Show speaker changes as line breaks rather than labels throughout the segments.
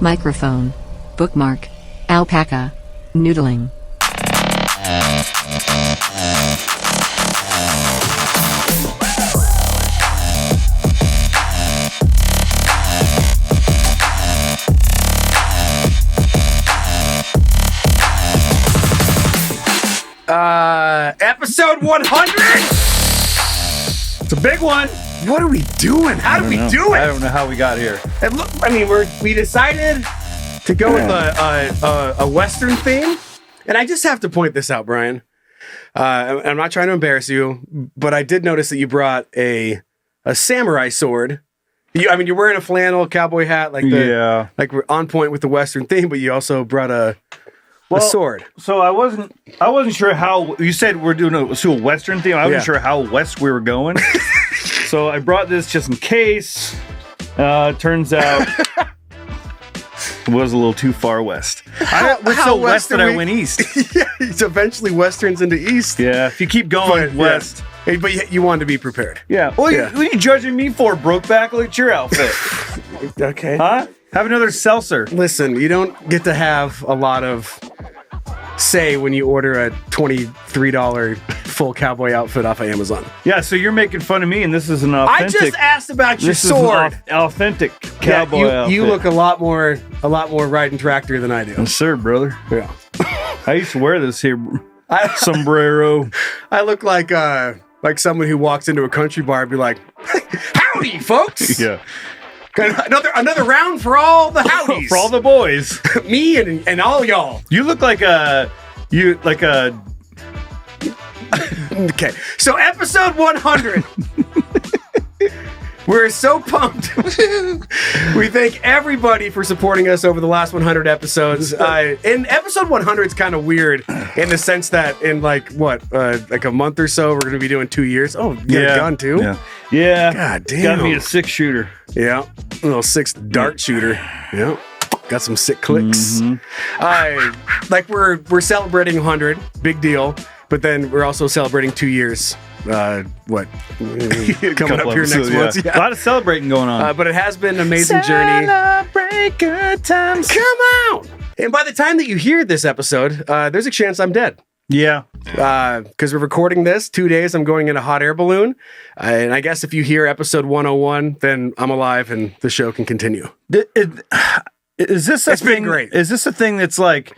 microphone, bookmark, alpaca, noodling.
Episode 100. It's a big one. What are we doing? How do we do it?
I don't know how we got here.
And look, I mean, we decided to go with a Western theme, and I just have to point this out, Brian. I'm not trying to embarrass you, but I did notice that you brought a samurai sword. You're wearing a flannel cowboy hat, like we're on point with the Western theme, but you also brought a sword.
So I wasn't sure how you said we're doing a Western theme. I wasn't sure how west we were going. So I brought this just in case. Turns out it was a little too far west. I went so west that I went east.
Yeah, it's eventually westerns into east.
Yeah, if you keep going west.
Yeah. But you wanted to be prepared.
Yeah. Well, what are you judging me for, Brokeback? Look at your outfit.
Okay.
Huh? Have another seltzer.
Listen, you don't get to have a lot of say when you order a $23 full cowboy outfit off of Amazon.
Yeah, so you're making fun of me, and this is an authentic.
I just asked about your sword.
Is an authentic cowboy outfit.
You look a lot more riding tractor than I do.
Yes, sir, brother.
Yeah.
I used to wear this here sombrero.
I look like someone who walks into a country bar and be like, "Howdy, folks."
Yeah.
Another round for all the howdies.
For all the boys.
Me and all y'all.
You look like a
Okay. So episode 100. We're so pumped. We thank everybody for supporting us over the last 100 episodes. And episode 100 is kind of weird in the sense that in like a month or so, we're going to be doing 2 years. Oh, you got a gun too?
Yeah.
God damn.
Got me a 6-shooter.
Yeah. A little 6 dart shooter. Yeah. Got some sick clicks.
Mm-hmm.
We're celebrating 100. Big deal. But then we're also celebrating 2 years. Coming up here next month. Yeah.
A lot of celebrating going on.
But it has been an amazing journey.
Celebrate good times.
Come on! And by the time that you hear this episode, there's a chance I'm dead.
Yeah.
Because we're recording this 2 days, I'm going in a hot air balloon. And I guess if you hear episode 101, then I'm alive and the show can continue.
Is this a thing?
Been great.
Is this a thing that's like,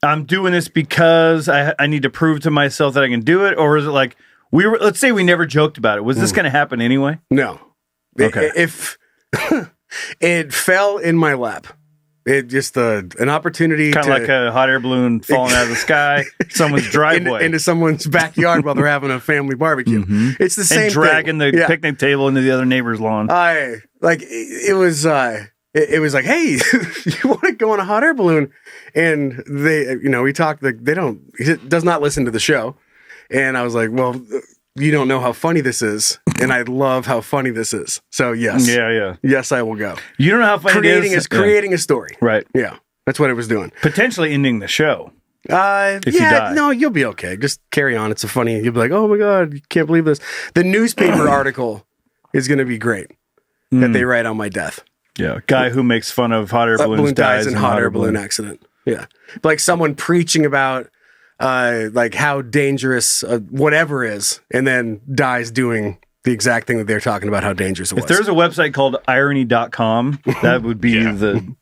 I'm doing this because I need to prove to myself that I can do it? Or is it like, let's say we never joked about it. Was this going to happen anyway?
No.
Okay.
If it fell in my lap. It just an opportunity
kind of like a hot air balloon falling out of the sky, someo's driveway
into someo's backyard while they're having a family barbecue. Mm-hmm. It's the same
and dragging
thing.
The picnic table into the other neighbor's lawn.
It was like, hey, you want to go on a hot air balloon? And we talked. It does not listen to the show, and I was like, well, you don't know how funny this is, and I love how funny this is. So yes, yes, I will go.
You don't know how funny it is.
Creating a story,
right?
Yeah, that's what it was doing.
Potentially ending the show.
If you die. No, you'll be okay. Just carry on. It's you'll be like, oh my god, you can't believe this. The newspaper article is going to be great that they write on my death.
Yeah, guy who makes fun of hot air balloons dies in
hot air balloon accident. Yeah, like someone preaching about how dangerous whatever is, and then dies doing the exact thing that they're talking about how dangerous it was.
If there's a website called irony.com, that would be the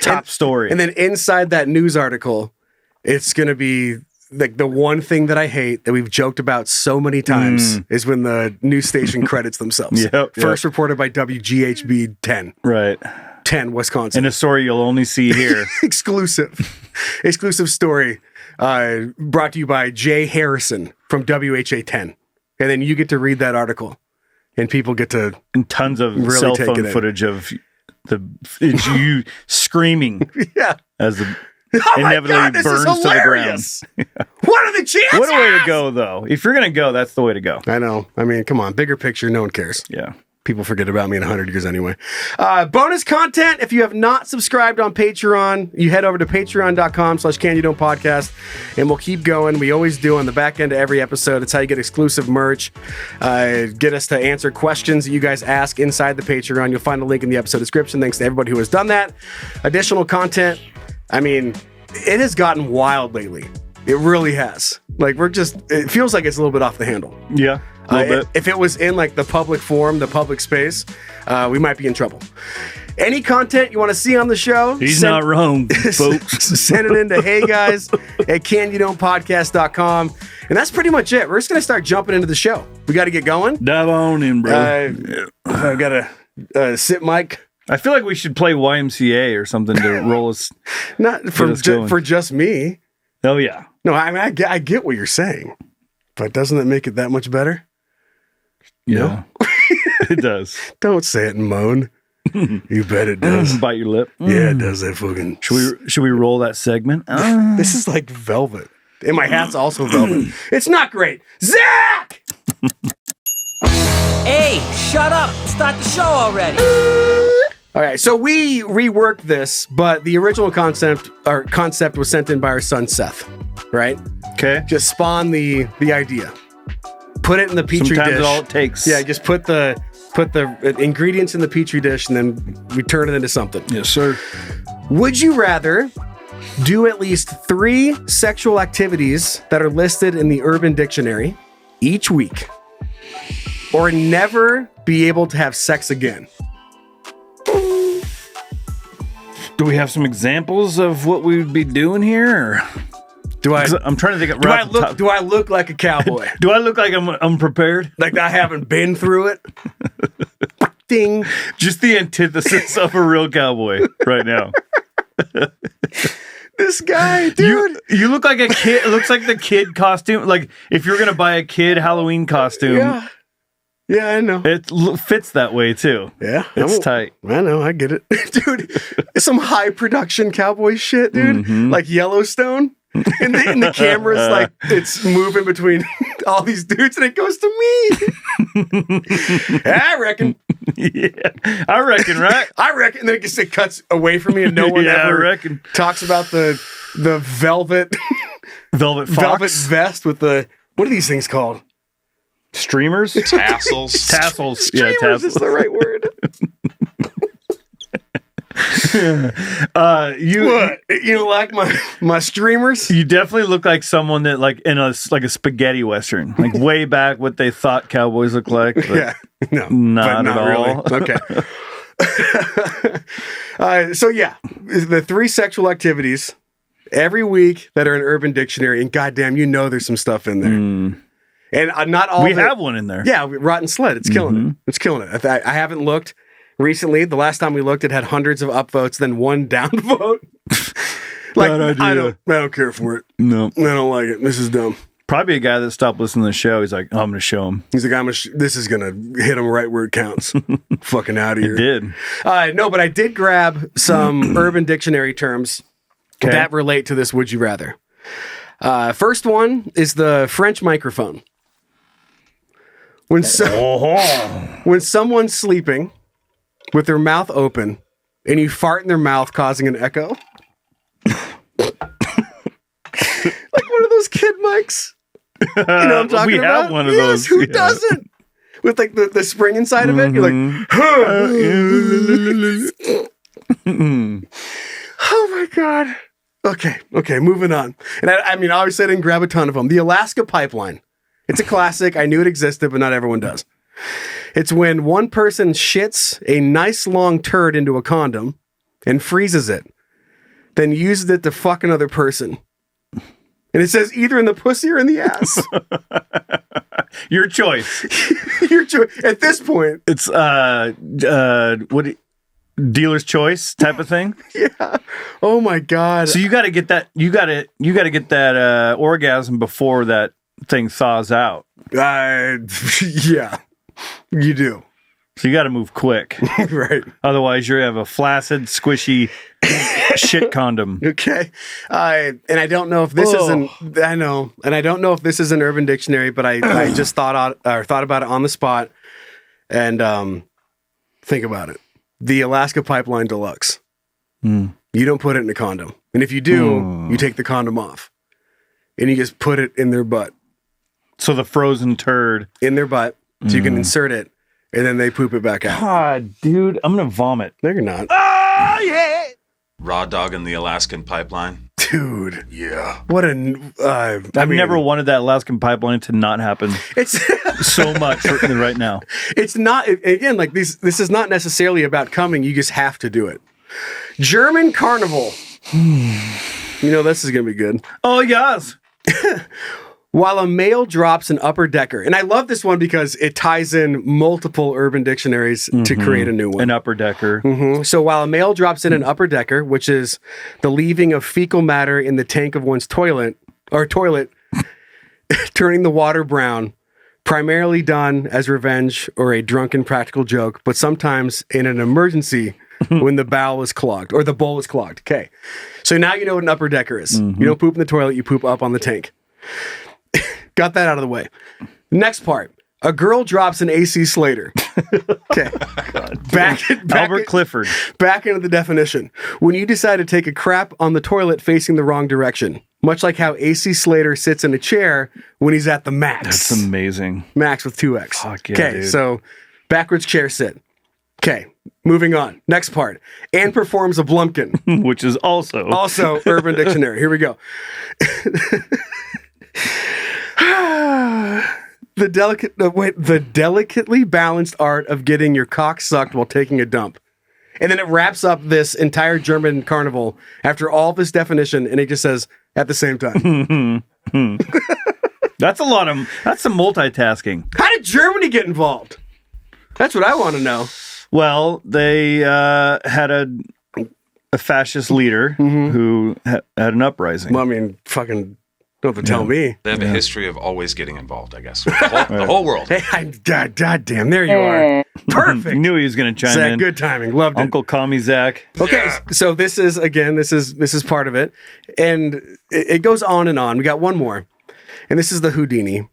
top story.
And then inside that news article, it's going to be like the one thing that I hate that we've joked about so many times is when the news station credits themselves. First reported by WGHB 10.
Right.
10, Wisconsin.
And a story you'll only see here.
Exclusive story brought to you by Jay Harrison from WHA 10. And then you get to read that article and people get to...
And tons of
really
cell phone footage of you screaming as the... inevitably burns to the ground.
What are the chances?
What a way to go, though. If you're going to go, that's the way to go.
I know. I mean, come on. Bigger picture, no one cares.
Yeah.
People forget about me in 100 years anyway. Bonus content. If you have not subscribed on Patreon, you head over to patreon.com/CanYouDon'tPodcast, and we'll keep going. We always do on the back end of every episode. It's how you get exclusive merch, get us to answer questions that you guys ask inside the Patreon. You'll find a link in the episode description. Thanks to everybody who has done that. Additional content. I mean, it has gotten wild lately. It really has. Like, it feels like it's a little bit off the handle.
Yeah.
If it was in like the public forum, the public space, we might be in trouble. Any content you want to see on the show,
he's not wrong, folks.
Send it in to heyguys@canyouDon'tPodcast.com. And that's pretty much it. We're just going to start jumping into the show. We got to get going.
Dive on in, bro.
I got a sit mic.
I feel like we should play YMCA or something to roll us.
Not for just me.
Oh, yeah.
No, I mean, I get what you're saying. But doesn't that make it that much better?
Yeah,
no?
It does.
Don't say it and moan. You bet it does.
Bite your lip.
Yeah, it does that fucking.
Should we roll that segment?
This is like velvet. And my hat's also velvet. It's not great. Zach!
Hey, shut up. Start the show already.
All right, so we reworked this, but the original concept was sent in by our son Seth, right?
Okay.
Just spawn the idea. Put it in the petri
Sometimes
dish.
all it takes.
Yeah, just put the ingredients in the petri dish, and then we turn it into something.
Yes, sir.
Would you rather do at least 3 sexual activities that are listed in the Urban Dictionary each week, or never be able to have sex again?
Do we have some examples of what we would be doing here? Or? I'm trying to think.
Do I look like a cowboy?
Do I look like I'm unprepared?
Like I haven't been through it? Ding.
Just the antithesis of a real cowboy right now.
This guy, dude.
You look like a kid. It looks like the kid costume. Like if you're gonna buy a kid Halloween costume.
Yeah. Yeah, I know.
It fits that way too.
Yeah.
It's tight.
I know, I get it. Dude, it's some high production cowboy shit, dude.
Mm-hmm.
Like Yellowstone. And the camera's like, it's moving between all these dudes and it goes to me. I reckon.
Yeah, I reckon, right?
I reckon. And then it cuts away from me and no one ever talks about the velvet vest with the, what are these things called?
Streamers?
Tassels.
Tassels.
Streamers is the right word. You like my streamers?
You definitely look like someone that like in a spaghetti western, like way back what they thought cowboys looked like.
Yeah, no,
not at all.
Really. Okay. So yeah, the 3 sexual activities every week that are in Urban Dictionary, and goddamn, there's some stuff in there. And not all.
We have one in there.
Yeah, Rotten Sled. It's killing it. It's killing it. I haven't looked recently. The last time we looked, it had hundreds of upvotes, then 1 downvote. Like I don't care for it.
No,
I don't like it. This is dumb.
Probably a guy that stopped listening to the show. He's like, oh, I'm going to show him.
He's like, this is going to hit him right where it counts. Fucking out of here.
It did.
No, but I did grab some Urban Dictionary terms that relate to this Would You Rather. First one is the French microphone. When someone's sleeping with their mouth open and you fart in their mouth, causing an echo. Like one of those kid mics. You know what I'm talking about?
We have one of those.
Who doesn't? With like the spring inside of it. You're like, oh my God. Okay, moving on. And I mean, obviously I didn't grab a ton of them. The Alaska Pipeline. It's a classic. I knew it existed, but not everyone does. It's when one person shits a nice long turd into a condom and freezes it, then uses it to fuck another person. And it says either in the pussy or in the ass.
Your choice.
Your choice. At this point,
it's dealer's choice type of thing.
Yeah. Oh my God.
So you got to get that. You got to get that orgasm before that thing thaws out.
Yeah, you do.
So you got to move quick,
right?
Otherwise, you have a flaccid, squishy shit condom.
Okay, and I don't know if this is an. I know, and I don't know if this is an Urban Dictionary, but I just thought about it on the spot, and Think about it. The Alaska Pipeline Deluxe. You don't put it in a condom. And if you do, you take the condom off. And you just put it in their butt.
So the frozen turd.
In their butt. So you can insert it. And then they poop it back out.
God, dude, I'm going to vomit.
No, you're not.
Oh, yeah.
Raw dog in the Alaskan pipeline.
Dude.
Yeah.
What a...
I've never wanted that Alaskan pipeline to not happen.
It's
so much right now.
It's not... Again, like this is not necessarily about coming. You just have to do it. German Carnival. You know this is going to be good.
Oh, yes.
While a male drops an upper decker, and I love this one because it ties in multiple urban dictionaries to create a new one.
An upper decker.
So while a male drops in an upper decker, which is the leaving of fecal matter in the tank of one's toilet, turning the water brown, primarily done as revenge or a drunken practical joke, but sometimes in an emergency when the bowel is clogged or the bowl is clogged. Okay. So now you know what an upper decker is. You don't poop in the toilet, you poop up on the tank. Got that out of the way. Next part. A girl drops an AC Slater. Okay.
Albert Clifford.
Back into the definition. When you decide to take a crap on the toilet facing the wrong direction. Much like how AC Slater sits in a chair when he's at the max.
That's amazing.
Max with 2X.
Fuck yeah,
Okay,
dude.
so backwards chair sit. Okay, moving on. Next part. And performs a blumpkin.
Which is also
Urban Dictionary. Here we go. The delicately balanced art of getting your cock sucked while taking a dump. And then it wraps up this entire German carnival after all this definition, and it just says, at the same time.
That's some multitasking.
How did Germany get involved? That's what I want to know.
Well, they had a fascist leader who had an uprising.
Well, I mean, fucking don't have to tell me.
They have a history of always getting involved, I guess. The whole world.
Hey, God damn, there you are. Perfect.
Knew he was going to chime
Zach,
in.
good timing. Loved it.
Uncle Call Me Zach.
Okay, so this is part of it. And it goes on and on. We got one more. And this is the Houdini.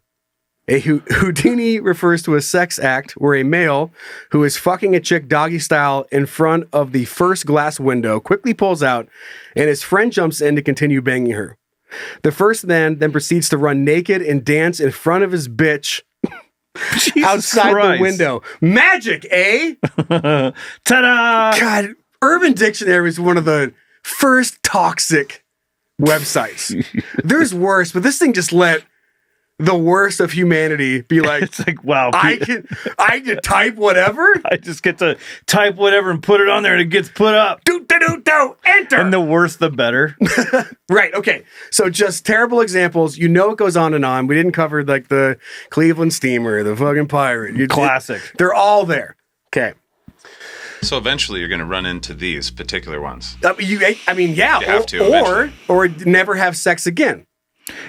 A Houdini refers to a sex act where a male who is fucking a chick doggy style in front of the first glass window quickly pulls out and his friend jumps in to continue banging her. The first man then proceeds to run naked and dance in front of his bitch outside the window. Magic, eh?
Ta-da!
God, Urban Dictionary is one of the first toxic websites. There's worse, but this thing just let the worst of humanity be like,
It's like, wow.
I can type whatever.
I just get to type whatever and put it on there and it gets put up.
Do, enter.
And the worse, the better.
Right. Okay. So just terrible examples. You know, it goes on and on. We didn't cover like the Cleveland Steamer, the fucking pirate.
Classic.
They're all there. Okay.
So eventually you're going to run into these particular ones.
Yeah.
You have to eventually.
or never have sex again.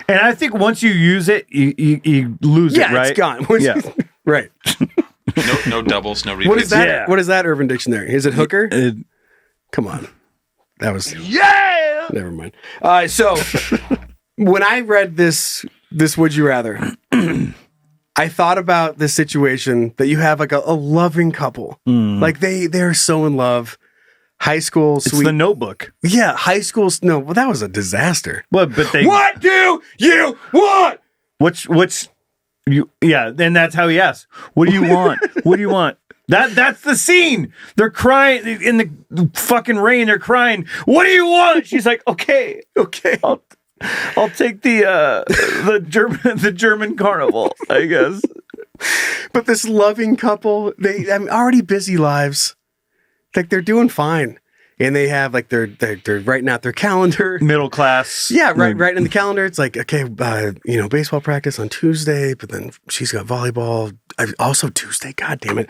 And I think once you use it, you lose it, right?
Yeah, it's gone.
Yeah.
Right.
No doubles, no repeats.
What is that?
Yeah.
What is that Urban Dictionary? Is it hooker? Come on. That was...
Yeah!
Never mind. So, when I read this Would You Rather, I thought about this situation that you have like a loving couple. Like they're so in love. High school,
It's
sweet.
the Notebook.
Yeah, high school. No, well, that was a disaster.
But they...
What do you want?
And that's how he asks. What do you want? What do you want? That's the scene. They're crying in the fucking rain. They're crying. What do you want? She's like, okay. I'll take the German carnival, I guess.
But this loving couple, already busy lives. Like they're doing fine. And they have like they're writing out their calendar.
Middle class.
Yeah, right in the calendar. It's like, okay, baseball practice on Tuesday, but then she's got volleyball. Also Tuesday, god damn it.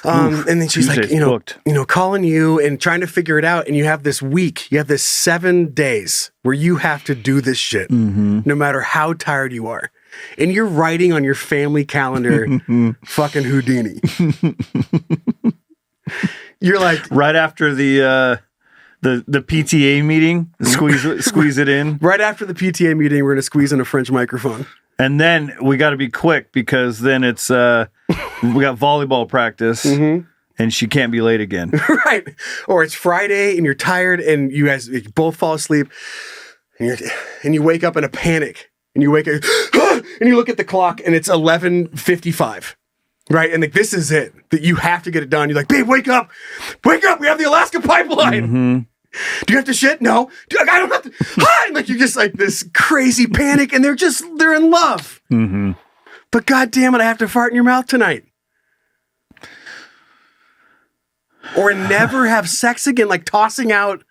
And then she's
Tuesday's
like,
booked.
Calling you and trying to figure it out. And you have this week, you have this 7 days where you have to do this shit, no matter how tired you are. And you're writing on your family calendar, fucking Houdini. You're like
right after the PTA meeting, squeeze it in.
Right after the PTA meeting, we're gonna squeeze in a French microphone.
And then we got to be quick because then it's we got volleyball practice, and and she can't be late again.
Right. Or it's Friday and you're tired and you guys both fall asleep and you wake up in a panic and you wake up and you look at the clock and it's 11:55. Right. And like, this is it, that you have to get it done. You're like, babe, wake up. Wake up. We have the Alaska pipeline.
Mm-hmm.
Do you have to shit? No. I don't have to. And like, you're just like this crazy panic and they're in love.
Mm-hmm.
But God damn it, I have to fart in your mouth tonight. Or never have sex again, like tossing out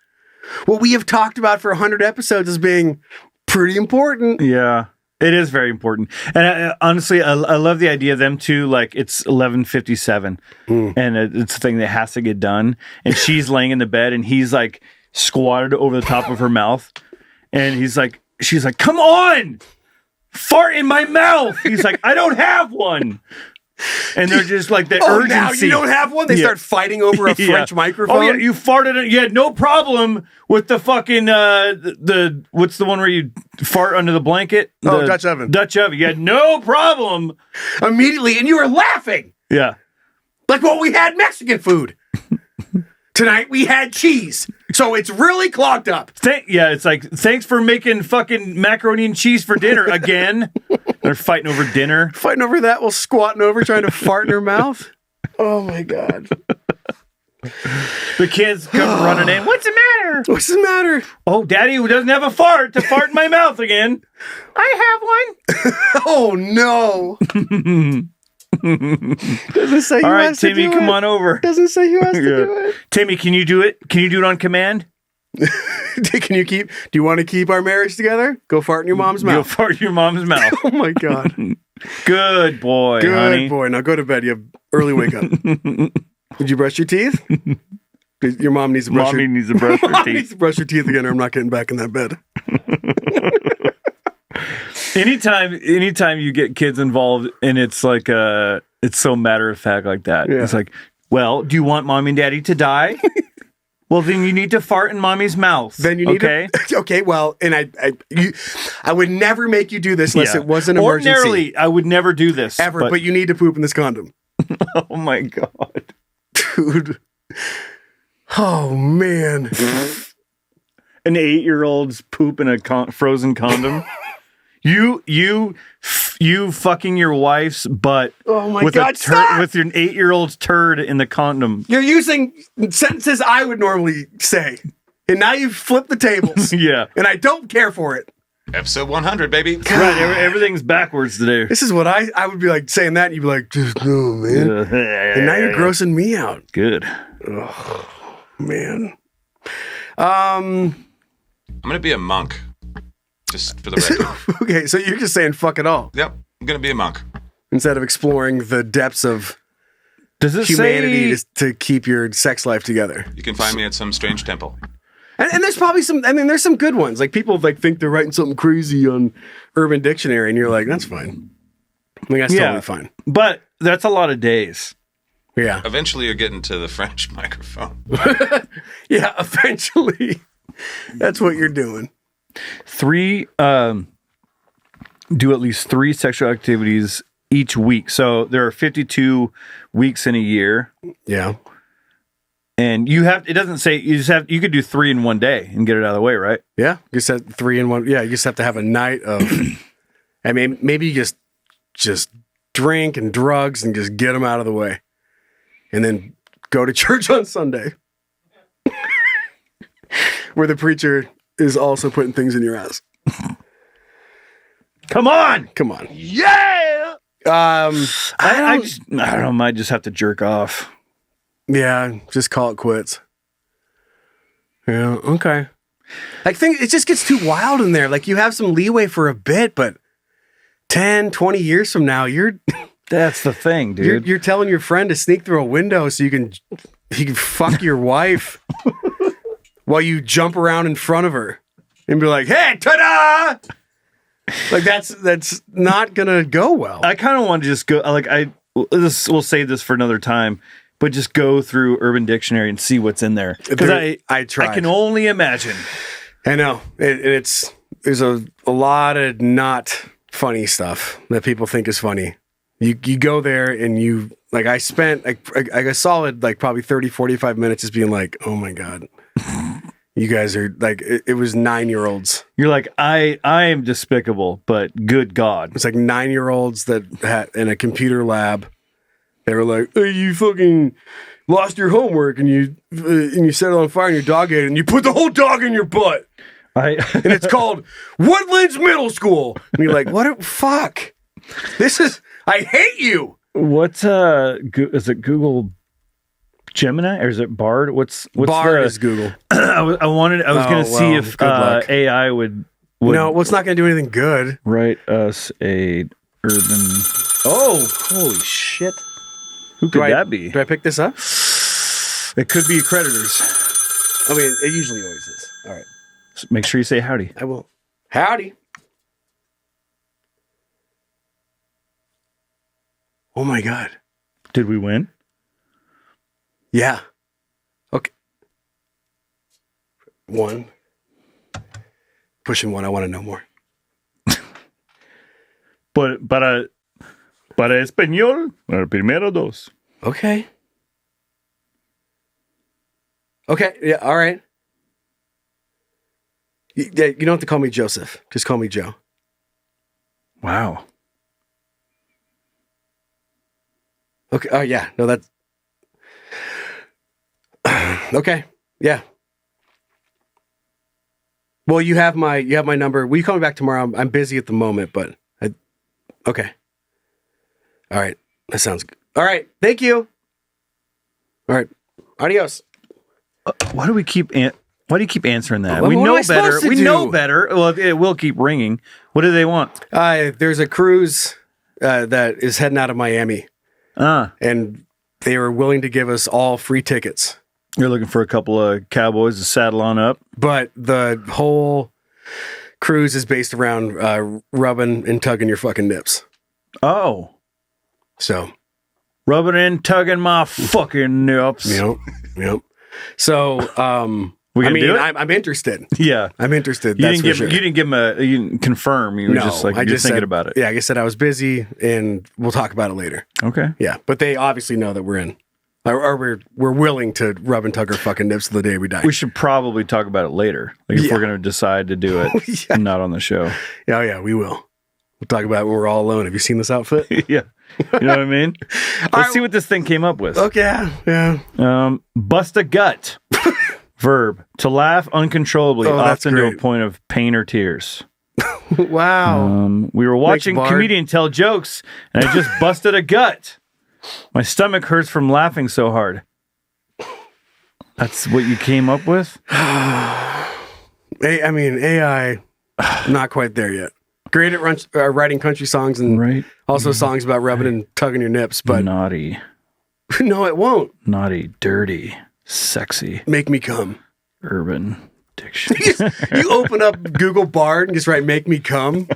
what we have talked about for 100 episodes as being pretty important.
Yeah, it is very important. And honestly, I love the idea of them too. Like, it's 11:57 and it's a thing that has to get done. And she's laying in the bed and he's like squatted over the top of her mouth. And she's like, come on, fart in my mouth. He's like, I don't have one. And they're just like the urgency.
Now you don't have one? They start fighting over a French microphone?
Oh, yeah, you farted. You had no problem with the fucking, the what's the one where you fart under the blanket?
Oh, Dutch oven.
Dutch oven. You had no problem.
Immediately, and you were laughing.
Yeah.
Like, well, we had Mexican food. Tonight we had cheese. So it's really clogged up.
It's like, thanks for making fucking macaroni and cheese for dinner again. They're fighting over dinner.
Fighting over that while squatting over trying to fart in her mouth. Oh my God.
The kids come running in. What's the matter?
What's the matter?
Oh, Daddy who doesn't have a fart to fart in my mouth again. I have one.
Oh no. Doesn't say
all
who
right,
has to
Timmy,
do
come
it.
on over.
Doesn't say who has to do it.
Timmy, can you do it? Can you do it on command?
Do you want to keep our marriage together? Go fart in your mom's mouth.
Go fart in your mom's mouth.
Oh my God.
Good boy,
Good
honey.
boy. Now go to bed. You have early wake up. Did you brush your teeth? Your mom needs to brush
Mommy
her
needs to brush her
Mom
teeth.
needs to brush her teeth again or I'm not getting back in that bed.
Anytime you get kids involved and it's like it's so matter of fact like that.
Yeah.
It's like, well, do you want mommy and daddy to die? Well, then you need to fart in mommy's mouth.
Then you need to. Okay, well, and I would never make you do this unless it was an emergency.
Ordinarily, I would never do this.
Ever, but you need to poop in this condom.
Oh my God.
Dude. Oh, man.
An 8-year-old's poop in a frozen condom. You fucking your wife's butt.
Oh my
with
God! Stop!
With your 8-year-old's turd in the condom.
You're using sentences I would normally say, and now you've flipped the tables.
Yeah,
and I don't care for it.
Episode 100, baby.
Right, everything's backwards today.
This is what I would be like saying that, and you'd be like, "No, man." And now you're grossing me out.
Good.
Oh, man.
I'm gonna be a monk. Just for the record.
Okay, so you're just saying fuck it all.
Yep, I'm gonna be a monk.
Instead of exploring the depths of
Does it
humanity
say
to keep your sex life together.
You can find me at some strange temple.
And there's probably some, I mean, there's some good ones. Like people like think they're writing something crazy on Urban Dictionary and you're like, that's fine. Like, that's totally fine.
But that's a lot of days.
Yeah.
Eventually you're getting to the French microphone.
Yeah, eventually. That's what you're doing.
Do at least 3 sexual activities each week. So there are 52 weeks in a year.
Yeah.
And it doesn't say, you could do 3 in one day and get it out of the way, right?
Yeah. You just have 3 in one. Yeah. You just have to have a night of, I mean, maybe you just drink and drugs and just get them out of the way. And then go to church on Sunday. Where the preacher is also putting things in your ass.
Come on.
Yeah.
I don't know. Might just have to jerk off.
Yeah. Just call it quits. Yeah. Okay. I think it just gets too wild in there. Like you have some leeway for a bit, but 10, 20 years from now,
that's the thing, dude.
You're telling your friend to sneak through a window so he can fuck your wife while you jump around in front of her and be like, "Hey, ta-da!" Like that's not gonna go well.
I kind of want to just go. We'll save this for another time, but just go through Urban Dictionary and see what's in there. Because
I tried.
I can only imagine.
I know there's a lot of not funny stuff that people think is funny. You go there and you Like I spent like a solid like probably 30, 45 minutes just being like, oh my God, you guys are like, it was 9-year-olds.
You're like, I am despicable, but good God.
It's like 9-year-olds that had in a computer lab. They were like, hey, you fucking lost your homework and you set it on fire and your dog ate it and you put the whole dog in your butt. And it's called Woodlands Middle School. And you're like, what? Fuck. I hate you.
What's is it Google Gemini or is it Bard? What's
Bard is Google.
I was going to see if AI would.
No, well, it's not going to do anything good.
Write us a urban. Oh, holy shit! Who could that be?
Do I pick this up?
It could be creditors.
I mean, it usually always is. All right.
So make sure you say howdy.
I will. Howdy. Oh my God.
Did we win?
Yeah. Okay. 1. Pushing 1. I want to know more.
Para español, primero dos.
Okay. Okay. Yeah. All right. You don't have to call me Joseph. Just call me Joe.
Wow.
Okay. Oh yeah. No, that's okay. Yeah. Well, you have my number. Will you call me back tomorrow? I'm busy at the moment, but okay. All right. That sounds good. All right. Thank you. All right. Adios.
Why do you keep answering that?
What
we
am
know
I
better.
supposed to
We
do?
know better. Well, it will keep ringing. What do they want?
There's a cruise that is heading out of Miami, and they were willing to give us all free tickets.
You're looking for a couple of cowboys to saddle on up.
But the whole cruise is based around rubbing and tugging your fucking nips.
Oh.
So.
Rubbing and tugging my fucking nips.
Yep. So,
We
I
gonna
mean,
do it?
I'm interested.
Yeah.
I'm interested.
You
That's
didn't
for sure.
you didn't give him you didn't confirm. You were just like, you're thinking about it.
Yeah, like I said, I was busy and we'll talk about it later.
Okay.
Yeah. But they obviously know that we're in. Or we're willing to rub and tug our fucking nips till the day we die.
We should probably talk about it later. Like if we're going to decide to do it, not on the show.
Yeah, we will. We'll talk about it when we're all alone. Have you seen this outfit?
Yeah. You know what I mean? Let's see what this thing came up with.
Okay, yeah.
Bust a gut. Verb. To laugh uncontrollably, often to a point of pain or tears.
Wow.
We were watching a comedian tell jokes, and I just busted a gut. My stomach hurts from laughing so hard. That's what you came up with?
I mean, AI, not quite there yet. Great at writing country songs and also songs about rubbing and tugging your nips, but...
Naughty.
No, it won't.
Naughty, dirty, sexy.
Make me come.
Urban Dictionary.
You open up Google Bard and just write "make me come."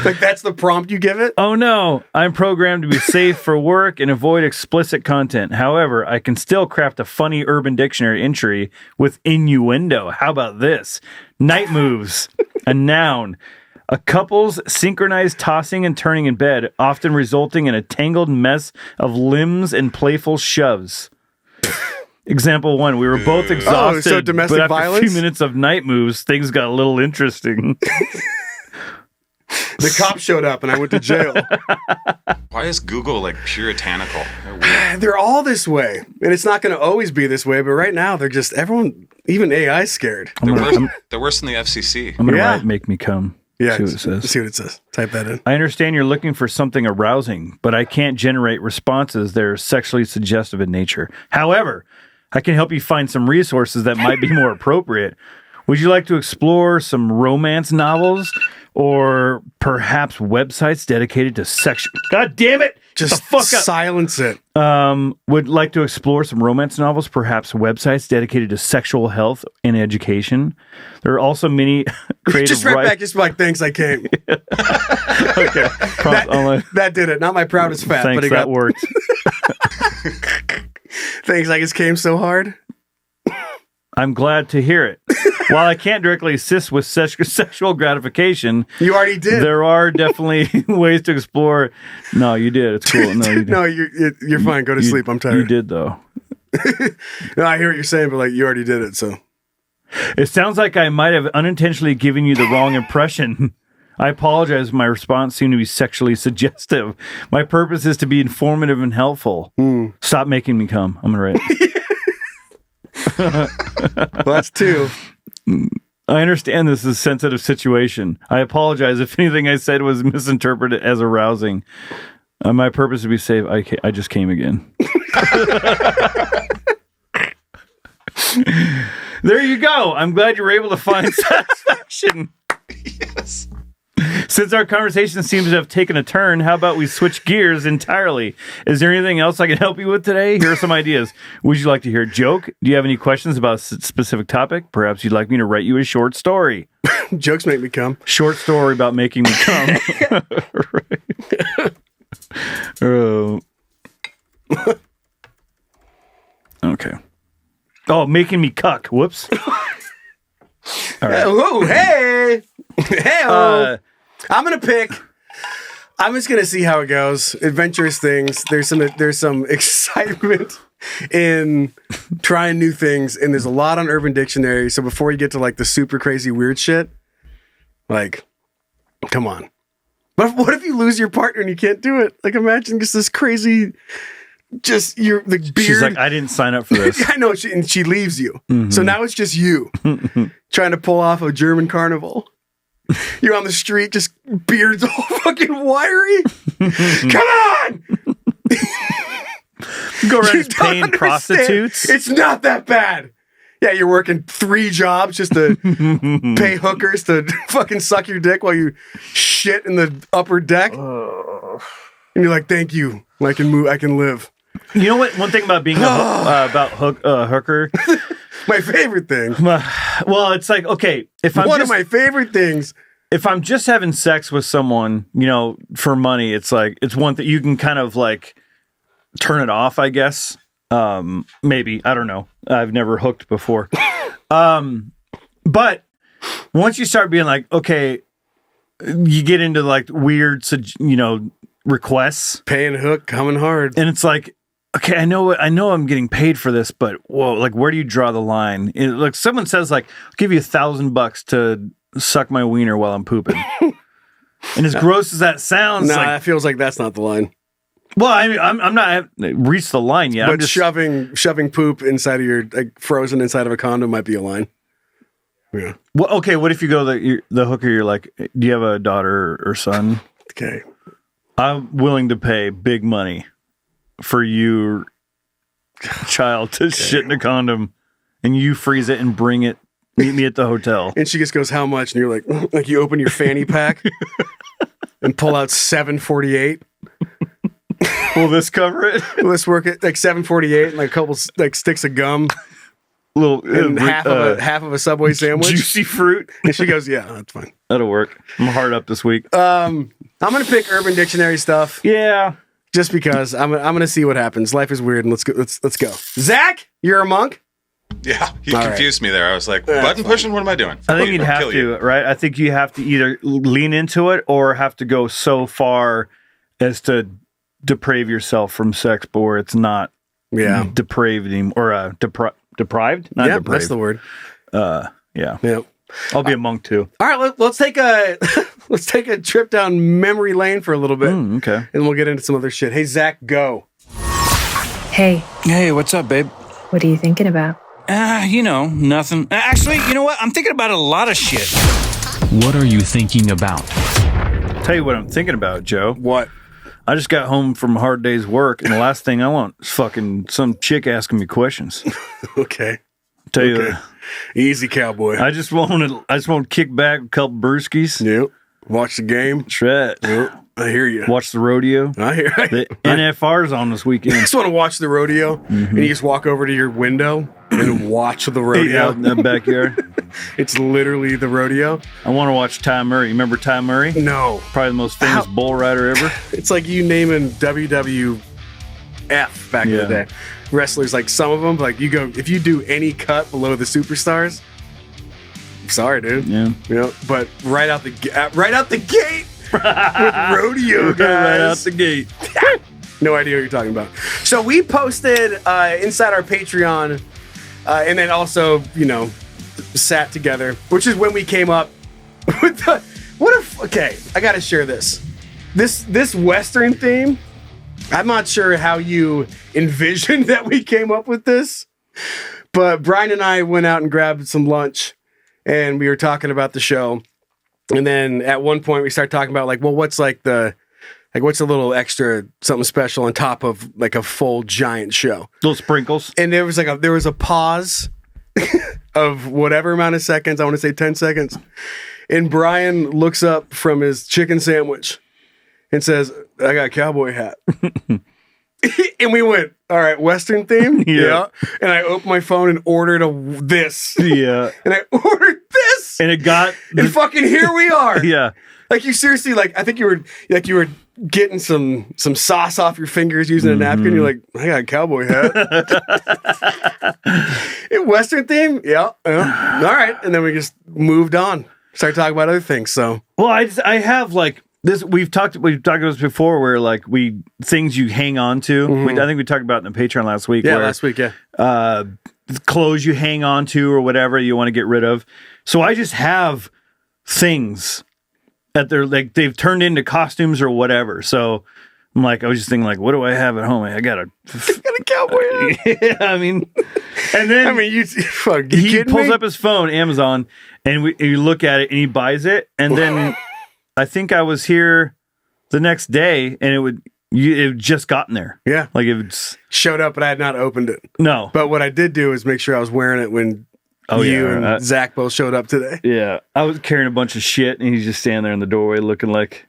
Like that's the prompt you give it?
Oh no, I'm programmed to be safe for work and avoid explicit content. However, I can still craft a funny Urban Dictionary entry with innuendo. How about this? Night moves, a noun. A couple's synchronized tossing and turning in bed, often resulting in a tangled mess of limbs and playful shoves. Example 1, we were both exhausted,
so domestic
but after
violence?
a few minutes of night moves, things got a little interesting.
The cop showed up and I went to jail.
Why is Google like puritanical?
They're all this way. And it's not going to always be this way, but right now they're just, everyone, even AI's scared.
They're worse than the FCC.
I'm going to write "make me come."
Yeah,
see what it says.
See what it says. Type that in.
I understand you're looking for something arousing, but I can't generate responses that are sexually suggestive in nature. However, I can help you find some resources that might be more appropriate. Would you like to explore some romance novels or perhaps websites dedicated to sexual... God damn it!
Just
the fuck up.
Silence it.
Would like to explore some romance novels, perhaps websites dedicated to sexual health and education. There are also many creative...
Just right back, just like, thanks, I came.
Okay.
That did it. Not my proudest fat,
Thanks,
but it
that
got...
worked.
Thanks, I just came so hard.
I'm glad to hear it. While I can't directly assist with sexual gratification,
You already did.
there are definitely ways to explore. No, you did. It's cool. No, you did.
No, you're fine. Go to sleep. I'm tired.
You did, though.
No, I hear what you're saying, but like you already did it. So
It sounds like I might have unintentionally given you the wrong impression. I apologize. My response seemed to be sexually suggestive. My purpose is to be informative and helpful. Stop making me come. I'm going to write.
well, that's 2.
I understand this is a sensitive situation. I apologize if anything I said was misinterpreted as arousing. My purpose is to be safe. I just came again. There you go. I'm glad you were able to find satisfaction.
Yes.
Since our conversation seems to have taken a turn, how about we switch gears entirely? Is there anything else I can help you with today? Here are some ideas. Would you like to hear a joke? Do you have any questions about a specific topic? Perhaps you'd like me to write you a short story.
Jokes make me come.
Short story about making me come. Okay. Oh, making me cuck. Whoops. All right.
Oh, hey. Hey. I'm going to pick. I'm just going to see how it goes. Adventurous things. There's some excitement in trying new things, and there's a lot on Urban Dictionary. So before you get to like the super crazy weird shit, like, come on. But what if you lose your partner and you can't do it? Like, imagine just this crazy, just the beard.
She's like, I didn't sign up for this.
I know, and she leaves you. So now it's just you trying to pull off a German carnival. You're on the street, just beard's all fucking wiry. Come on!
Go around
You
just
don't
paying
understand.
prostitutes.
It's not that bad. Yeah, you're working 3 jobs just to pay hookers to fucking suck your dick while you shit in the upper deck. And you're like, thank you. I can move. I can live.
You know what? One thing about being about hooker.
My favorite thing.
Well, it's like, okay, if I'm
One
just,
of my favorite things.
if I'm just having sex with someone, you know, for money, it's like, it's one that you can kind of like turn it off, I guess. Maybe, I don't know. I've never hooked before. But once you start being like, okay, you get into like weird, requests.
Paying hook, coming hard.
And it's like, okay, I know I'm getting paid for this, but whoa, like, where do you draw the line? Like, someone says, like, I'll give you $1,000 to suck my wiener while I'm pooping. And as gross as that sounds,
Nah,
like,
it feels like that's not the line.
well, I mean, I'm not I haven't reached the line yet.
But
I'm just
shoving poop inside of your, like, frozen inside of a condom might be a line. Yeah.
well, okay. What if you go the hooker? You're like, do you have a daughter or son?
Okay.
I'm willing to pay big money for your child to shit in a condom, and you freeze it and bring it. Meet me at the hotel.
And she just goes, how much? And you're like you open your fanny pack and pull out $7.48.
Will this cover it?
Let's work it like $7.48 and like a couple like sticks of gum and half of a Subway sandwich.
Juicy fruit.
And she goes, yeah, that's fine.
That'll work. I'm hard up this week.
I'm gonna pick Urban Dictionary stuff.
Yeah.
Just because I'm gonna see what happens. Life is weird, and let's go. Zach, you're a monk.
Yeah, he
All
confused me there. I was like,
That's
button
fine.
pushing? What am I doing?
I think you'd
I'll
have
kill
to,
you.
right? I think you have to either lean into it or have to go so far as to deprave yourself from sex, but where it's not depraved anymore, or deprived? Not
Yeah,
depraved.
that's the word.
Yeah.
Yeah.
I'll be a monk too.
All right, let's take a trip down memory lane for a little bit,
Okay.
and we'll get into some other shit. Hey, Zach, go.
Hey,
Hey, what's up, babe?
what are you thinking about?
Nothing. Actually, you know what? I'm thinking about a lot of shit.
What are you thinking about?
Tell you what I'm thinking about, Joe.
What?
I just got home from a hard day's work, and the last thing I want is fucking some chick asking me questions.
Okay.
Tell you,
Okay. Easy, cowboy.
I just want to kick back a couple brewskis.
Yep. Watch the game.
That's right.
Yep. I hear you.
Watch the rodeo.
I hear.
The NFR's on this
I
weekend.
just want to watch the rodeo, and you just walk over to your window and watch the rodeo.
Out in the backyard.
It's literally the rodeo.
I want to watch Ty Murray. You remember Ty Murray?
No,
Probably the most famous bull rider ever.
it's like you naming WWF back in
Yeah.
the day. Wrestlers, like some of them, like you go, if you do any cut below the superstars, Sorry, dude.
Yeah.
But right out the gate with rodeo guys.
Right out the gate.
No idea what you're talking about. So we posted inside our Patreon, and then also, sat together, which is when we came up with the. Okay, I gotta share this. This Western theme. I'm not sure how you envisioned that we came up with this, but Brian and I went out and grabbed some lunch, and we were talking about the show. And then at one point we started talking about what's what's a little extra something special on top of like a full giant show.
Little sprinkles.
And there was a pause of whatever amount of seconds. I want to say 10 seconds. And Brian looks up from his chicken sandwich and says, I got a cowboy hat. And we went, all right, Western theme? Yeah. And I opened my phone and ordered this.
Yeah.
And I ordered this.
And it got...
And fucking here we are.
Yeah.
Like you seriously, I think you were getting some sauce off your fingers using a napkin. You're like, I got a cowboy hat. Western theme? Yeah. All right. And then we just moved on. Started talking about other things. So,
well, I have this. We've talked about this before, where things you hang on to. I think we talked about it in the Patreon last week.
Yeah, last week. Yeah.
Clothes you hang on to or whatever you want to get rid of. So I just have things that they've turned into costumes or whatever. So I'm I was just thinking what do I have at home? I got a
cowboy hat.
Yeah, I mean, and then he pulls up his phone, Amazon, and you look at it and he buys it. And then I think I was here the next day and it had just gotten there.
Yeah.
It
showed up, but I had not opened it.
No.
But what I did do is make sure I was wearing it when and Zach both showed up today.
Yeah. I was carrying a bunch of shit and he's just standing there in the doorway looking like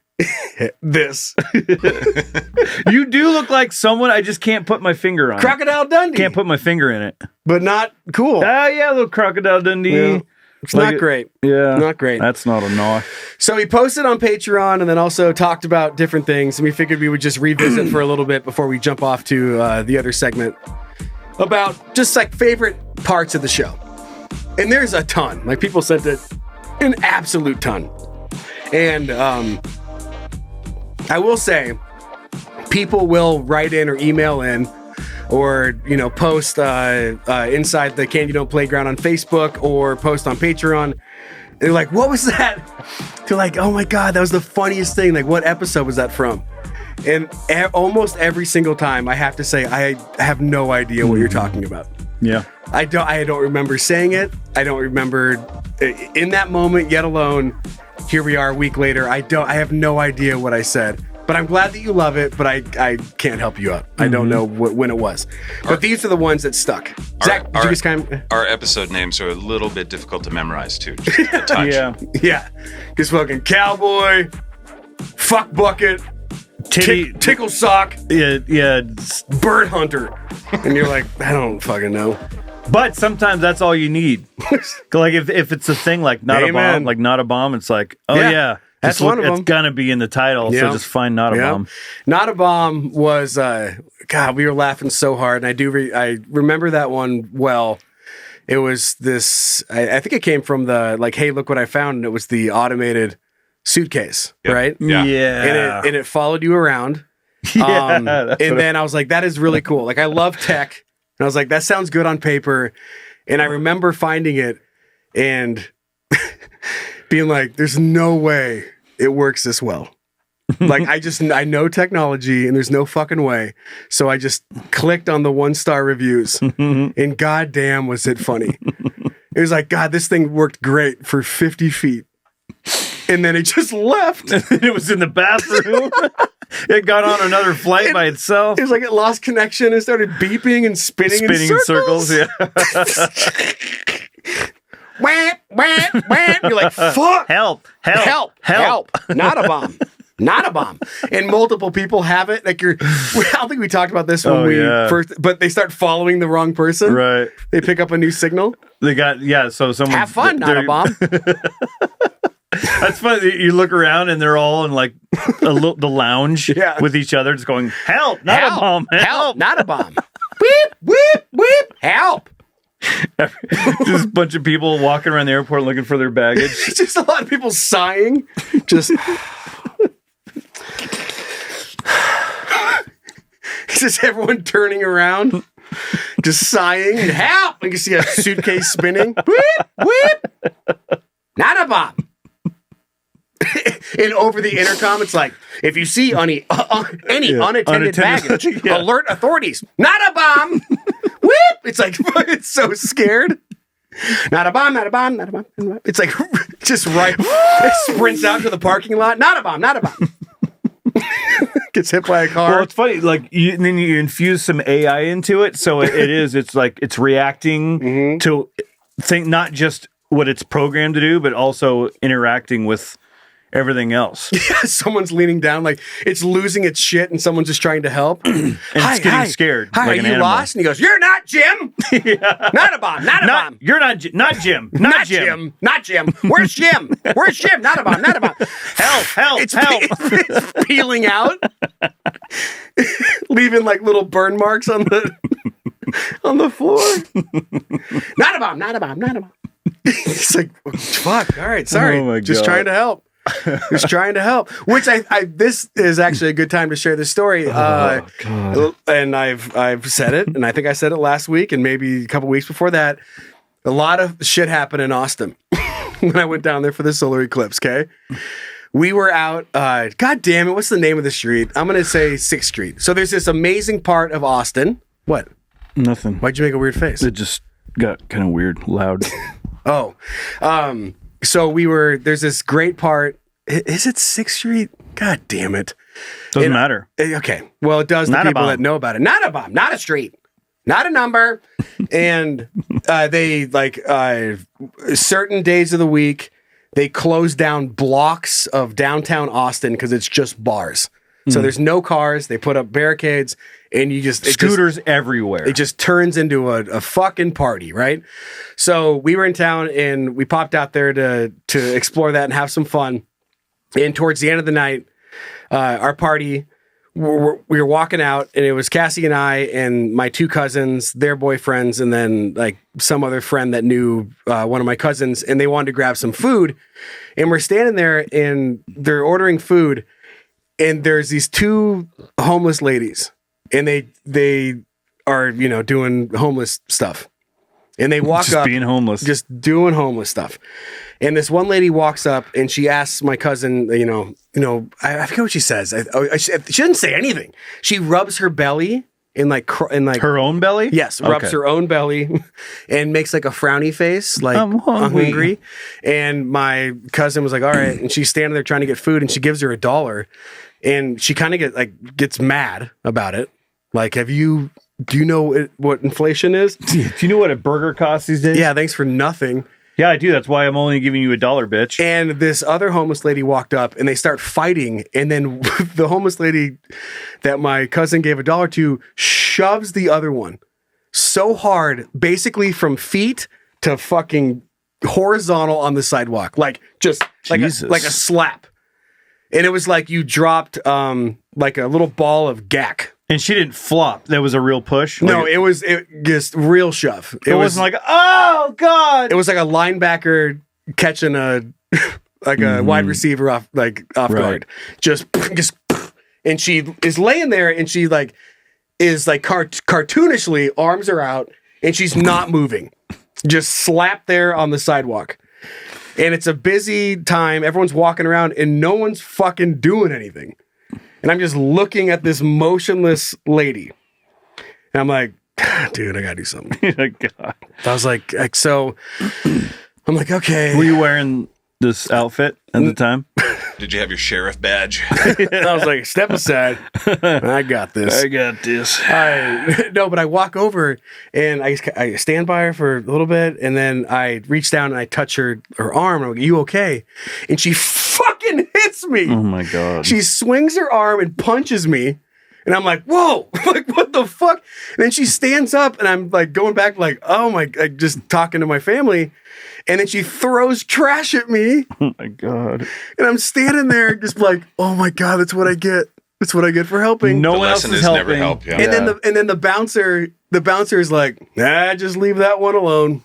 this.
You do look like someone I just can't put my finger on.
Crocodile Dundee.
Can't put my finger in it.
But not cool.
Yeah, little Crocodile Dundee.
Yeah. It's not great.
Yeah.
Not great.
That's not a knock.
So we posted on Patreon and then also talked about different things. And we figured we would just revisit for a little bit before we jump off to the other segment about just favorite parts of the show. And there's a ton. People sent it an absolute ton. And I will say, people will write in or email in or, post inside the Candy Don't Playground on Facebook or post on Patreon. They're like, what was that? They're like, oh my God, that was the funniest thing. What episode was that from? And almost every single time I have to say, I have no idea what you're talking about.
Yeah.
I don't remember saying it. I don't remember in that moment, yet alone. Here we are a week later. I have no idea what I said, but I'm glad that you love it, but I can't help you out. I don't know when it was, but these are the ones that stuck. Zach, did you just
our episode names are a little bit difficult to memorize too. Just a touch.
Yeah. Just fucking cowboy, fuck bucket, tickle sock,
yeah,
bird hunter, and you're like, I don't fucking know.
But sometimes that's all you need. If it's a thing not a bomb, not a bomb, it's
that's one of them.
It's gonna be in the title, so just find not a bomb.
Not a bomb was God. We were laughing so hard, and I remember that one well. It was this. I think it came from the hey, look what I found, and it was the automated suitcase, right?
Yeah.
And it followed you around. And then I was like, that is really cool. I love tech. And I was like, that sounds good on paper. And I remember finding it and being like, there's no way it works this well. I know technology and there's no fucking way. So I just clicked on the 1-star reviews and goddamn was it funny. It was like, God, this thing worked great for 50 feet. And then it just left.
It was in the bathroom. It got on another flight by itself.
It was it lost connection and started beeping and spinning in circles.
Yeah.
Wah, wah, wah. You're like, fuck.
Help.
Not a bomb. Not a bomb. And multiple people have it. I don't think we talked about this when first, but they start following the wrong person.
Right.
They pick up a new signal.
They got, so someone.
Have fun, not a bomb.
That's funny. You look around and they're all in the lounge with each other, just going, help, not a bomb.
Help, not a bomb. Whip, whip, whip, help.
Just a bunch of people walking around the airport looking for their baggage.
Just a lot of people sighing. Just. Just everyone turning around, just sighing. Help! You can see a suitcase spinning. Whip, whip. Not a bomb. And over the intercom, it's like, if you see any unattended baggage, alert authorities. Not a bomb. Whip! It's like, it's so scared. Not a bomb, not a bomb, not a bomb. Not a bomb. It's like, just right. It sprints out to the parking lot. Not a bomb, not a bomb. Gets hit by a car.
Well, it's funny. Like, then you infuse some AI into it, so it's like it's reacting to think not just what it's programmed to do, but also interacting with everything else.
Yeah, someone's leaning down, like it's losing its shit, and someone's just trying to help.
And it's getting scared.
Hi,
like
are you
animal.
lost? And he goes, "You're not Jim. Not a bomb. Not a bomb.
You're not Jim. Not Jim.
Not Jim. Where's Jim? Where's Jim? Not a bomb. Not a bomb.
Help! Help! Help!
It's peeling out, leaving like little burn marks on the floor. Not a bomb. Not a bomb. Not a bomb. It's like, fuck. All right, sorry.
Oh my
Just
God.
trying to help. Just trying to help. Which I this is actually a good time to share this story.
God.
And I've said it, and I think I said it last week, and maybe a couple weeks before that. A lot of shit happened in Austin when I went down there for the solar eclipse. Okay, we were out. God damn it! What's the name of the street? I'm gonna say 6th Street. So there's this amazing part of Austin. What?
Nothing.
Why'd you make a weird face?
It just got kind of weird, loud.
Oh, so there's this great part. Is it 6th Street? God damn it.
Doesn't matter.
Okay. Well, it does to
Not a
people
bomb.
that know about it. Not a bomb, not a street, not a number. And they certain days of the week, they close down blocks of downtown Austin because it's just bars. So there's no cars. They put up barricades, and
Scooters everywhere.
It just turns into a fucking party, right? So we were in town, and we popped out there to explore that and have some fun. And towards the end of the night, our party, we were walking out, and it was Cassie and I and my 2 cousins, their boyfriends, and then like some other friend that knew one of my cousins, and they wanted to grab some food. And we're standing there, and they're ordering food. And there's these 2 homeless ladies, and they are, doing homeless stuff. And they walk
just
up,
being homeless,
just doing homeless stuff. And this one lady walks up, and she asks my cousin, I forget what she says. She didn't say anything. She rubs her belly in like
her own belly.
Yes, rubs her own belly and makes like a frowny face, like
I'm hungry.
And my cousin was like, "All right," and she's standing there trying to get food, and she gives her $1, and she kind of gets mad about it. Like, do you know what inflation is?
Do you know what a burger costs these days?
Yeah, thanks for nothing.
Yeah, I do. That's why I'm only giving you $1, bitch.
And this other homeless lady walked up, and they start fighting. And then the homeless lady that my cousin gave $1 to shoves the other one so hard, basically from feet to fucking horizontal on the sidewalk, like just like a slap. And it was like you dropped like a little ball of gack.
And she didn't flop. That was a real push.
No, it was just real shove.
It wasn't like, oh God.
It was like a linebacker catching a wide receiver off guard. Just, and she is laying there, and she is cartoonishly arms are out, and she's not moving, just slapped there on the sidewalk. And it's a busy time. Everyone's walking around, and no one's fucking doing anything. And I'm just looking at this motionless lady. And I'm like, dude, I gotta do something.
God.
I was like, so I'm like, okay.
Were you wearing this outfit at the time?
Did you have your sheriff badge?
I was like, step aside. I got this.
I got this.
No, but I walk over, and I stand by her for a little bit, and then I reach down and I touch her arm. I'm like, you okay? And she fucking hits me.
Oh my God.
She swings her arm and punches me. And I'm like, whoa, like, what the fuck? And then she stands up, and I'm like going back, like, oh my, like, just talking to my family. And then she throws trash at me.
Oh my God.
And I'm standing there just like, oh my God, that's what I get. That's what I get for helping.
No
The
one else
lesson
is
is
helping.
never help. Yeah.
And then the bouncer the bouncer is like, just leave that one alone.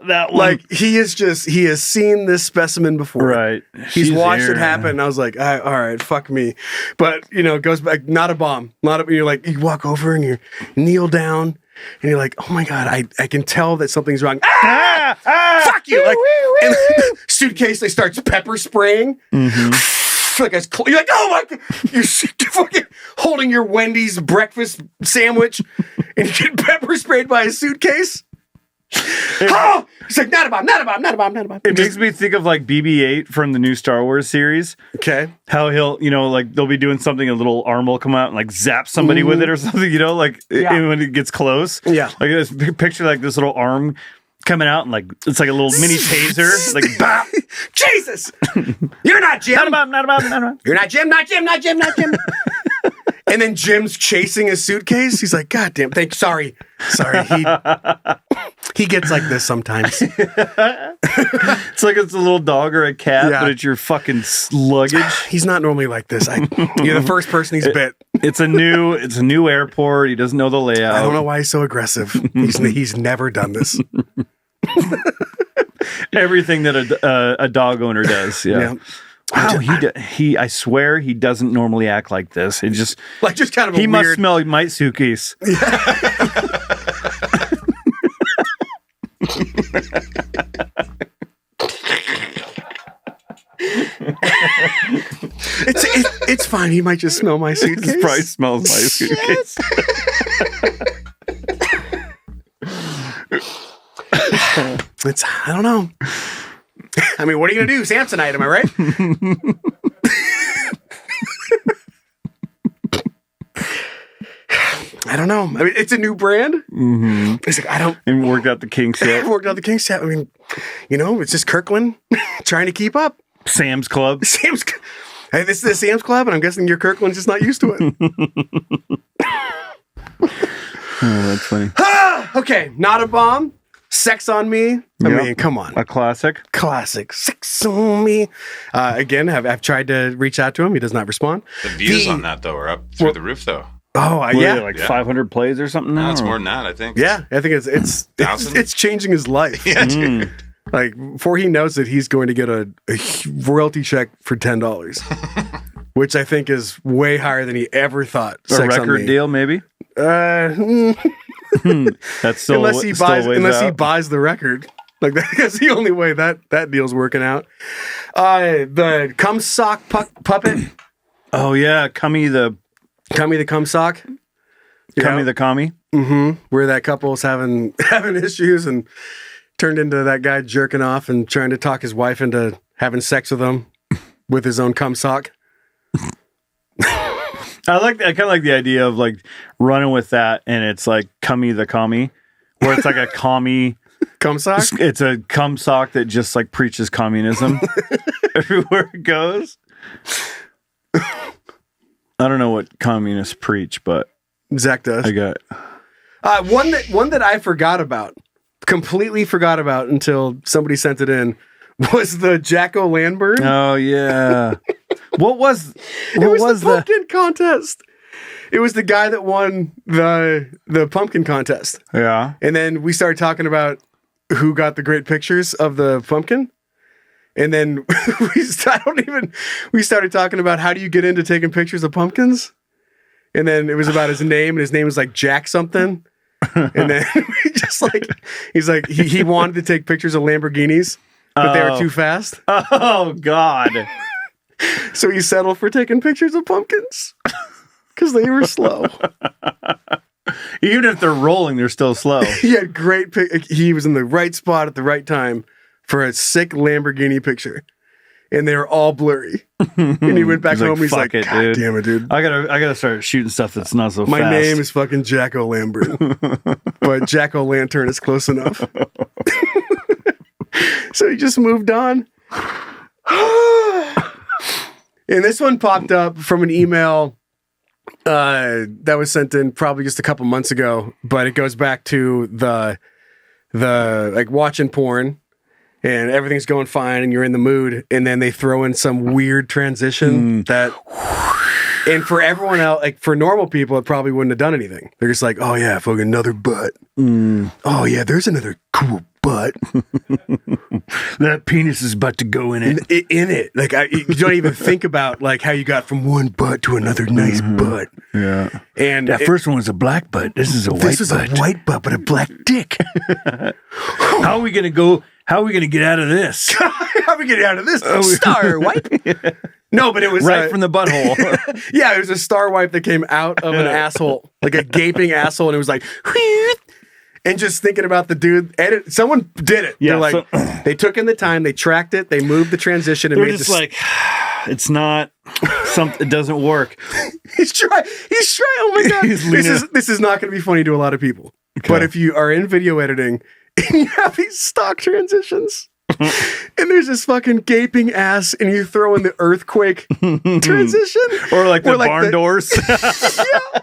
That one.
Like he has seen this specimen before.
Right.
He's
She's
watched
here.
it happen. And I was like, all right, fuck me. But it goes back, not a bomb. You're like, you walk over and you kneel down and you're like, oh my God, I can tell that something's wrong. Fuck you. Like, and suitcase, they start pepper spraying. Like you're like, oh my God, you're fucking holding your Wendy's breakfast sandwich and you get pepper sprayed by a suitcase. Oh, it's like not a bomb.
It makes me think of like BB-8 from the new Star Wars series.
Okay,
how he'll, like they'll be doing something, a little arm will come out and like zap somebody with it or something. When it gets close. Yeah, like this picture, like this little arm coming out and like it's like a little mini taser. Like, bop.
Jesus, you're not Jim. Not a bomb. You're not Jim. Not Jim. And then Jim's chasing his suitcase. He's like, God damn, sorry. He gets like this sometimes.
It's like it's a little dog or a cat, but it's your fucking luggage.
He's not normally like this. You're the first person he's bit.
It's a new airport. He doesn't know the layout.
I don't know why he's so aggressive. He's never done this.
Everything that a dog owner does. Yeah. Wow, he I swear he doesn't normally act like this. It just
kind of
he must smell like my suitcase.
It's fine. He might just smell my suitcase.
He probably smells my suitcase.
I don't know. I mean, what are you gonna do, Samsonite? Am I right? I don't know. I mean, it's a new brand. Mm-hmm. It's like, I don't.
And worked out the kinks yet.
I mean, it's just Kirkland trying to keep up.
Sam's Club.
Hey, this is a Sam's Club, and I'm guessing your Kirkland's just not used to it.
Oh, that's funny.
Okay, not a bomb. Sex on Me. I mean, come on.
A classic.
Sex on Me. Again, I've tried to reach out to him. He does not respond.
The views on that, though, are up through the roof, though.
Oh, yeah.
Like 500 plays or something now?
No, it's more than that, I think.
Yeah, I think it's changing his life.
Yeah, dude.
Like, before he knows that he's going to get a royalty check for $10, which I think is way higher than he ever thought.
A record deal, maybe?
That's still unless he buys the record. Like that's the only way that deal's working out. The cum sock puppet.
Oh yeah, Cummy the
cum sock.
Cummy the commie.
Mm-hmm. Where that couple's having issues and turned into that guy jerking off and trying to talk his wife into having sex with him with his own cum sock.
I kind of like the idea of like running with that, and it's like Cummy the commie, where it's like a commie
cum sock.
It's a cum sock that just like preaches communism everywhere it goes. I don't know what communists preach, but
Zach does.
I got
one that I completely forgot about until somebody sent it in, was the jack-o'-lantern.
Oh yeah. What was
the pumpkin contest? It was the guy that won the pumpkin contest.
Yeah.
And then we started talking about who got the great pictures of the pumpkin. And then we started talking about how do you get into taking pictures of pumpkins? And then it was about his name, and his name was like Jack something. And then he wanted to take pictures of Lamborghinis, but they were too fast.
Oh God.
So he settled for taking pictures of pumpkins because they were slow.
Even if they're rolling, they're still slow.
He had he was in the right spot at the right time for a sick Lamborghini picture, and they were all blurry. And he went back home. He's like, God damn it, dude!
I gotta start shooting stuff that's not so fast.
My name is fucking Jack-o'-lantern, but Jack-o'-lantern is close enough. So he just moved on. And this one popped up from an email that was sent in probably just a couple months ago, but it goes back to the like watching porn and everything's going fine and you're in the mood, and then they throw in some weird transition that And for everyone else, like for normal people, it probably wouldn't have done anything. They're just like, oh yeah, fucking another butt. Oh yeah, there's another cool butt.
That penis is about to go in it.
In it. Like you don't even think about like how you got from one butt to another nice butt.
Yeah.
And
That first one was a black butt. This is a white butt.
This is a white butt, but a black dick.
How are we going to go? How are we going to get out of this?
How we get out of this? Star wipe. No, but it was
Right from the butthole.
yeah, it was a star wipe that came out of an asshole, like a gaping asshole, and it was like, and just thinking about the dude, someone did it.
Yeah,
They're like, they took in the time, they tracked it, they moved the transition, and
They're
made
just like, it's not something. It doesn't work.
He's trying. Oh my god, this is not going to be funny to a lot of people.
Okay.
But if you are in video editing and you have these stock transitions. And there's this fucking gaping ass, and you throw in the earthquake transition,
or like the barn doors,
yeah.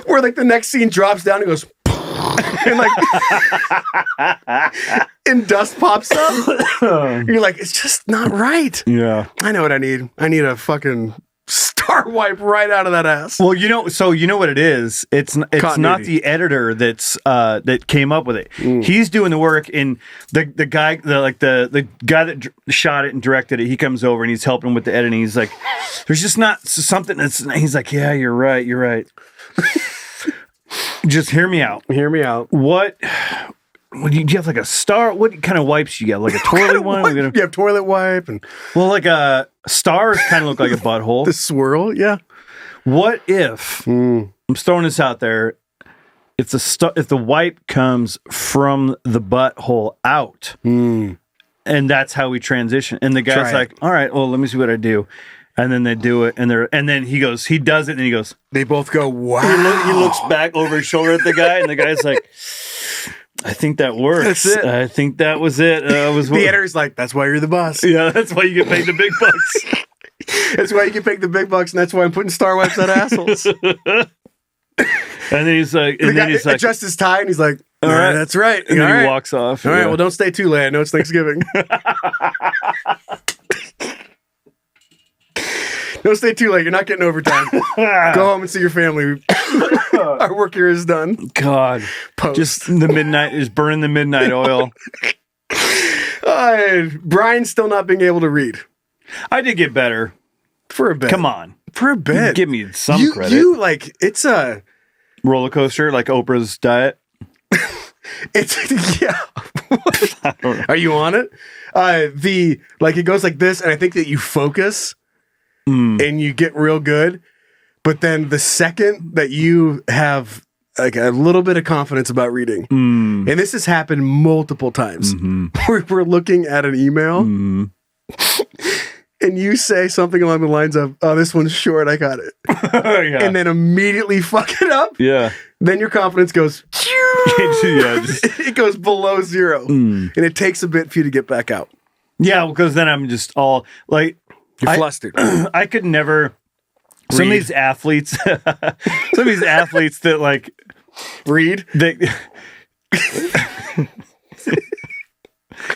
Or like the next scene drops down and goes, and like, and dust pops up. You're like, it's just not right.
Yeah,
I know what I need. I need a fucking star wipe right out of that ass.
Well, you know what it is. It's not the editor that came up with it. He's doing the work, and the guy that shot it and directed it. He comes over and he's helping with the editing. He's like, "There's just not something that's." He's like, "Yeah, you're right. Just hear me out. What? Do you have like a star? What kind of wipes do you get? Like a toilet one?
You have toilet wipe and
like a stars kind of look like a butthole.
The swirl, yeah.
What if I'm just throwing this out there? If the wipe comes from the butthole out, and that's how we transition, and the guy's like, "All right, well, let me see what I do." And then they do it, and then he does it, and he goes.
They both go, wow.
He looks back over his shoulder at the guy, and the guy's like, I think that works.
That's it.
I think that was it.
The editor's like, that's why you're the boss.
Yeah, that's why you get paid the big bucks.
That's why you get paid the big bucks, and that's why I'm putting star wipes on assholes.
And then he's like,
adjusts his tie, and he's like,
all right,
that's right.
And then he walks off.
All right, well, don't stay too late. I know it's Thanksgiving. Don't stay too late. You're not getting overtime. Go home and see your family. Our work here is done.
God.
Post.
Just the midnight is burning the midnight oil.
Brian's still not being able to read.
I did get better.
For a bit.
Come on.
For a bit.
Give me some credit.
It's a
roller coaster like Oprah's diet.
It's yeah. Are you on it? It goes like this, and I think that you focus and you get real good. But then the second that you have like a little bit of confidence about reading, and this has happened multiple times, we're looking at an email, and you say something along the lines of, "Oh, this one's short, I got it,"
yeah.
And then immediately fuck it up.
Yeah.
Then your confidence goes, it goes below zero, and it takes a bit for you to get back out.
Yeah, because then I'm just all like,
you're flustered.
I could never. Some of these athletes that like
read.
Hey,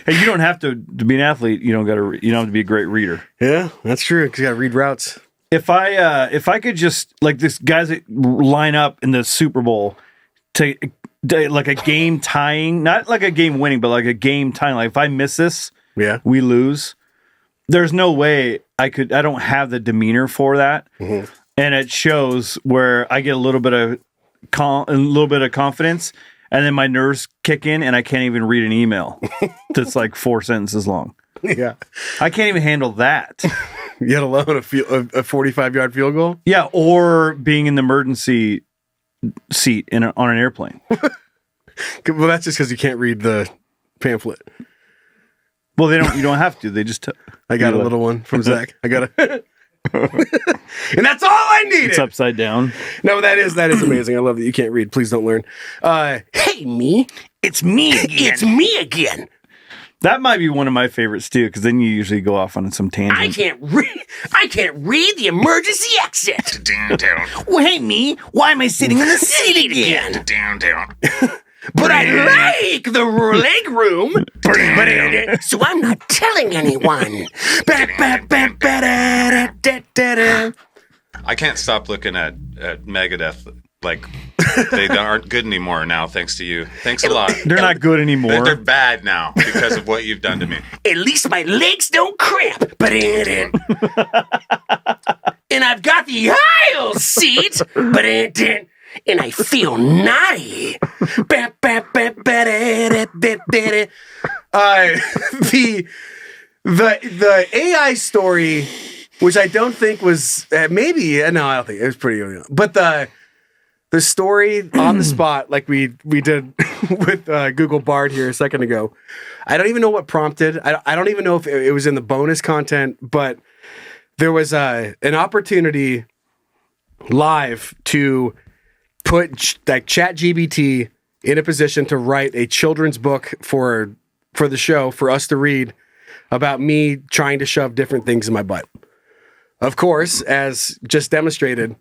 you don't have to be an athlete. You don't have to be a great reader.
Yeah, that's true. Because you got to read routes.
If I could just like this guys that line up in the Super Bowl to like a game tying, not like a game winning, but like a game tying. Like if I miss this, we lose. There's no way I don't have the demeanor for that, and it shows where I get a little bit of confidence, and then my nerves kick in, and I can't even read an email that's like 4 sentences long.
Yeah, I
can't even handle that.
Yet alone a 45-yard field goal.
Yeah, or being in the emergency seat on an airplane.
Well, that's just because you can't read the pamphlet.
Well, you don't have to. They just.
I got a little one from Zach. I got a. And that's all I needed.
It's upside down.
No, that is amazing. I love that you can't read. Please don't learn. Hey, me.
It's me again.
It's me again.
That might be one of my favorites too, because then you usually go off on some tangent.
I can't read the emergency exit. Downtown. Well, hey, me. Why am I sitting in the seat again?
Downtown.
But I like the leg room. So I'm not telling anyone.
I can't stop looking at Megadeth. Like, they aren't good anymore now, thanks to you. Thanks a lot.
They're not good anymore.
They're bad now because of what you've done to me.
At least my legs don't cramp. But and I've got the aisle seat. But and I feel naughty.
The AI story, which I don't think was no, I don't think it was pretty early on. But the story on the spot, like we did with Google Bard here a second ago, I don't even know what prompted. I don't even know if it was in the bonus content, but there was an opportunity live to put like ChatGPT in a position to write a children's book for the show for us to read about me trying to shove different things in my butt. Of course, as just demonstrated,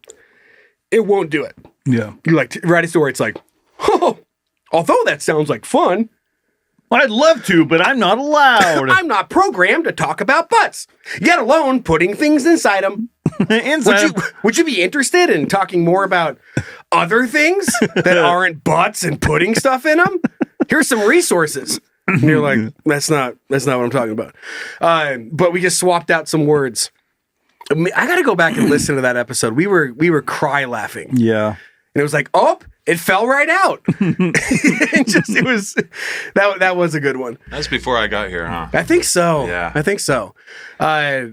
it won't do it.
Yeah.
You like to write a story, it's like, oh, although that sounds like fun,
I'd love to, but I'm not allowed.
I'm not programmed to talk about butts, yet alone putting things inside them. Would you be interested in talking more about other things that aren't butts and putting stuff in them? Here's some resources. And you're like, that's not what I'm talking about. But we just swapped out some words. I got to go back and listen to that episode. We were cry laughing.
Yeah.
And it was like, oh, it fell right out. It was that was a good one.
That was before I got here, huh?
I think so.
Yeah.
I think so.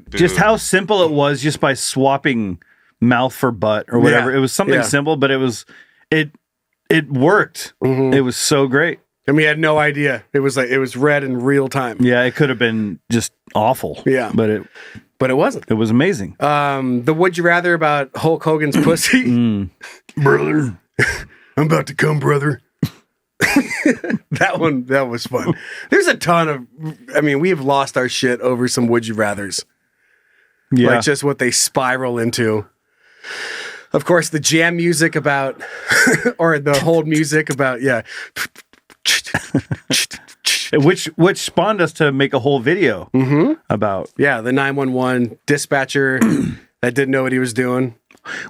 Just how simple it was just by swapping mouth for butt or whatever.
Yeah.
It was something simple, but it worked.
Mm-hmm.
It was so great.
And we had no idea. It was read in real time.
Yeah, it could have been just awful.
Yeah.
But it
wasn't.
It was amazing.
The would you rather about Hulk Hogan's pussy? Brother, I'm about to come, brother. That was fun. There's a ton of, we have lost our shit over some would you rathers.
Yeah.
Like just what they spiral into. Of course, the jam music about, or the hold music about, yeah.
Which spawned us to make a whole video about.
Yeah, the 911 dispatcher that didn't know what he was doing.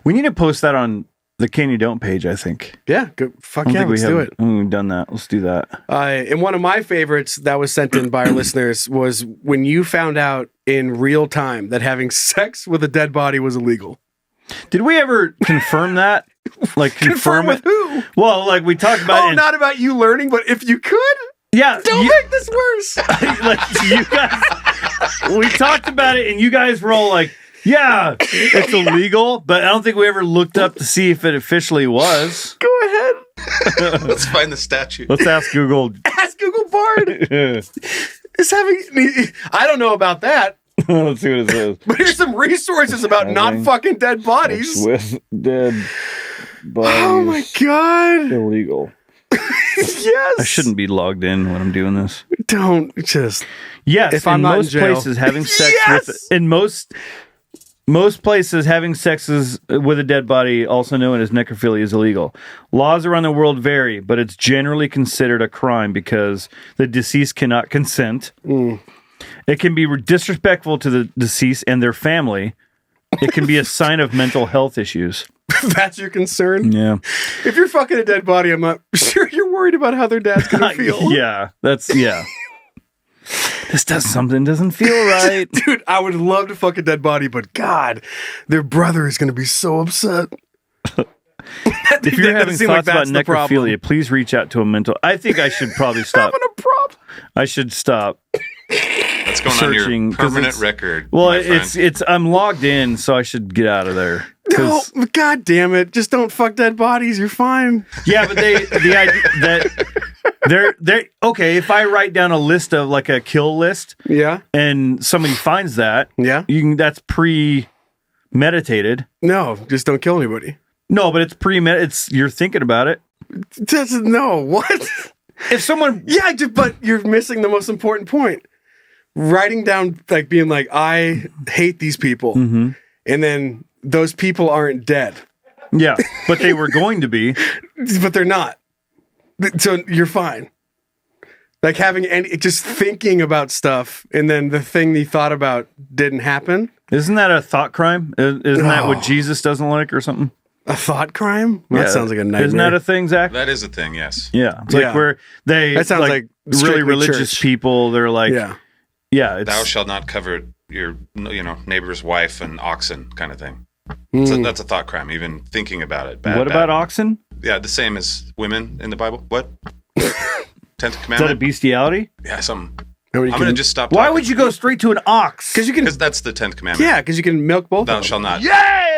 We need to post that on the Can You Don't page, I think.
Yeah, let's do it.
We've done that. Let's do that.
And one of my favorites that was sent in by our listeners was when you found out in real time that having sex with a dead body was illegal.
Did we ever confirm that? Like confirm
with who?
Well, like we talked about.
Not about you learning, but if you could.
Yeah,
don't make this worse.
Like you guys, we talked about it, and you guys were all like, "Yeah, it's illegal," but I don't think we ever looked up to see if it officially was.
Go ahead.
Let's find the statute.
Let's ask Google.
Ask Google Bard. Is having? I don't know about that.
Let's see what it says.
But here's some resources about not fucking dead bodies.
With dead bodies.
Oh my god.
Illegal.
Yes.
I shouldn't be logged in when I'm doing this.
Don't just.
Yes.
If I'm
in
not
most
in jail.
places, having sex most places, having sex with a dead body, also known as necrophilia, is illegal. Laws around the world vary, but it's generally considered a crime because the deceased cannot consent. It can be disrespectful to the deceased and their family. It can be a sign of mental health issues.
That's your concern?
Yeah.
If you're fucking a dead body, I'm not sure you're worried about how their dad's going to feel.
Yeah. This doesn't feel right.
Dude, I would love to fuck a dead body, but God, their brother is going to be so upset.
If you're having thoughts about necrophilia, please reach out to a mental... I think I should probably stop.
Having a problem.
I should stop.
That's going
searching,
on your permanent record.
Well, it's I'm logged in, so I should get out of there.
No, God damn it! Just don't fuck dead bodies. You're fine.
Yeah, but the idea that they're okay. If I write down a list of like a kill list,
yeah,
and somebody finds that,
yeah,
that's premeditated.
No, just don't kill anybody.
No, but it's it's you're thinking about it.
No, what?
If someone,
but you're missing the most important point. Writing down, like being like, I hate these people, and then those people aren't dead.
Yeah, but they were going to be,
but they're not. So you're fine. Like just thinking about stuff, and then the thing you thought about didn't happen.
Isn't that a thought crime? Isn't that what Jesus doesn't like or something?
A thought crime? Well, that sounds like a nightmare.
Isn't that a thing, Zach?
That is a thing, yes.
Yeah. It's like where they
that sounds like
really
strictly
religious
church.
people. They're like, it's,
Thou shalt not covet your neighbor's wife and oxen kind of thing.
Mm.
So that's a thought crime, even thinking about it.
What about oxen?
Yeah, the same as women in the Bible. What? 10th commandment?
Is that a bestiality?
Yeah, something.
I'm
I'm going to just stop
Why
talking.
would you go straight to an ox?
Because that's the 10th commandment.
Yeah, because you can milk both
Thou
of them.
shalt not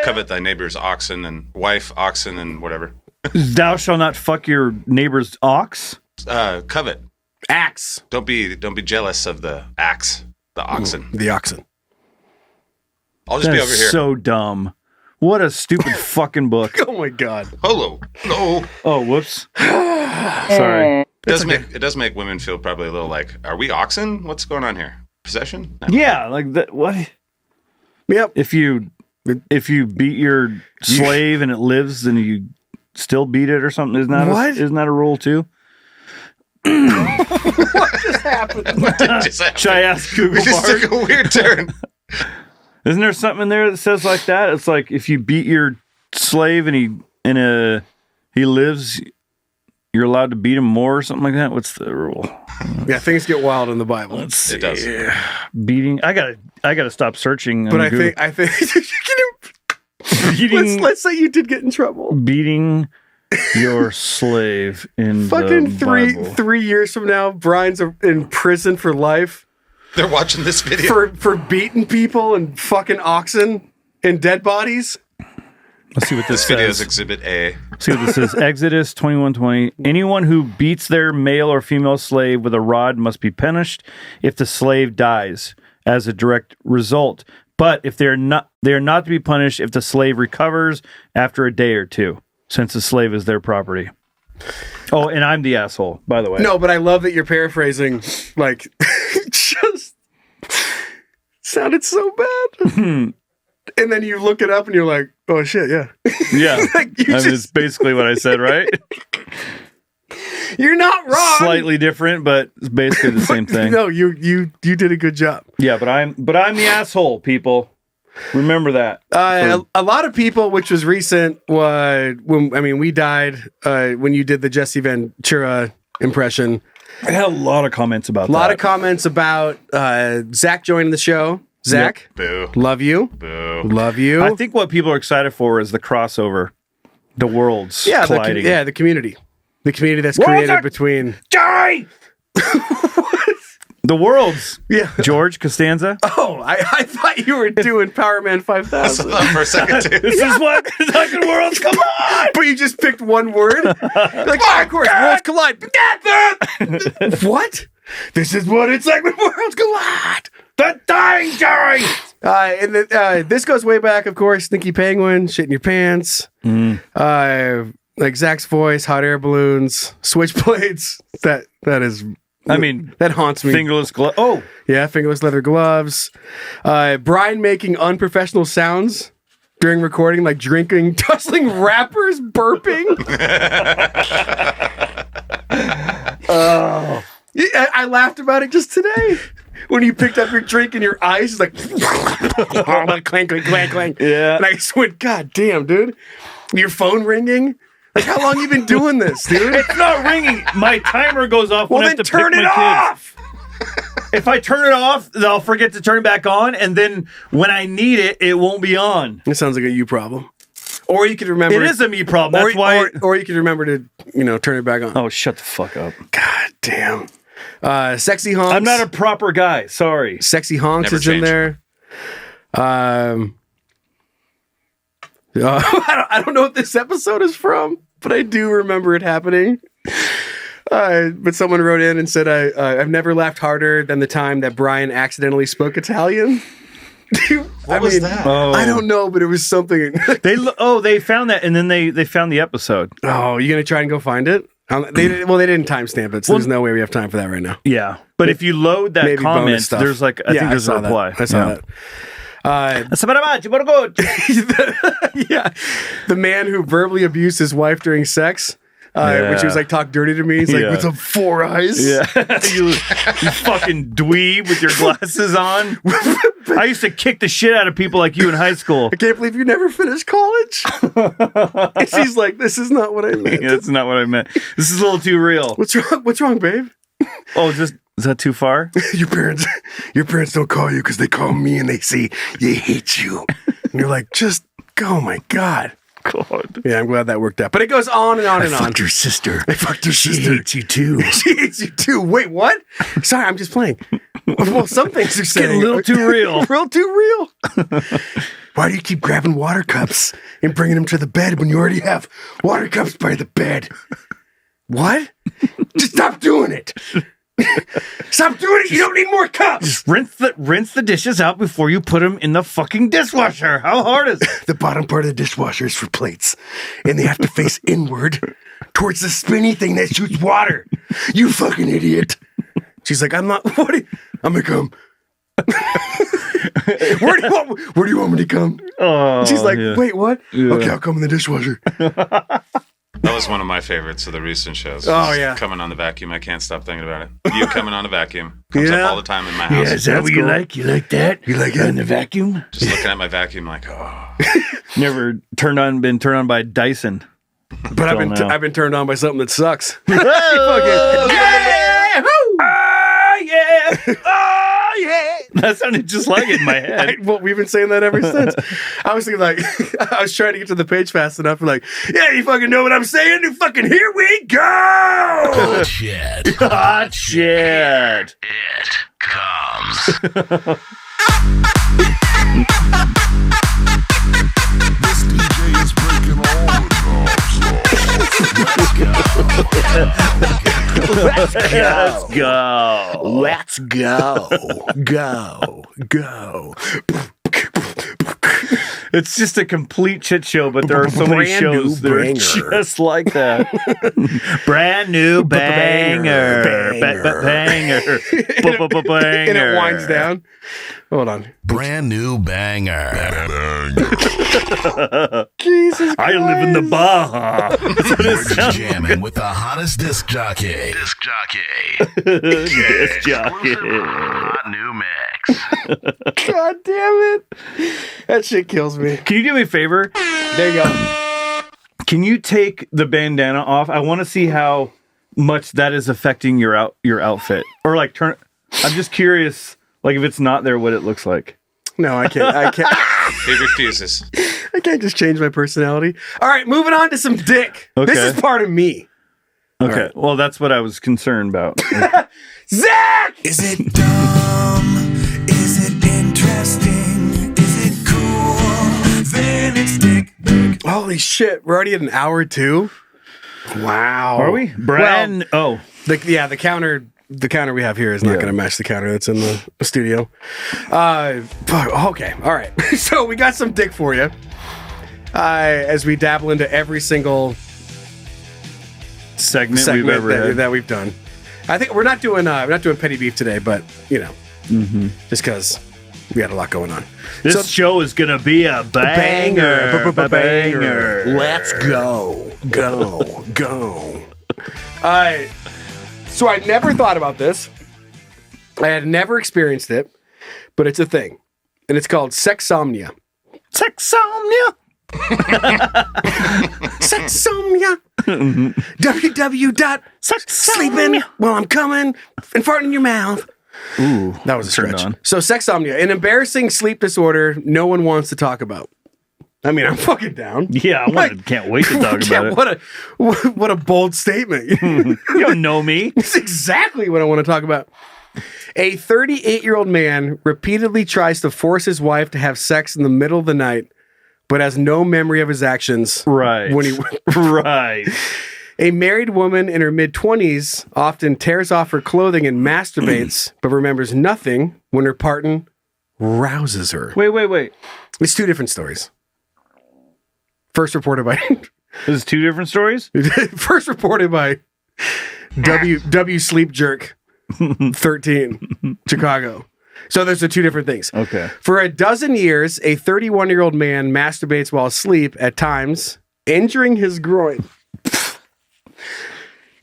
covet thy neighbor's oxen and wife, oxen, and whatever.
Thou shalt not fuck your neighbor's ox?
Covet.
Axe.
Don't be jealous of the axe, the oxen.
The oxen.
I'll just
That
be
is
over here.
so dumb. What a stupid fucking book.
Oh my god.
Hello. No.
Oh, whoops. Sorry.
It does make women feel probably a little like, are we oxen? What's going on here? Possession? No.
Yeah, like that. What?
Yep.
If you beat your slave and it lives, then you still beat it or something. Isn't that a rule too?
What just happened?
Should I ask Google?
We just took a weird turn.
Isn't there something in there that says like that? It's like if you beat your slave and he lives, you're allowed to beat him more or something like that. What's the rule?
Yeah, things get wild in the Bible.
Let's see.
It does.
Beating. I gotta stop searching.
But
on
I
Google.
think
beating,
let's say you did get in trouble.
beating your slave in
Fucking
the Bible.
3 years from now, Brian's in prison for life
They're watching this video.
for beating people and fucking oxen and dead bodies.
Let's see what this
This video is
says.
Exhibit A.
See what this is. Exodus 21:20. Anyone who beats their male or female slave with a rod must be punished if the slave dies as a direct result. But if they are not to be punished if the slave recovers after a day or two, since the slave is their property. Oh, and I'm the asshole, by the way.
No, but I love that you're paraphrasing. Like, just sounded so bad. And then you look it up and you're like, oh shit, yeah.
Yeah.
Like, you
It's basically what I said, right?
you're not wrong.
Slightly different, but it's basically the same thing.
No, you did a good job.
Yeah, but I'm the asshole, people. Remember that.
A lot of people, which was recent, we died when you did the Jesse Ventura impression.
I had a lot of comments about that.
A lot of comments about Zach joining the show. Zach,
Boo.
love you.
Boo.
Love you.
I think what people are excited for is the crossover, the worlds colliding.
the community. The community that's
Worlds
created
are-
between...
Die! The worlds.
Yeah.
George Costanza.
Oh, I thought you were doing Power Man 5000.
For a second, too.
This is what the worlds come on.
But you just picked one word? You're like, of course, worlds collide. What? This is what it's like when worlds collide.
The dying Jerry.
And this goes way back, of course. Stinky Penguin, shit in your pants. Like Zach's voice, hot air balloons, switchblades. That is...
I mean,
that haunts me.
fingerless glove. Oh,
Yeah, fingerless leather gloves. Brian making unprofessional sounds during recording, like drinking, tussling rappers, burping. Yeah, I laughed about it just today. When you picked up your drink and your eyes is like clank, clank, clank, clank.
Yeah.
And I just went, God damn, dude. Your phone ringing? Like, how long you been doing this, dude?
it's not ringing. My timer goes off
Well,
when I
then
have to
turn
pick
it
my
off.
kids. If I turn it off, I'll forget to turn it back on, and then when I need it, it won't be on.
It sounds like a you problem. Or you could remember.
It is a me problem. That's why.
Or you could remember to, turn it back on.
Oh, shut the fuck up.
God damn. Sexy honks.
I'm not a proper guy. Sorry.
Sexy honks
Never
is in
change.
there. I don't know what this episode is from, but I do remember it happening. But someone wrote in and said, I've never laughed harder than the time that Brian accidentally spoke Italian.
What was that?
Oh.
I don't know, but it was something.
They found that, and then they found the episode.
Oh, you gonna try and go find it? They didn't timestamp it, so there's no way we have time for that right now.
Yeah, but if you load that
Maybe bonus
comment,
stuff.
there's like I think there's a
saw that.
reply.
I saw that.
that.
Yeah, the man who verbally abused his wife during sex. Which he was like, talk dirty to me. He's like, with the 4 eyes.
Yeah. you fucking dweeb with your glasses on. I used to kick the shit out of people like you in high school.
I can't believe you never finished college. And she's like, this is not what I meant.
Yeah, that's not what I meant. This is a little too real.
What's wrong? What's wrong, babe?
Oh, is that too far?
Your parents don't call you because they call me and they say they hate you. And you're like, just go, oh my God.
God.
Yeah, I'm glad that worked out. But it goes on and on and on.
I fucked your sister.
I fucked your sister.
She hates you too.
She hates you too. Wait, what? Sorry, I'm just playing. Well, some things are saying
Getting a little too real.
Real too real. Why do you keep grabbing water cups and bringing them to the bed when you already have water cups by the bed? What? Just stop doing it. Stop doing it. You don't need more cups.
Just rinse the dishes out before you put them in the fucking dishwasher. How hard is it?
The bottom part of the dishwasher is for plates, and they have to face inward towards the spinny thing that shoots water. You fucking idiot. She's like, I'm not. What? I'm gonna come. Where do you want me to come?
Oh,
she's like,
yeah.
wait, what?
Yeah.
Okay, I'll come in the dishwasher.
That was one of my favorites of the recent shows.
Oh, yeah.
Coming on the vacuum. I can't stop thinking about it. You coming on the vacuum. Comes
Yeah.
up all the time in my house.
Yeah, is that what you like? You like that?
You like
in
it?
the vacuum?
Just looking at my vacuum like, oh.
Never been turned on by Dyson.
But
Until now.
I've been turned on by something that sucks.
Yeah! Yeah! Oh, yeah! That sounded just like it in my head.
Well, we've been saying that ever since. I was thinking like, I was trying to get to the page fast enough. And like, yeah, you fucking know what I'm saying? You fucking, here we go!
Hot shit.
Hot shit.
It comes.
This DJ is breaking all the
Let's go.
Let's go. Go. Go.
It's just a complete shit show, but there are so many
Brand new
shows that are
banger.
just like that. Brand new banger. Banger.
And it winds down. Hold on.
Brand new banger.
Jesus Christ.
I live in the Baja.
You're jamming with the hottest disc jockey. Disc jockey. Hot new mix.
God damn it. That shit kills me.
Can you do me a favor?
There you go.
Can you take the bandana off? I want to see how much that is affecting your outfit. Or like turn. I'm just curious, like if it's not there, what it looks like.
No, I can't.
He refuses.
I can't just change my personality. All right, moving on to some dick.
Okay.
This is part of me.
Okay,
right.
well that's what I was concerned about.
Zach!
Is it dumb? Is it interesting? Is it cool? Then it's dick.
Holy shit, we're already at an hour 2? Wow.
Are we?
The counter we have here is not going to match the counter that's in the studio. Okay, all right. So we got some dick for you. As we dabble into every single
segment we've ever had.
that we've done. I think we're not doing petty beef today, but you know, just because we had a lot going on.
This show is gonna be a banger. Banger.
Let's go. So I never thought about this. I had never experienced it, but it's a thing, and it's called sexsomnia.
Sexsomnia.
Sexsomnia. www.sleeping while I'm coming and farting in your mouth.
Ooh,
that was a
turned
stretch.
on.
So sexsomnia, an embarrassing sleep disorder no one wants to talk about. I mean, I'm fucking down.
Yeah, can't wait to talk about it.
What a bold statement.
You don't know me.
It's exactly what I want to talk about. A 38-year-old man repeatedly tries to force his wife to have sex in the middle of the night, but has no memory of his actions.
Right. Right.
A married woman in her mid-20s often tears off her clothing and masturbates, but remembers nothing when her partner rouses her.
Wait.
It's two different stories. First reported by...
This is two different stories?
First reported by W Sleep Jerk 13, Chicago. So there's the two different things.
Okay.
For a dozen years, a 31-year-old man masturbates while asleep at times, injuring his groin.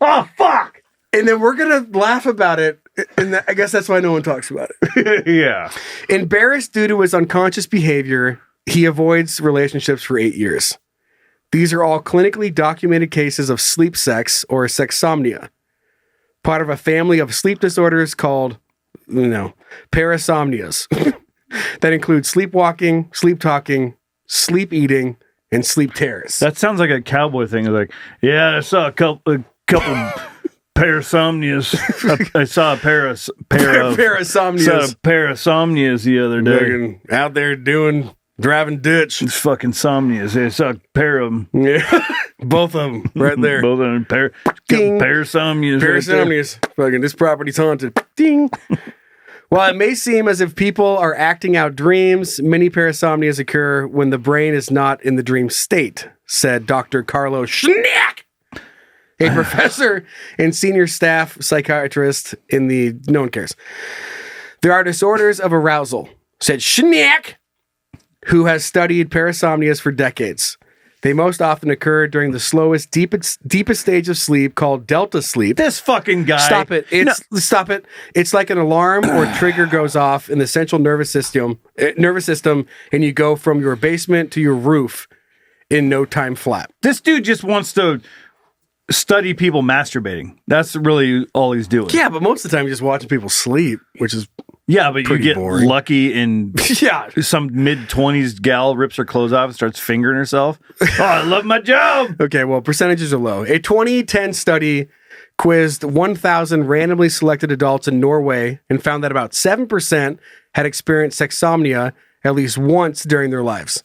Oh, fuck!
And then we're going to laugh about it. And I guess that's why no one talks about it.
Yeah.
Embarrassed due to his unconscious behavior, he avoids relationships for 8 years. These are all clinically documented cases of sleep sex or sexsomnia, part of a family of sleep disorders called, parasomnias that include sleepwalking, sleep talking, sleep eating, and sleep terrors.
That sounds like a cowboy thing. It's like, yeah, I saw a couple parasomnias. I saw a pair of
parasomnias.
Saw a parasomnias the other day.
Fucking out there driving ditch.
It's fucking somnias. I saw a pair of them.
Yeah, both of them right there.
Both of them.
Ding.
Parasomnias.
Parasomnias. Fucking this property's haunted. Ding. While it may seem as if people are acting out dreams, many parasomnias occur when the brain is not in the dream state, said Dr. Carlos Schneck, a professor and senior staff psychiatrist in the... No one cares. There are disorders of arousal, said Schneck, who has studied parasomnias for decades. They most often occur during the slowest, deepest stage of sleep called delta sleep.
This fucking guy.
Stop it. Stop it. It's like an alarm or trigger goes off in the central nervous system, and you go from your basement to your roof in no time flat.
This dude just wants to study people masturbating. That's really all he's doing.
Yeah, but most of the time you're just watching people sleep, which is
but you get
boring.
lucky and some mid-20s gal rips her clothes off and starts fingering herself. Oh, I love my job.
Okay, well, percentages are low. A 2010 study quizzed 1,000 randomly selected adults in Norway and found that about 7% had experienced sexsomnia at least once during their lives.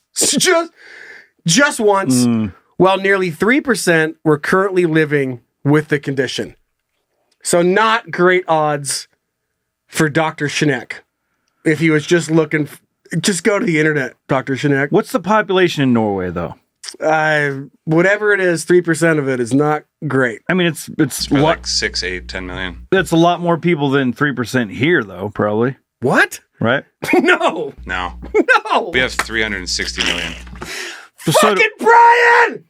Just once. While nearly 3% were currently living with the condition. So not great odds for Dr. Schneck. If he was just looking, just go to the internet, Dr. Schneck.
What's the population in Norway, though?
Whatever it is, 3% of it is not great.
I mean, it's
like 6, 8, 10 million.
That's a lot more people than 3% here, though, probably.
What?
Right?
No.
We have 360 million.
Fucking Brian!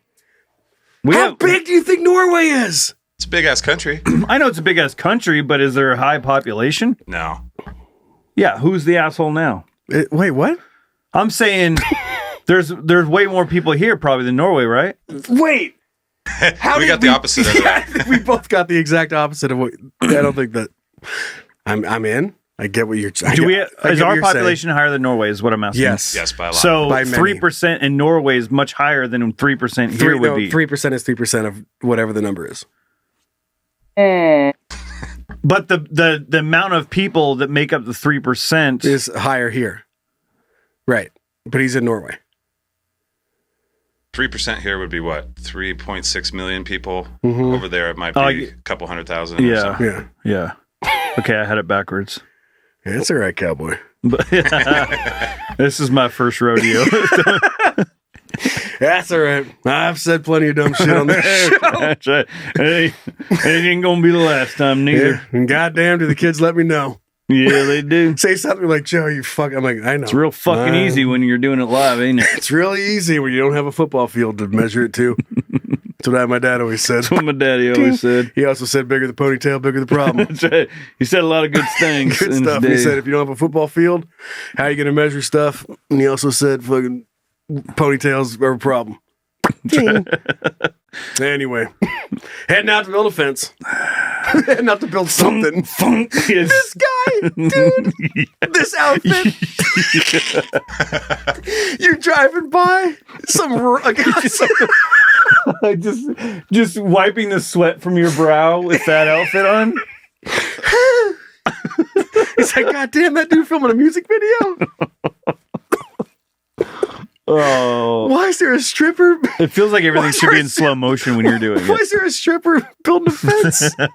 How big do you think Norway is?
It's a big ass country.
I know it's a big ass country, but is there a high population?
No.
Yeah, who's the asshole now?
Wait, what?
I'm saying there's way more people here probably than Norway, right?
Wait.
We got the opposite of that.
I think we both got the exact opposite of what. I don't think that. I'm in. I get what you're saying.
Is our population higher than Norway? Is what I'm asking.
Yes,
by a lot.
So 3% in Norway is much higher than 3% here would be.
3% is 3% of whatever the number is.
But the amount of people that make up the 3%
is higher here, right? But he's in Norway.
3% here would be what? 3.6 million people. Over there, it might be a couple 100,000.
Yeah,
or so.
yeah. Okay, I had it backwards.
Yeah, that's all right, cowboy.
But this is my first rodeo.
That's all right. I've said plenty of dumb shit on this show.
That's right. Hey, it ain't gonna be the last time neither.
Yeah, and goddamn, do the kids let me know?
Yeah, they do.
Say something like, Joe, you fuck. I'm like, I know.
It's real fucking easy when you're doing it live, ain't it?
It's really easy when you don't have a football field to measure it to. That's what my dad always said.
That's what my daddy always said.
He also said, bigger the ponytail, bigger the problem.
That's right. He said a lot of good things.
Good stuff. He said, if you don't have a football field, how are you going to measure stuff? And he also said, fucking ponytails are a problem. Anyway, heading out to build a fence. Heading out to build something. This guy, dude, this outfit. You driving by
just wiping the sweat from your brow with that outfit on.
It's like, God damn, that dude filming a music video.
Oh,
why is there a stripper?
It feels like everything should be in slow motion when you're doing it.
Why is there a stripper building a fence? God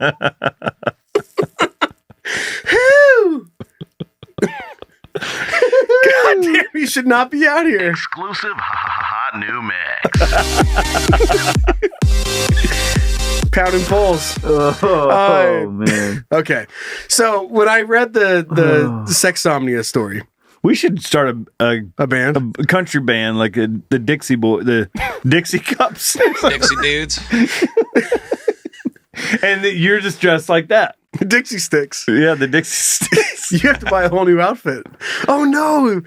damn, you should not be out here.
Exclusive hot new mix.
Pounding poles.
Oh man.
Okay, so when I read the sexsomnia story,
we should start a
band,
a country band, like the Dixie Cups,
Dixie Dudes.
And you're just dressed like that.
Dixie sticks.
Yeah, the Dixie sticks.
You have to buy a whole new outfit. Oh no!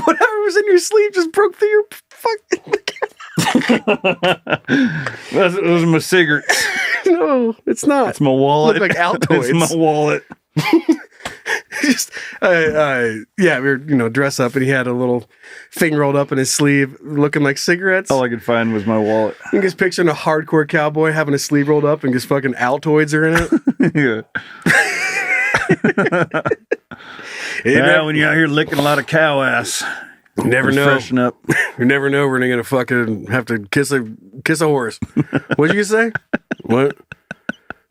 Whatever was in your sleeve just broke through your fucking.
Those are my cigarettes.
No, it's not.
It's my wallet.
Look like Altoids.
It's my wallet.
Just yeah, we were dress up, and he had a little thing rolled up in his sleeve, looking like cigarettes.
All I could find was my wallet.
I'm just picturing a hardcore cowboy having his sleeve rolled up, and just fucking Altoids are in it.
Yeah, when you're out here licking a lot of cow ass.
You never know.
Freshen up.
You never know when you're gonna fucking have to kiss a horse. What'd you say? What?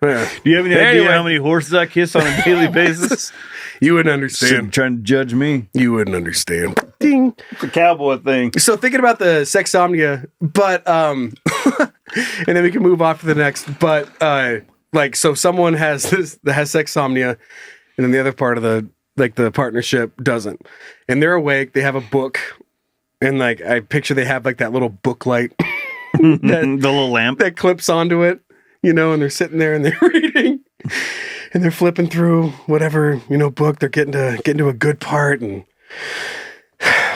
Yeah.
Do you have any idea how many horses I kiss on a daily basis?
You wouldn't understand.
Trying to judge me.
You wouldn't understand. Ding.
It's a cowboy thing.
So thinking about the sexomnia, but and then we can move off to the next. But so someone has sexomnia, and then the other part of the partnership doesn't, and they're awake. They have a book, and I picture they have that little book light,
the little lamp
that clips onto it. And they're sitting there and they're reading and they're flipping through whatever, book. They're getting to a good part and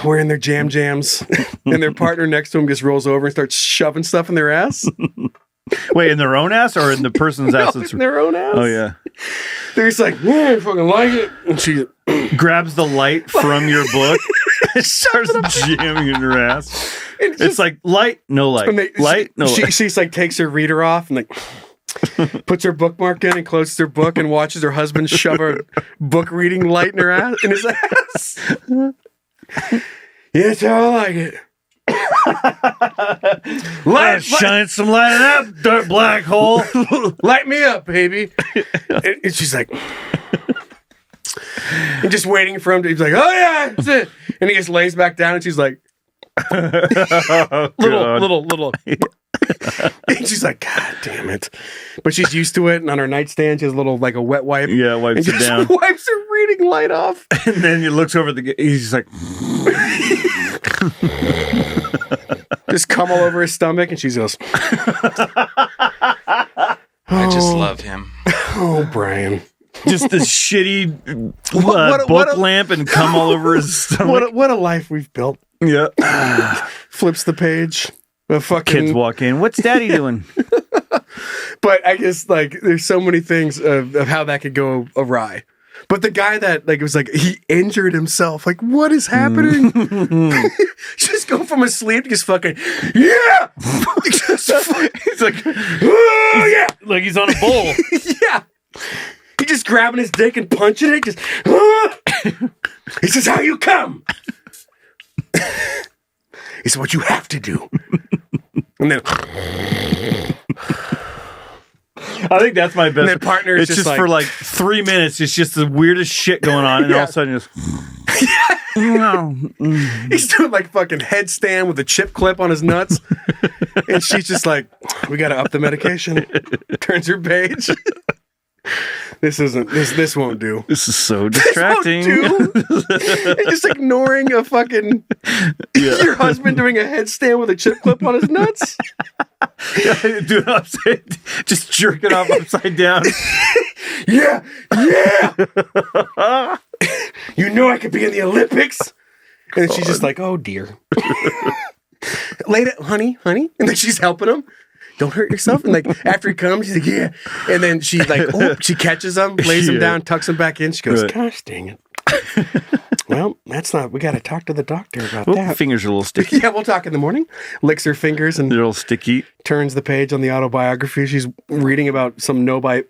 wearing their jams and their partner next to them just rolls over and starts shoving stuff in their ass.
Wait, in their own ass or in the person's ass?
No, in their own ass.
Oh, yeah.
They're just like, yeah, I fucking like it. And she
grabs the light from your book and starts jamming in her ass. It's like light, no light. Light, no light.
She's takes her reader off and puts her bookmark in and closes her book and watches her husband shove a book reading light in his ass. Yeah, that's how I like it.
Shine some light in that dirt black hole.
Light me up, baby. And she's like, and just waiting for him to. He's like, oh yeah, that's it. And he just lays back down, and she's like, little. And she's like, God damn it. But she's used to it, and on her nightstand, she has a little a wet wipe.
Yeah, wipes it down.
Wipes her reading light off.
And then he looks over he's just like.
Just come all over his stomach, and she goes,
I just love him.
Oh, Brian.
Just this shitty book lamp and come all over his stomach.
What a life we've built.
Yeah.
Flips the page.
Kids walk in. What's daddy doing?
But I guess there's so many things of how that could go awry. But the guy that was he injured himself. What is happening? Just go from asleep to just fucking yeah. He's like, oh yeah,
like he's on a bowl.
Yeah. He just grabbing his dick and punching it. Just he says, "How you come?" He said, "What you have to do." And then
I think that's my best.
And their partner is
it's just for 3 minutes. It's just the weirdest shit going on, and all of a sudden, just
he's doing fucking headstand with a chip clip on his nuts, and she's just like, "We got to up the medication." Turns her page. This won't do.
This is so distracting.
This won't do. Just ignoring a fucking your husband doing a headstand with a chip clip on his nuts.
Doing upside, just jerking off upside down.
Yeah. I could be in the Olympics. And she's just like, oh dear. Later, honey. And then she's helping him. Don't hurt yourself. And after he comes, she's like, yeah. And then she she catches him, lays him down, tucks him back in. She goes, gosh dang it. Well, that's not, we got to talk to the doctor about that.
Fingers are a little sticky.
Yeah, we'll talk in the morning. Licks her fingers and
they're all sticky.
Turns the page on the autobiography. She's reading about some Nobel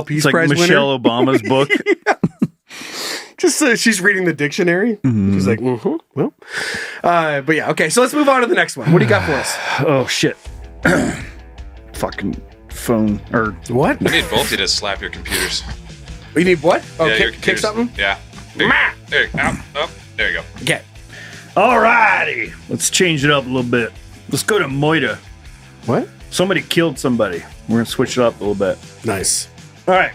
Peace Prize winner.
Michelle Obama's book.
Just she's reading the dictionary. Mm-hmm. She's like, well. But yeah, okay. So let's move on to the next one. What do you got for us?
Oh, shit. Fucking phone. Or
what?
I need both of you to slap your computers.
You need what? Oh,
yeah,
kick something?
Yeah. There you go. There you go.
Okay.
Alrighty. Let's change it up a little bit. Let's go to Moita.
What?
Somebody killed somebody. We're going to switch it up a little bit.
Nice.
All right.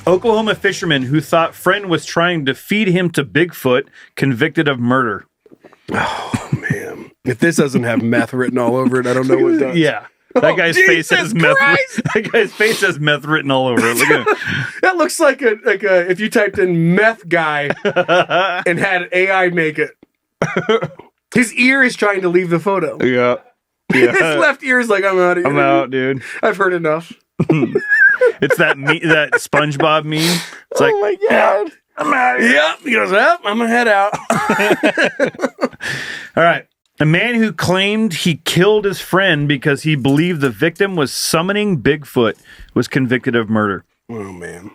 Oklahoma fisherman who thought friend was trying to feed him to Bigfoot, convicted of murder.
Oh, man. If this doesn't have meth written all over it, I don't know what does.
Yeah. That guy's face
Jesus
has meth.
Christ!
That guy's face has meth written all over it. Look at it.
That looks like a if you typed in meth guy and had AI make it. His ear is trying to leave the photo.
Yeah.
His left ear is like, I'm out of here.
I'm out, dude.
I've heard enough.
It's that that SpongeBob meme. It's like,
oh my God.
I'm out of here.
Yep. He goes, I'm going to head out.
All right. A man who claimed he killed his friend because he believed the victim was summoning Bigfoot was convicted of murder.
Oh, man.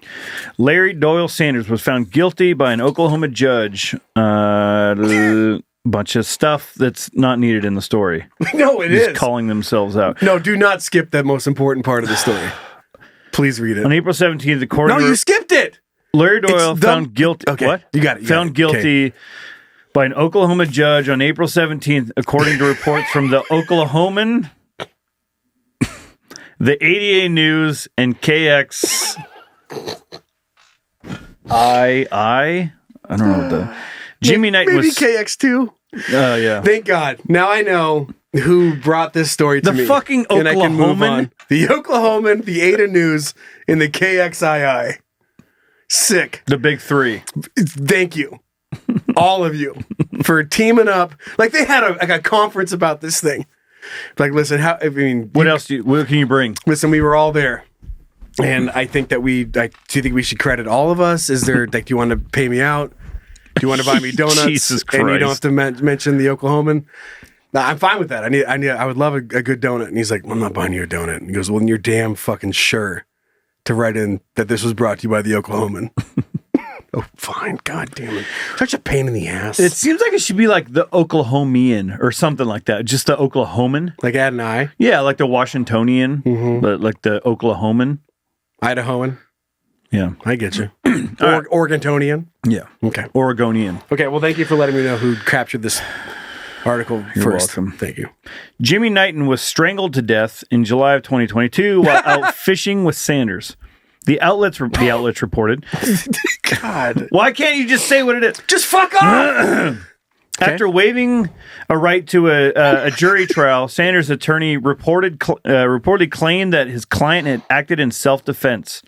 Larry Doyle Sanders was found guilty by an Oklahoma judge. Bunch of stuff that's not needed in the story.
No, it
Just
is.
calling themselves out.
No, do not skip that most important part of the story. Please read it.
On April 17th, according
No,
to
you skipped it.
Larry Doyle
It's
found guilty.
Okay,
What?
you got it.
Found guilty by an Oklahoma judge on April 17th, according to reports from the Oklahoman, the ADA News, and KX. I don't know what the Jimmy Knight
maybe
was.
KX2.
Oh yeah.
Thank God. Now I know who brought this story to
The
me.
fucking
And I can move
Oklahoman?
on. The Oklahoman, the Ada News, and the KXII. Sick.
The big three.
Thank you. All of you for teaming up. Like they had a conference about this thing. Like, listen,
What else what can you bring?
Listen, we were all there. And I think that do you think we should credit all of us? Is there, like, do you want to pay me out? Do you want to buy me donuts?
Jesus Christ.
And you don't have to mention the Oklahoman? No, I'm fine with that. I would love a good donut. And he's like, I'm not buying you a donut. And he goes, well, then you're damn fucking sure to write in that this was brought to you by the Oklahoman. Oh, fine. God damn it. Such a pain in the ass.
It seems like it should be like the Oklahomian or something like that. Just the Oklahoman.
Like add an I.
Yeah, like the Washingtonian, but like the Oklahoman.
Idahoan.
Yeah.
I get you. Oregonian.
Yeah.
Okay.
Oregonian.
Okay, well, thank you for letting me know who captured this article
You're
first.
welcome.
Thank you.
Jimmy Knighton was strangled to death in July of 2022 while out fishing with Sanders. The outlets reported.
God.
Why can't you just say what it is?
Just fuck off!
After waiving a right to a jury trial, Sanders' attorney reportedly claimed that his client had acted in self-defense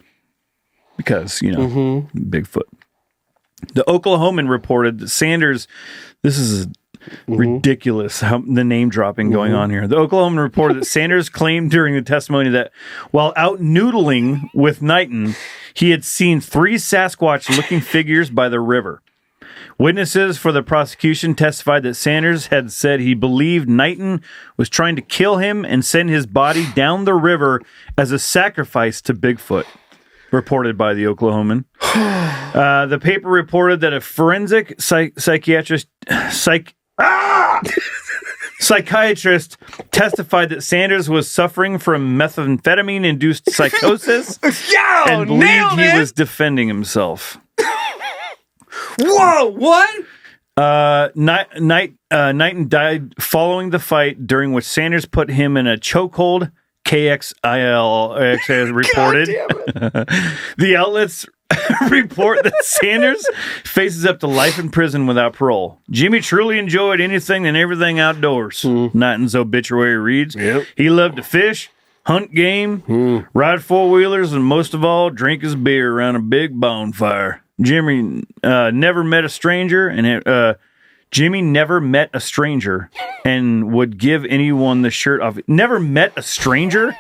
because, Bigfoot. The Oklahoman reported that Sanders, this is ridiculous, how the name dropping going on here. The Oklahoman reported that Sanders claimed during the testimony that while out noodling with Knighton, he had seen 3 Sasquatch-looking figures by the river. Witnesses for the prosecution testified that Sanders had said he believed Knighton was trying to kill him and send his body down the river as a sacrifice to Bigfoot, reported by the Oklahoman. The paper reported that a forensic psychiatrist testified that Sanders was suffering from methamphetamine-induced psychosis and believed he was defending himself.
Whoa, what?
Knighton died following the fight, during which Sanders put him in a chokehold. KXIL has reported. The outlets report that Sanders faces up to life in prison without parole. Jimmy truly enjoyed anything and everything outdoors. Knighton's obituary reads, he loved to fish, hunt game, ride four-wheelers, and most of all, drink his beer around a big bonfire. Jimmy never met a stranger, and Jimmy never met a stranger and would give anyone the shirt off. Never met a stranger?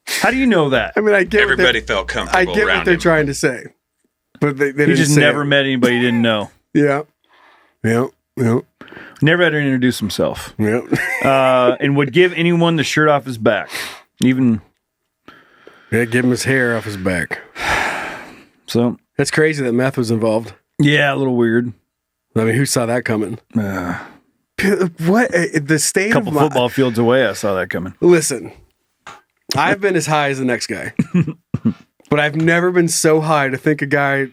How do you know that?
I mean, I get
Everybody felt comfortable
I get
around
what they're
him.
trying to say, but they
He
didn't
just
say
never
it.
met anybody he didn't know.
Yeah.
Never had to introduce himself.
Yeah.
And would give anyone the shirt off his back. Even.
Yeah, give him his hair off his back.
So.
That's crazy that meth was involved.
Yeah, a little weird.
I mean, who saw that coming? What? The state
couple
of
football fields away, I saw that coming.
Listen, I've been as high as the next guy, but I've never been so high to think a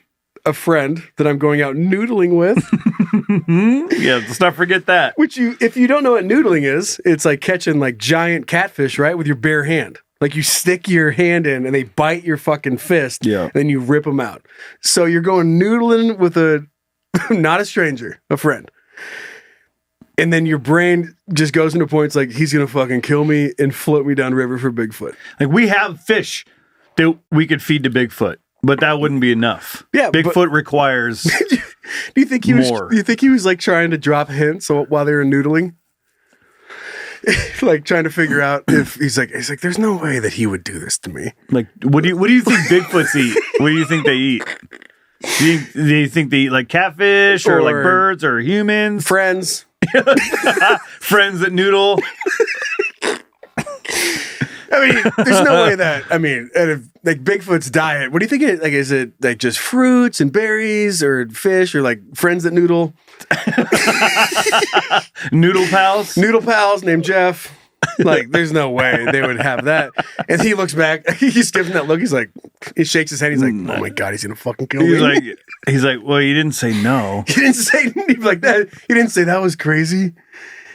friend that I'm going out noodling with.
Yeah, let's not forget that.
Which if you don't know what noodling is, it's like catching like giant catfish, right? With your bare hand. Like you stick your hand in and they bite your fucking fist.
Yeah.
And then you rip them out. So you're going noodling with not a stranger, a friend. And then your brain just goes into points like he's gonna fucking kill me and float me down river for Bigfoot.
Like we have fish that we could feed to Bigfoot, but that wouldn't be enough.
Yeah,
Bigfoot requires.
Do you think he
more.
Do you think he was like trying to drop hints while they were noodling? Like trying to figure out if he's like there's no way that he would do this to me.
Like what do you think Bigfoots eat? What do you think they eat? Do you think they eat like catfish or like birds or humans?
Friends.
Friends that noodle.
I mean, there's no way that. I mean, like Bigfoot's diet. What do you think? Is it like just fruits and berries, or fish, or like friends that noodle?
Noodle pals.
Noodle pals named Jeff. Like, there's no way they would have that. And he looks back. He's giving that look. He's like, he shakes his head. He's like, oh my god, he's gonna fucking kill me.
He's like, well, you didn't say no.
He didn't say like that. He didn't say that was crazy.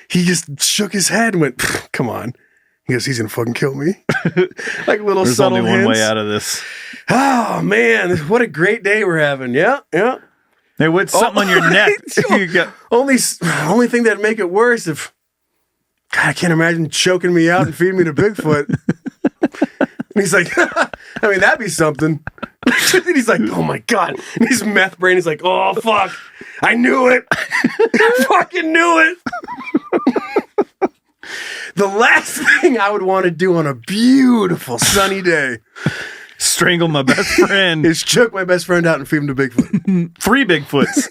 He just shook his head and went, come on. He goes, he's gonna fucking kill me. Like little
There's
subtle
only
hints.
one way out of this.
Oh man, what a great day we're having. Yeah.
Hey, what's something on your neck? You got...
only thing that'd make it worse if God, I can't imagine choking me out and feeding me to Bigfoot. And he's like, I mean, that'd be something. And he's like, oh my God. And his meth brain is like, oh fuck. I knew it. I fucking knew it. The last thing I would want to do on a beautiful sunny day,
strangle my best friend,
is choke my best friend out and feed him to Bigfoot.
3 Bigfoots.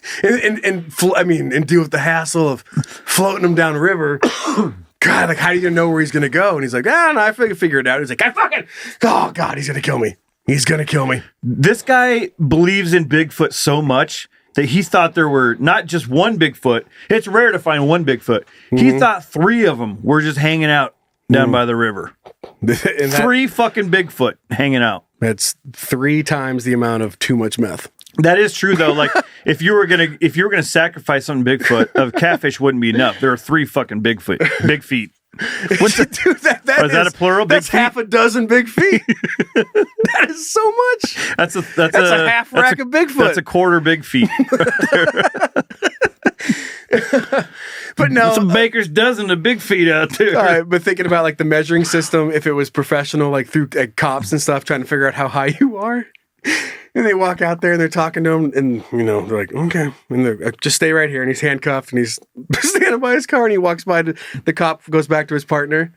and deal with the hassle of floating him down the river. God, like, how are you gonna know where he's gonna go? And he's like, no, I figure it out. He's like, oh God, he's gonna kill me. He's gonna kill me.
This guy believes in Bigfoot so much that he thought there were not just one Bigfoot. It's rare to find one Bigfoot. Mm-hmm. He thought 3 of them were just hanging out down by the river. 3 fucking Bigfoot hanging out.
That's 3 times the amount of too much meth.
That is true though. Like if you were gonna sacrifice something Bigfoot, of catfish wouldn't be enough. There are 3 fucking big feet. What's
Dude, is
that a plural?
That's half a dozen big feet. That is so much.
That's a
half rack of Bigfoot.
That's a quarter big feet. Right there.
But no,
some baker's dozen of big feet out there.
All right, but thinking about like the measuring system, if it was professional, like through cops and stuff, trying to figure out how high you are. And they walk out there and they're talking to him, and they're like, okay, and they're just stay right here. And he's handcuffed and he's standing by his car, and he walks by. The cop goes back to his partner.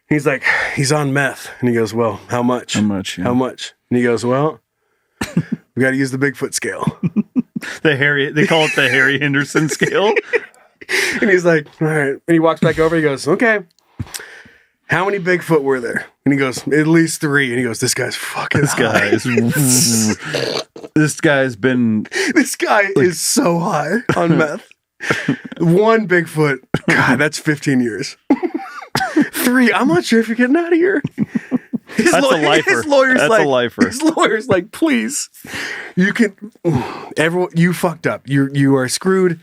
He's like, he's on meth, and he goes, well, how much?
How much? Yeah.
How much? And he goes, well, we got to use the Bigfoot scale.
They call it the Harry Henderson scale.
And he's like, all right. And he walks back over. He goes, okay. How many Bigfoot were there? And he goes, at least 3. And he goes, this guy's fucking
This guy
is so high on meth. 1 Bigfoot. God, that's 15 years. 3. I'm not sure if you're getting out of here.
That's a lifer.
His lawyer's
That's
like,
a lifer.
His lawyer's like, please, you fucked up. You are screwed.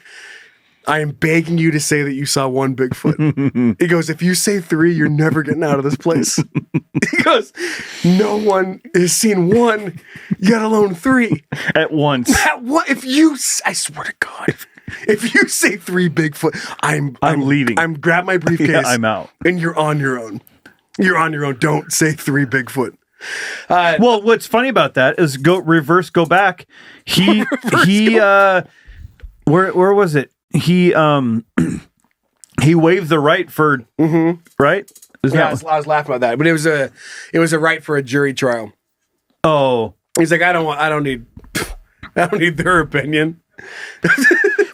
I am begging you to say that you saw 1 Bigfoot. He goes, if you say 3, you're never getting out of this place. He goes, no one has seen 1, let alone 3.
At once.
I swear to God, if you say 3 Bigfoot, I'm
leaving.
I'm grab my briefcase.
Yeah, I'm out.
And you're on your own. You're on your own. Don't say 3 Bigfoot.
Well, what's funny about that is go back. He where was it? He waived the right for right.
I was laughing about that, but it was a right for a jury trial.
Oh,
he's like, I don't need their opinion.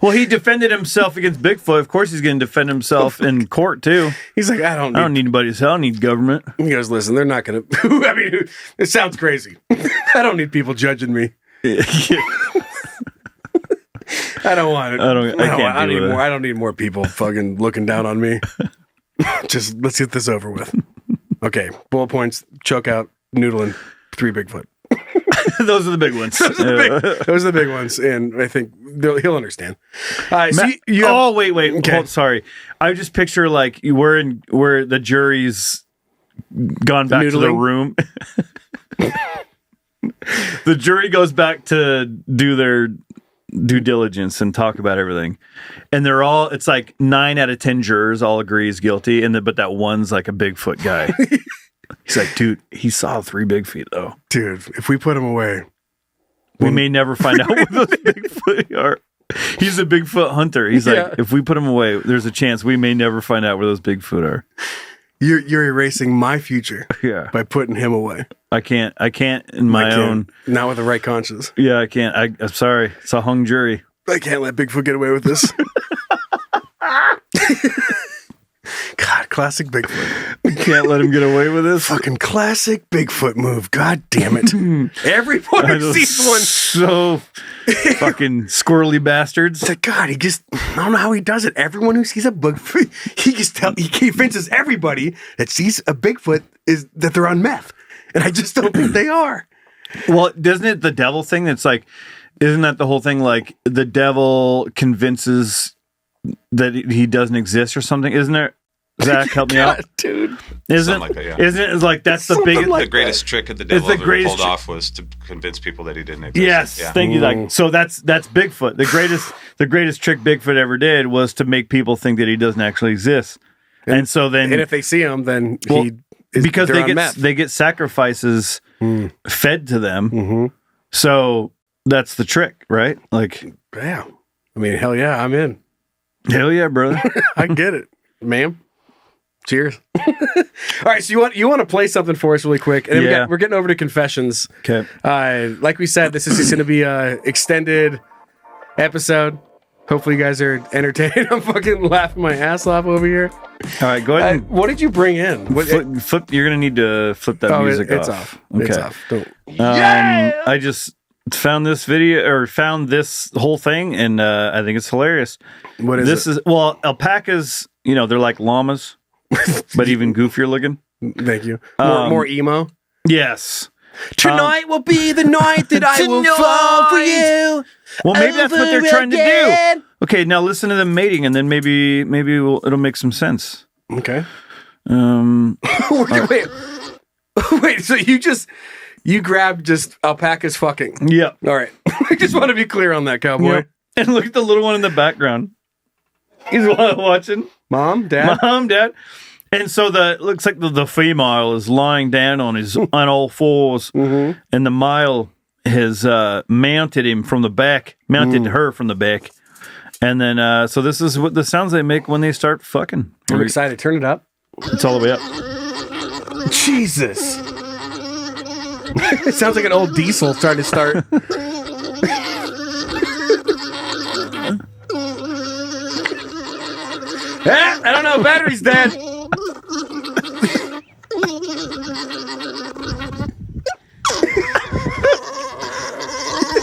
Well, he defended himself against Bigfoot. Of course, he's going to defend himself in court too.
He's like, I don't need
anybody's help. I don't need government.
He goes, listen, they're not going to. I mean, it sounds crazy. I don't need people judging me. I don't want it. I don't need more people fucking looking down on me. Just let's get this over with. Okay, bullet points. Choke out, noodling, 3 Bigfoot.
Those are the big ones.
Those are the big ones, and I think he'll understand. Wait.
Okay. Hold, sorry, I just picture like where the jury's gone back to the room. The jury goes back to do due diligence and talk about everything. And they're all, it's like 9 out of 10 jurors all agrees guilty. But that one's like a Bigfoot guy. He's like, dude, he saw 3 big feet though.
Dude, if we put him away,
we may never find out what those Bigfoot are. He's a Bigfoot hunter. He's like, if we put him away, there's a chance we may never find out where those Bigfoot are.
You're erasing my future by putting him away.
I can't in my own.
Not with the right conscience.
Yeah, I can't. I'm sorry. It's a hung jury.
I can't let Bigfoot get away with this. God, classic Bigfoot.
You can't let him get away with this.
Fucking classic Bigfoot move. God damn it. Everyone who sees one.
So fucking squirrely bastards.
It's like, God, I don't know how he does it. Everyone who sees a Bigfoot, he convinces everybody that sees a Bigfoot is that they're on meth. And I just don't think they are.
Well, doesn't it the devil thing? That's like, isn't that the whole thing? Like the devil convinces that he doesn't exist or something? Isn't there? Zach, help me out,
dude.
Isn't
like that, yeah.
Isn't it like that's the biggest?
The greatest trick that the devil ever pulled off was to convince people that he didn't exist.
Yes, thank you. Like, so that's Bigfoot. The greatest trick Bigfoot ever did was to make people think that he doesn't actually exist. And so then,
and if they see him, then
because they get sacrifices fed to them.
Mm-hmm.
So that's the trick, right? Like,
yeah. I mean, hell yeah, I'm in.
Hell yeah, brother.
I get it, ma'am. Cheers. All right, so you want to play something for us really quick, and then we're getting over to confessions.
Okay.
Like we said, this is just going to be a extended episode. Hopefully, you guys are entertained. I'm fucking laughing my ass off over here.
All right, go ahead.
What did you bring in?
Flip. You're gonna need to flip that music off.
It's off.
Okay.
It's off. Don't.
I just found this video or found this whole thing, and I think it's hilarious.
What is
this?
It?
Well, alpacas. They're like llamas, but even goofier looking.
Thank you. More emo.
Yes.
Tonight will be the night that I will fall for you.
Well, maybe that's what they're trying to do. Okay, now listen to them mating, and then maybe it'll make some sense.
Okay. Wait. So you grabbed just alpacas fucking?
Yeah.
All right. I just want to be clear on that, cowboy.
Yeah. And look at the little one in the background. He's watching.
Mom, Dad.
And so looks like the female is lying down on all fours, and the male has mounted her from the back, and then so this is what the sounds they make when they start fucking.
I'm excited. Turn it up.
It's all the way up.
Jesus. It sounds like an old diesel trying to start. I don't know. Battery's dead.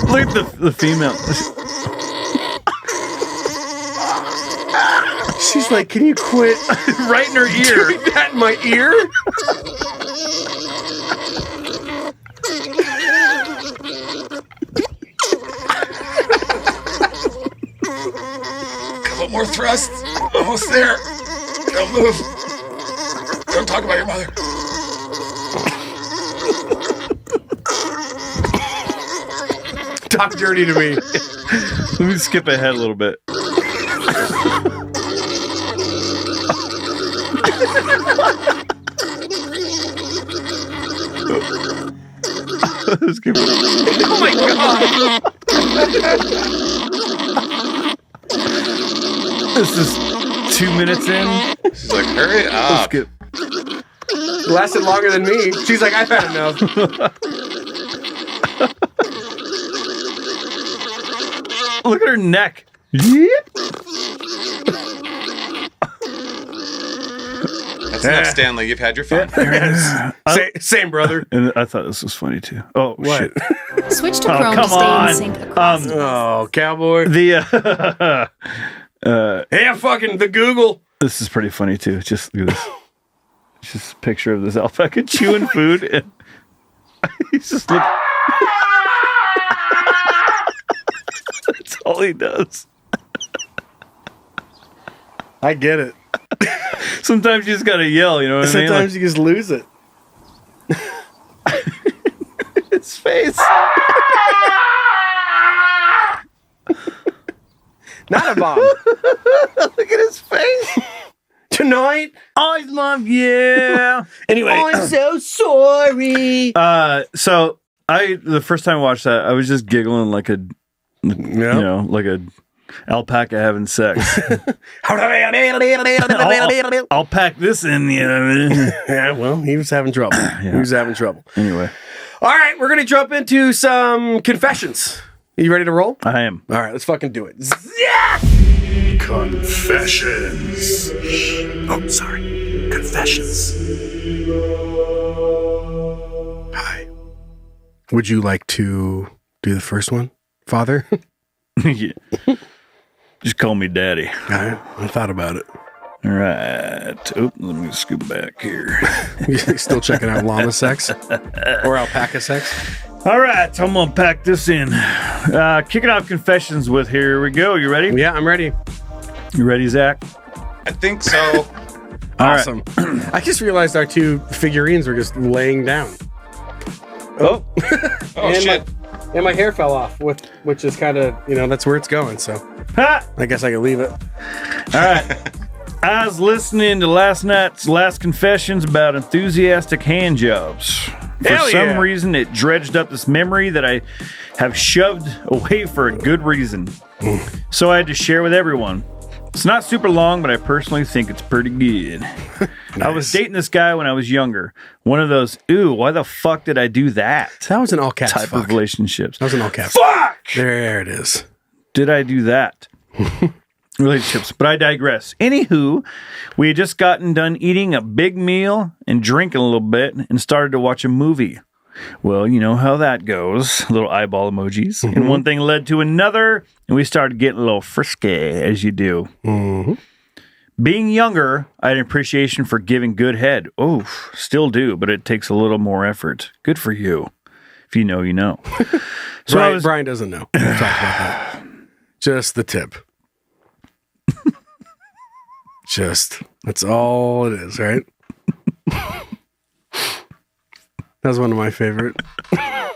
Look at the female.
She's like, can you quit?
Right in her ear.
Doing that in my ear?
Couple more thrusts. Almost there. Don't move. Don't talk about your mother.
Talk dirty to me.
Let me skip ahead a little bit.
Oh my god!
This is 2 minutes in.
She's like, hurry up.
Skip.
It lasted longer than me. She's like, I've had enough.
Look at her neck.
That's enough, Stanley. You've had your fun.
Same, brother.
And I thought this was funny too. Oh,
what?
Shit.
Switch to Chrome to stay in sync across.
Oh, cowboy.
The
yeah, fucking the Google.
This is pretty funny too. Just look at this. Just a picture of this alpaca chewing food, and he's just looking. That's all he does.
I get it.
Sometimes you just gotta yell, you know what I mean?
Sometimes you just lose it.
His face.
Not a bomb.
Look at his face.
Tonight.
Always love you. Anyway.
I'm so sorry.
So the first time I watched that, I was just giggling like a, you know, like a alpaca having sex. I'll pack this in the
Yeah, well, he was having trouble. He was having trouble.
Anyway.
All right, we're going to jump into some confessions. You ready to roll?
I am.
All right, let's fucking do it.
Confessions.
Oh, sorry. Confessions. Hi. Would you like to do the first one, Father?
Yeah. Just call me Daddy.
All right, I thought about it.
All right. Oop, let me scoot back here.
You still checking out llama sex or alpaca sex?
All right, I'm gonna pack this in. Kicking off confessions with here we go. You ready?
Yeah, I'm ready.
You ready, Zach?
I think so.
Awesome. I just realized our two figurines were just laying down.
Oh,
Oh, shit.
And my hair fell off, which is kind of, that's where it's going. So
ha!
I guess I can leave it.
All right. I was listening to last night's last confessions about enthusiastic hand jobs. For some reason, it dredged up this memory that I have shoved away for a good reason. So I had to share with everyone. It's not super long, but I personally think it's pretty good. Nice. I was dating this guy when I was younger. One of those, ooh, why the fuck did I do that?
That was an all caps
type of relationships.
That was an all caps.
Fuck!
There it is.
Did I do that? Relationships, but I digress. Anywho, we had just gotten done eating a big meal and drinking a little bit and started to watch a movie. Well, you know how that goes. Little eyeball emojis. And one thing led to another, and we started getting a little frisky, as you do. Being younger, I had an appreciation for giving good head. Oh, still do, but it takes a little more effort. Good for you. If you know, you know. So
Brian doesn't know. We'll talk about that. Just the tip. That's all it is, right? That was one of my favorite. I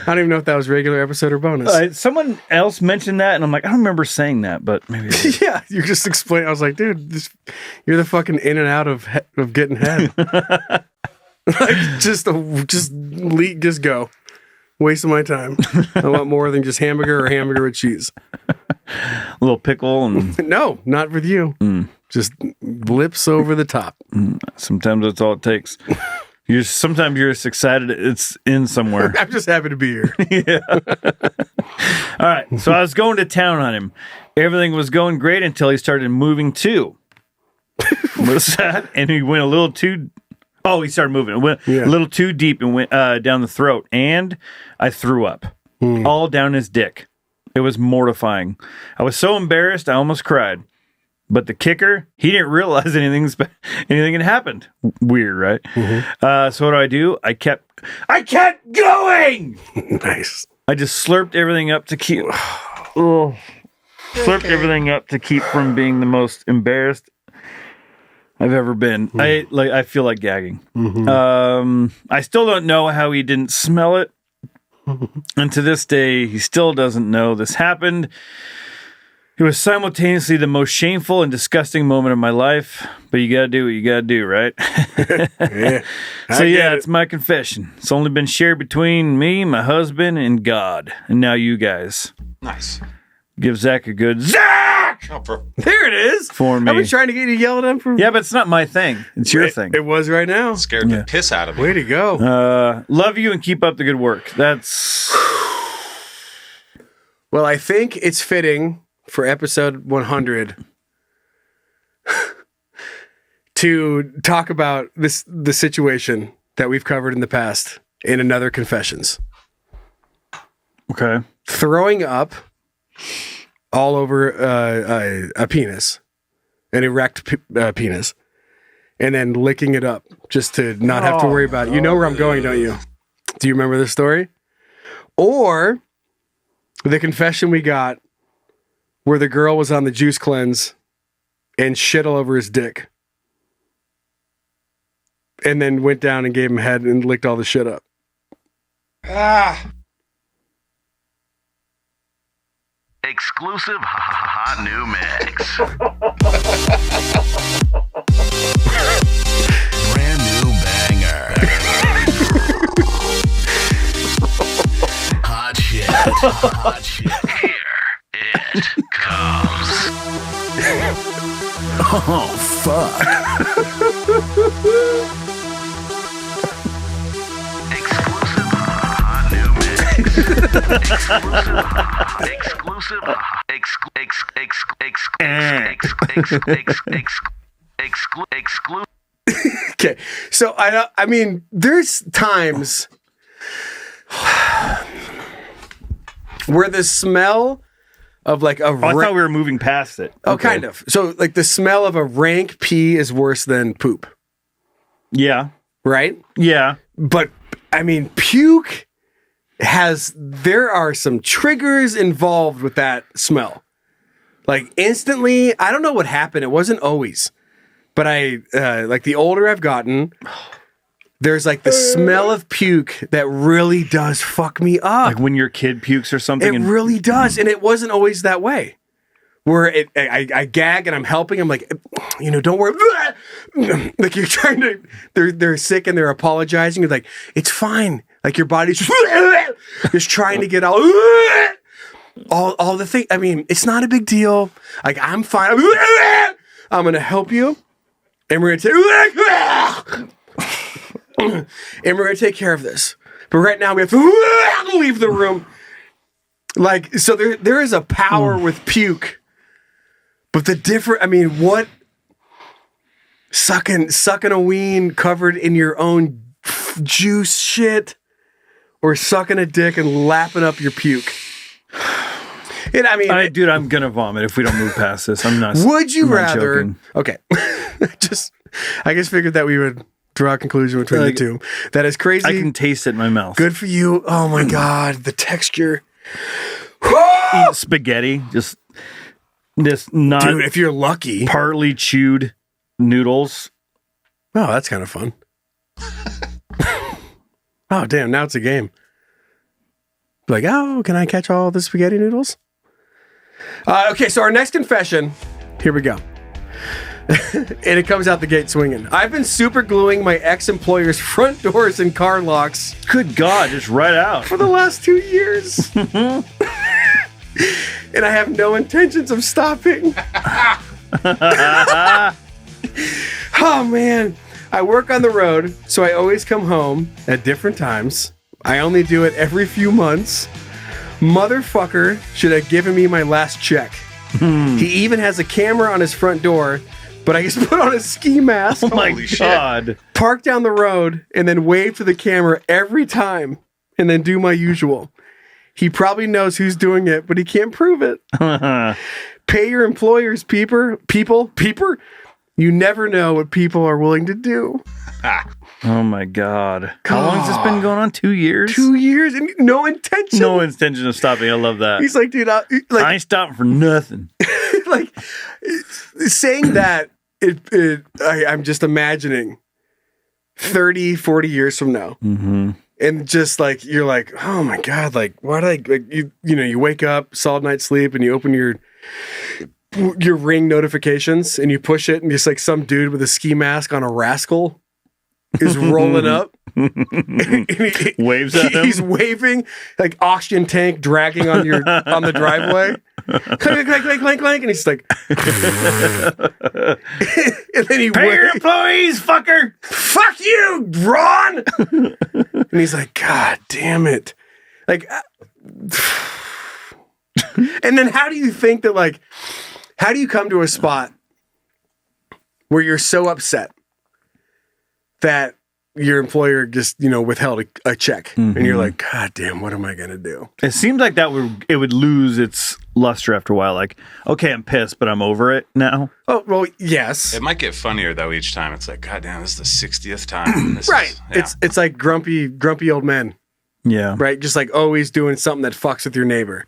don't even know if that was regular episode or bonus.
Someone else mentioned that, and I'm like, I don't remember saying that, but maybe.
Yeah, you just explained. I was like, dude, you're the fucking in and out of getting head. Like, just go. Wasting my time. I want more than just hamburger or hamburger with cheese.
A little pickle and
no, not with you. Just lips over the top.
Sometimes that's all it takes. Sometimes you're just excited it's in somewhere.
I'm just happy to be here.
Yeah. All right. So I was going to town on him. Everything was going great until he started moving too. What's that? And he went a little too. Oh, he started moving. It went a little too deep and went down the throat. And I threw up all down his dick. It was mortifying. I was so embarrassed, I almost cried. But the kicker, he didn't realize anything had happened. Weird, right? So what do? I kept going.
Nice.
I just slurped everything up to keep. Slurped everything up to keep from being the most embarrassed I've ever been. I feel like gagging. I still don't know how he didn't smell it. And to this day, he still doesn't know this happened. It was simultaneously the most shameful and disgusting moment of my life, but you gotta do what you gotta do, right?
Yeah.
It's my confession. It's only been shared between me, my husband, and God, and now you guys.
Nice.
Give Zach a good Zach!
There it is.
For me.
I've been trying to get you yelled at for.
Yeah, but it's not my thing. It's your thing.
It was right now.
Scared the piss out of me.
Way to go.
Love you and keep up the good work. That's.
Well, I think it's fitting for episode 100 to talk about the situation that we've covered in the past in another confessions.
Okay.
Throwing up all over a penis, an erect penis, and then licking it up just to not have to worry about it. You know where I'm going, don't you? Do you remember this story? Or the confession we got where the girl was on the juice cleanse and shit all over his dick. And then went down and gave him head and licked all the shit up.
Exclusive hot new mix. Brand new banger. Hot shit. Hot shit. Here it comes.
Oh, fuck.
Exclusive hot new mix. Exclusive.
Okay, so I mean, there's times where the smell of like a
I thought we were moving past it.
Oh, kind of. So like the smell of a rank pee is worse than poop,
Yeah.
right?
Yeah.
But I mean, puke there are some triggers involved with that smell. Like instantly, I don't know what happened. It wasn't always, but like the older I've gotten, there's like the smell of puke that really does fuck me up.
Like when your kid pukes or something.
It really does. And it wasn't always that way. Where I gag and I'm helping. I'm like, don't worry. Like you're trying to, they're sick and they're apologizing. You're like, it's fine. Like your body's just trying to get all the thing. I mean, it's not a big deal. Like I'm fine. I'm going to help you. And we're going to take care of this. But right now we have to leave the room. Like, so there is a power with puke. But what sucking a ween covered in your own juice shit, or sucking a dick and lapping up your puke. And I mean,
dude, I'm gonna vomit if we don't move past this. I'm not.
Would you
I'm not
rather?
joking.
Okay, I just figured that we would draw a conclusion between the two. That is crazy.
I can taste it in my mouth.
Good for you. Oh my god, the texture.
Eat spaghetti, just not.
Dude, if you're lucky,
partly chewed noodles.
Oh, that's kind of fun. Oh, damn, now it's a game. Like, oh, can I catch all the spaghetti noodles? Okay, so our next confession, here we go. And it comes out the gate swinging. I've been super gluing my ex-employer's front doors and car locks.
Good God, just right out.
For the last 2 years. And I have no intentions of stopping. Oh, man. I work on the road, so I always come home at different times. I only do it every few months. Motherfucker should have given me my last check. He even has a camera on his front door, but I just put on a ski mask.
Oh my God.
Park down the road and then wave to the camera every time and then do my usual. He probably knows who's doing it, but he can't prove it. Pay your employers, people. You never know what people are willing to do.
Oh my God. How long has this been going on? 2 years?
2 years and no intention.
No intention of stopping. I love that.
He's like, dude,
I ain't stopping for nothing.
Like saying that, I'm just imagining 30, 40 years from now.
Mm-hmm.
And just like, you're like, oh my God, like, why did you wake up, solid night's sleep, and you open your Ring notifications and you push it, and just like some dude with a ski mask on a rascal is rolling up. And he
waves at him.
He's waving, like oxygen tank dragging on the driveway. Clank, clank, clank, clank, clank, and he's like, and then he
pay your employees, fucker.
Fuck you, Ron. And he's like, God damn it. Like, and then how do you think that, like, how do you come to a spot where you're so upset that your employer just, withheld a check, and you're like, God damn, what am I going to do?
It seems like it would lose its luster after a while. Like, okay, I'm pissed, but I'm over it now.
Oh, well, yes.
It might get funnier though each time. It's like, God damn, this is the 60th time.
Right. It's like grumpy old men.
Yeah.
Right. Just like always doing something that fucks with your neighbor.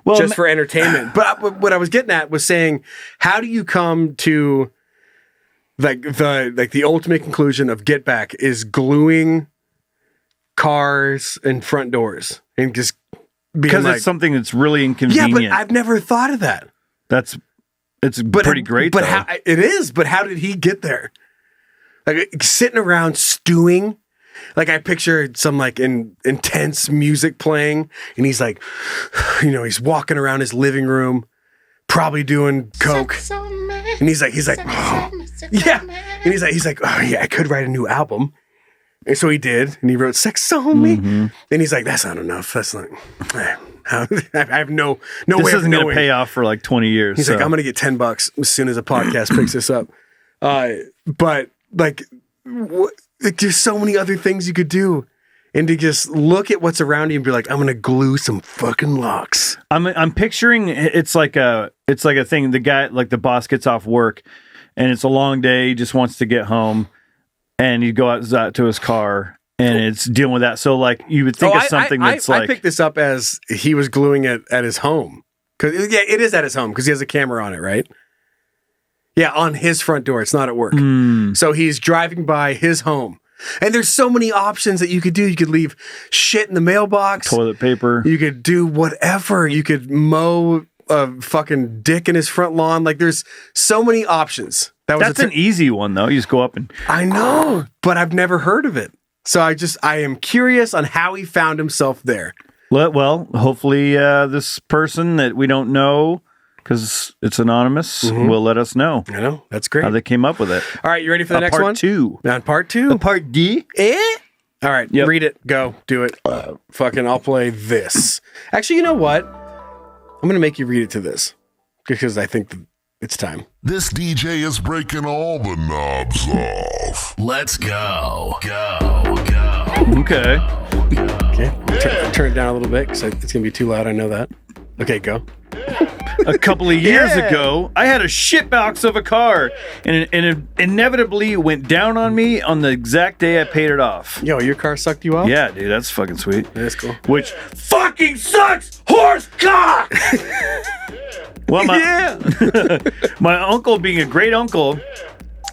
Well,
just for entertainment. But what I was getting at was saying, how do you come to the ultimate conclusion of Get Back is gluing cars and front doors and just
because
like,
it's something that's really
yeah,
inconvenient.
but I've never thought of that.
It's pretty great.
But
though.
it is. But how did he get there? Like sitting around stewing. Like I picture some like intense music playing, and he's like, he's walking around his living room, probably doing coke, and he's like, oh. Yeah, and he's like, oh yeah, I could write a new album, and so he did, and he wrote "Sex on Me," and he's like, that's not enough. That's not. I have no
this
way of
isn't going
knowing.
to pay off for like 20 years.
He's like, I'm going to get $10 as soon as a podcast picks this up. But like, there's so many other things you could do, and to just look at what's around you and be like, I'm going to glue some fucking locks.
I'm picturing it's like a thing. The guy, like the boss, gets off work, and it's a long day. He just wants to get home, and you go out to his car. And it's dealing with that. So, like, you would think of something that's like...
I picked this up as he was gluing it at his home. Yeah, it is at his home because he has a camera on it, right? Yeah, on his front door. It's not at work. So he's driving by his home. And there's so many options that you could do. You could leave shit in the mailbox.
Toilet paper.
You could do whatever. You could mow a fucking dick in his front lawn. Like, there's so many options.
That's an easy one, though. You just go up and...
I know, but I've never heard of it. So I am curious on how he found himself there.
Well, hopefully this person that we don't know, because it's anonymous, will let us know.
I know. That's great.
How they came up with it.
All right, you ready for the next
part
one?
Two.
On part two?
Part D?
All right, read it. Go. Do it. I'll play this. Actually, you know what? I'm going to make you read it to this because I think it's time.
This DJ is breaking all the knobs off.
Let's go.
Okay.
Turn it down a little bit because it's going to be too loud. I know that. Okay, go.
A couple of years ago, I had a shitbox of a car, and it inevitably went down on me on the exact day I paid it off.
Yo, your car sucked you off?
Yeah, dude, that's fucking sweet.
That's cool.
Which fucking sucks, horse cock! Well, my uncle, being a great uncle,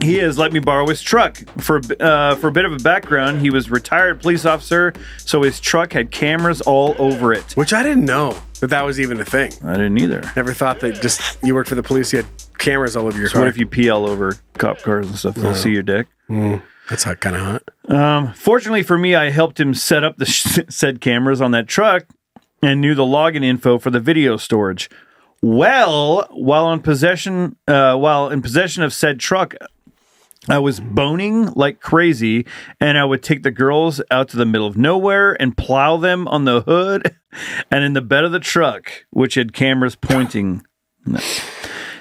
he has let me borrow his truck. For a bit of a background, he was a retired police officer, so his truck had cameras all over it.
Which I didn't know that was even a thing.
I didn't either.
Never thought that just you worked for the police, you had cameras all over your car.
What if you pee all over cop cars and stuff? They'll see your dick.
That's kind of hot.
Fortunately for me, I helped him set up the said cameras on that truck and knew the login info for the video storage. Well, while in possession of said truck, I was boning like crazy, and I would take the girls out to the middle of nowhere and plow them on the hood and in the bed of the truck, which had cameras pointing.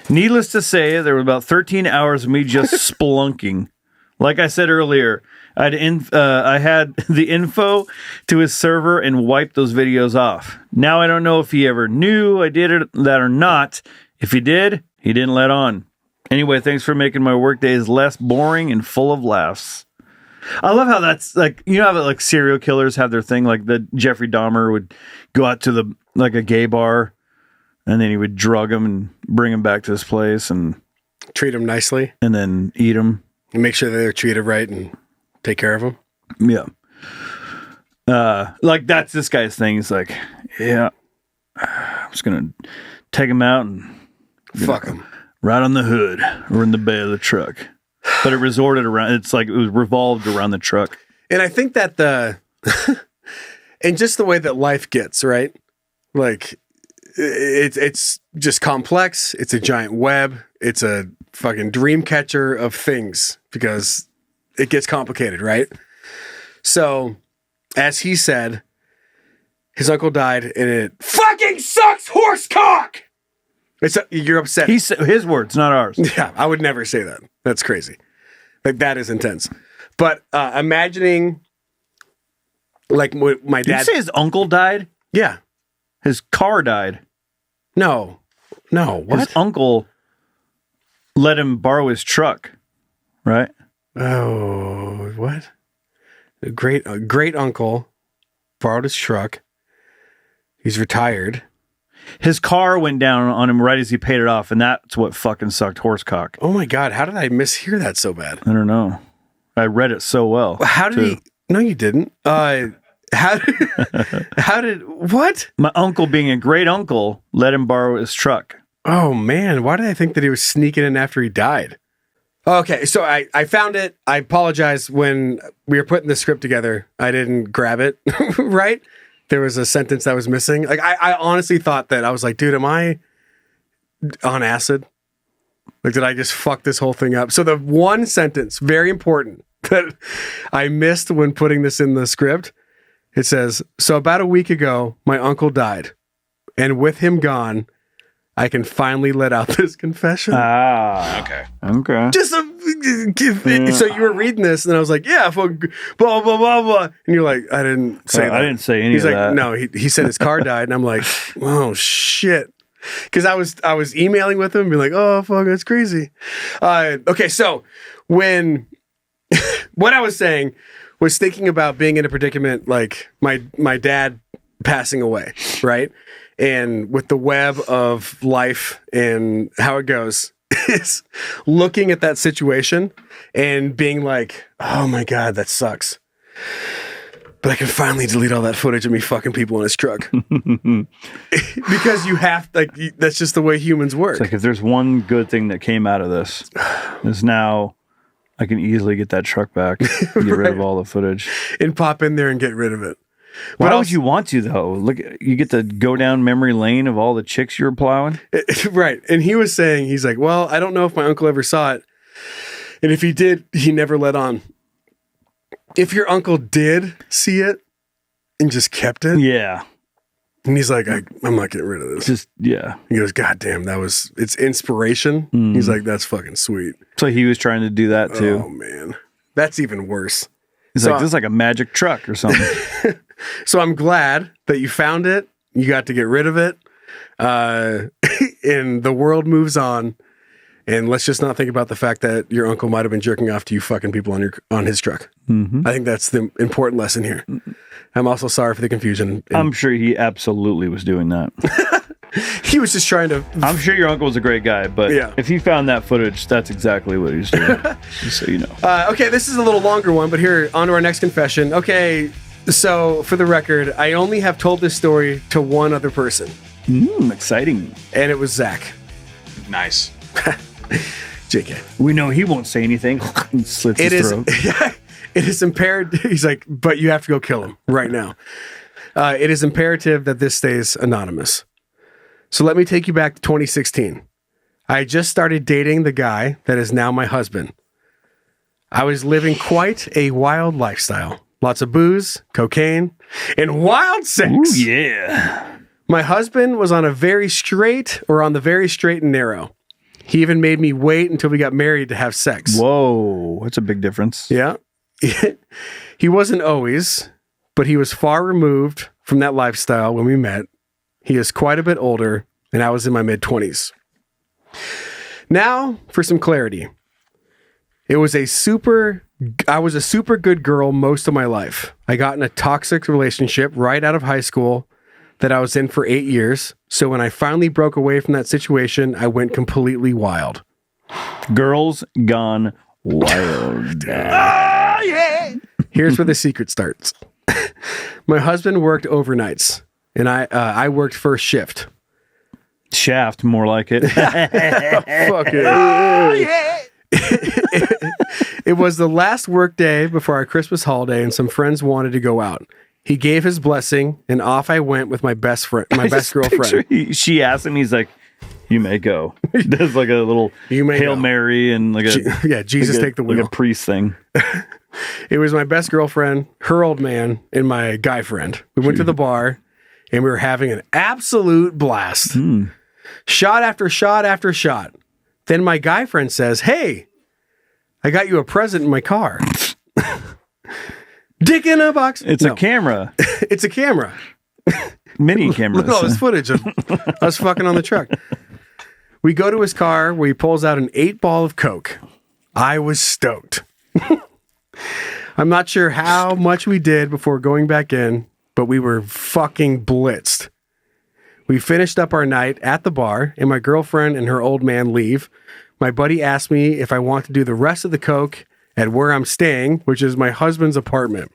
Needless to say, there were about 13 hours of me just spelunking. Like I said earlier, I had the info to his server and wiped those videos off. Now I don't know if he ever knew I did that or not. If he did, he didn't let on. Anyway, thanks for making my work days less boring and full of laughs. I love how that's like, you know how like serial killers have their thing, like the Jeffrey Dahmer would go out to a gay bar, and then he would drug them and bring them back to his place and
treat them nicely,
and then eat them
and make sure that they're treated right and take care of them.
Yeah. Like that's this guy's thing. He's like, yeah, I'm just gonna take him out and
fuck him.
Right on the hood or in the bed of the truck. But it resorted around, it was revolved around the truck.
And I think that and just the way that life gets, right? Like, it's just complex. It's a giant web. It's a fucking dream catcher of things because it gets complicated, right? So, as he said, his uncle died and it fucking sucks horse cock! You're upset.
His words, not ours.
Yeah, I would never say that. That's crazy. Like, that is intense. But imagining, like, my dad...
Did you say his uncle died?
Yeah.
His car died.
No. What?
His uncle let him borrow his truck, right?
Oh, what? A great uncle borrowed his truck. He's retired.
His car went down on him right as he paid it off, and that's what fucking sucked horsecock.
Oh my God, how did I mishear that so bad?
I don't know. I read it so well.
How did he... No, you didn't. How did what?
My uncle, being a great uncle, let him borrow his truck.
Oh man, why did I think that he was sneaking in after he died? Okay, so I found it. I apologize. When we were putting the script together, I didn't grab it, right? There was a sentence that was missing. Like, I honestly thought that. I was like, dude, am I on acid? Like, did I just fuck this whole thing up? So the one sentence, very important, that I missed when putting this in the script, it says, so about a week ago, my uncle died. And with him gone, I can finally let out this confession.
Okay.
Just so you were reading this, and I was like, "Yeah, fuck, blah blah blah blah," and you're like, "I didn't say that.
I didn't say any
He's
of
like,
that.
"No, he said his car died," and I'm like, "Oh shit," because I was emailing with him, being like, "Oh fuck, that's crazy." Okay, so when what I was saying was thinking about being in a predicament like my dad passing away, right? And with the web of life and how it goes, is looking at that situation and being like, oh my God, that sucks. But I can finally delete all that footage of me fucking people in his truck. Because you have, like, that's just the way humans work.
It's like, if there's one good thing that came out of this, is now I can easily get that truck back and get rid of all the footage.
And pop in there and get rid of it.
Why would you want to, though? Look, you get to go down memory lane of all the chicks you were plowing.
Right. And he was saying, he's like, well, I don't know if my uncle ever saw it. And if he did, he never let on. If your uncle did see it and just kept it.
Yeah.
And he's like, I'm not getting rid of this.
Just, yeah.
He goes, God damn, it's inspiration. He's like, that's fucking sweet.
So he was trying to do that too.
Oh, man. That's even worse.
He's like, this is like a magic truck or something.
So I'm glad that you found it. You got to get rid of it. And the world moves on. And let's just not think about the fact that your uncle might have been jerking off to you fucking people on his truck. I think that's the important lesson here. I'm also sorry for the confusion.
I'm sure he absolutely was doing that.
He was just trying to...
I'm sure your uncle was a great guy, but if he found that footage, that's exactly what he's doing. Just so you know.
Okay, this is a little longer one, but here, on to our next confession. Okay, so for the record, I only have told this story to one other person.
Exciting.
And it was Zach.
Nice.
JK.
We know he won't say anything. Slits his throat.
It is impaired. He's like, but you have to go kill him right now. It is imperative that this stays anonymous. So let me take you back to 2016. I just started dating the guy that is now my husband. I was living quite a wild lifestyle. Lots of booze, cocaine, and wild sex.
Ooh, yeah.
My husband was on the very straight and narrow. He even made me wait until we got married to have sex.
Whoa, that's a big difference.
Yeah. He wasn't always, but he was far removed from that lifestyle when we met. He is quite a bit older, and I was in my mid-20s. Now, for some clarity. I was a super good girl most of my life. I got in a toxic relationship right out of high school that I was in for 8 years. So when I finally broke away from that situation, I went completely wild.
Girls gone wild.
Yeah. Here's where the secret starts. My husband worked overnights, and I worked first shift.
Shaft, more like it.
Fuck it. It was the last work day before our Christmas holiday, and some friends wanted to go out. He gave his blessing, and off I went with my best girlfriend.
She asked him, he's like, you may go. Does like a little Hail Mary and like a
Jesus take the wheel.
Like a priest thing.
It was my best girlfriend, her old man, and my guy friend. We went to the bar, and we were having an absolute blast. Shot after shot after shot. Then my guy friend says, hey, I got you a present in my car. Dick in a box.
It's a camera.
It's a camera.
Mini cameras.
Look at all this footage of us fucking on the truck. We go to his car where he pulls out an 8-ball of Coke. I was stoked. I'm not sure how much we did before going back in, but we were fucking blitzed. We finished up our night at the bar, and my girlfriend and her old man leave. My buddy asked me if I want to do the rest of the Coke at where I'm staying, which is my husband's apartment.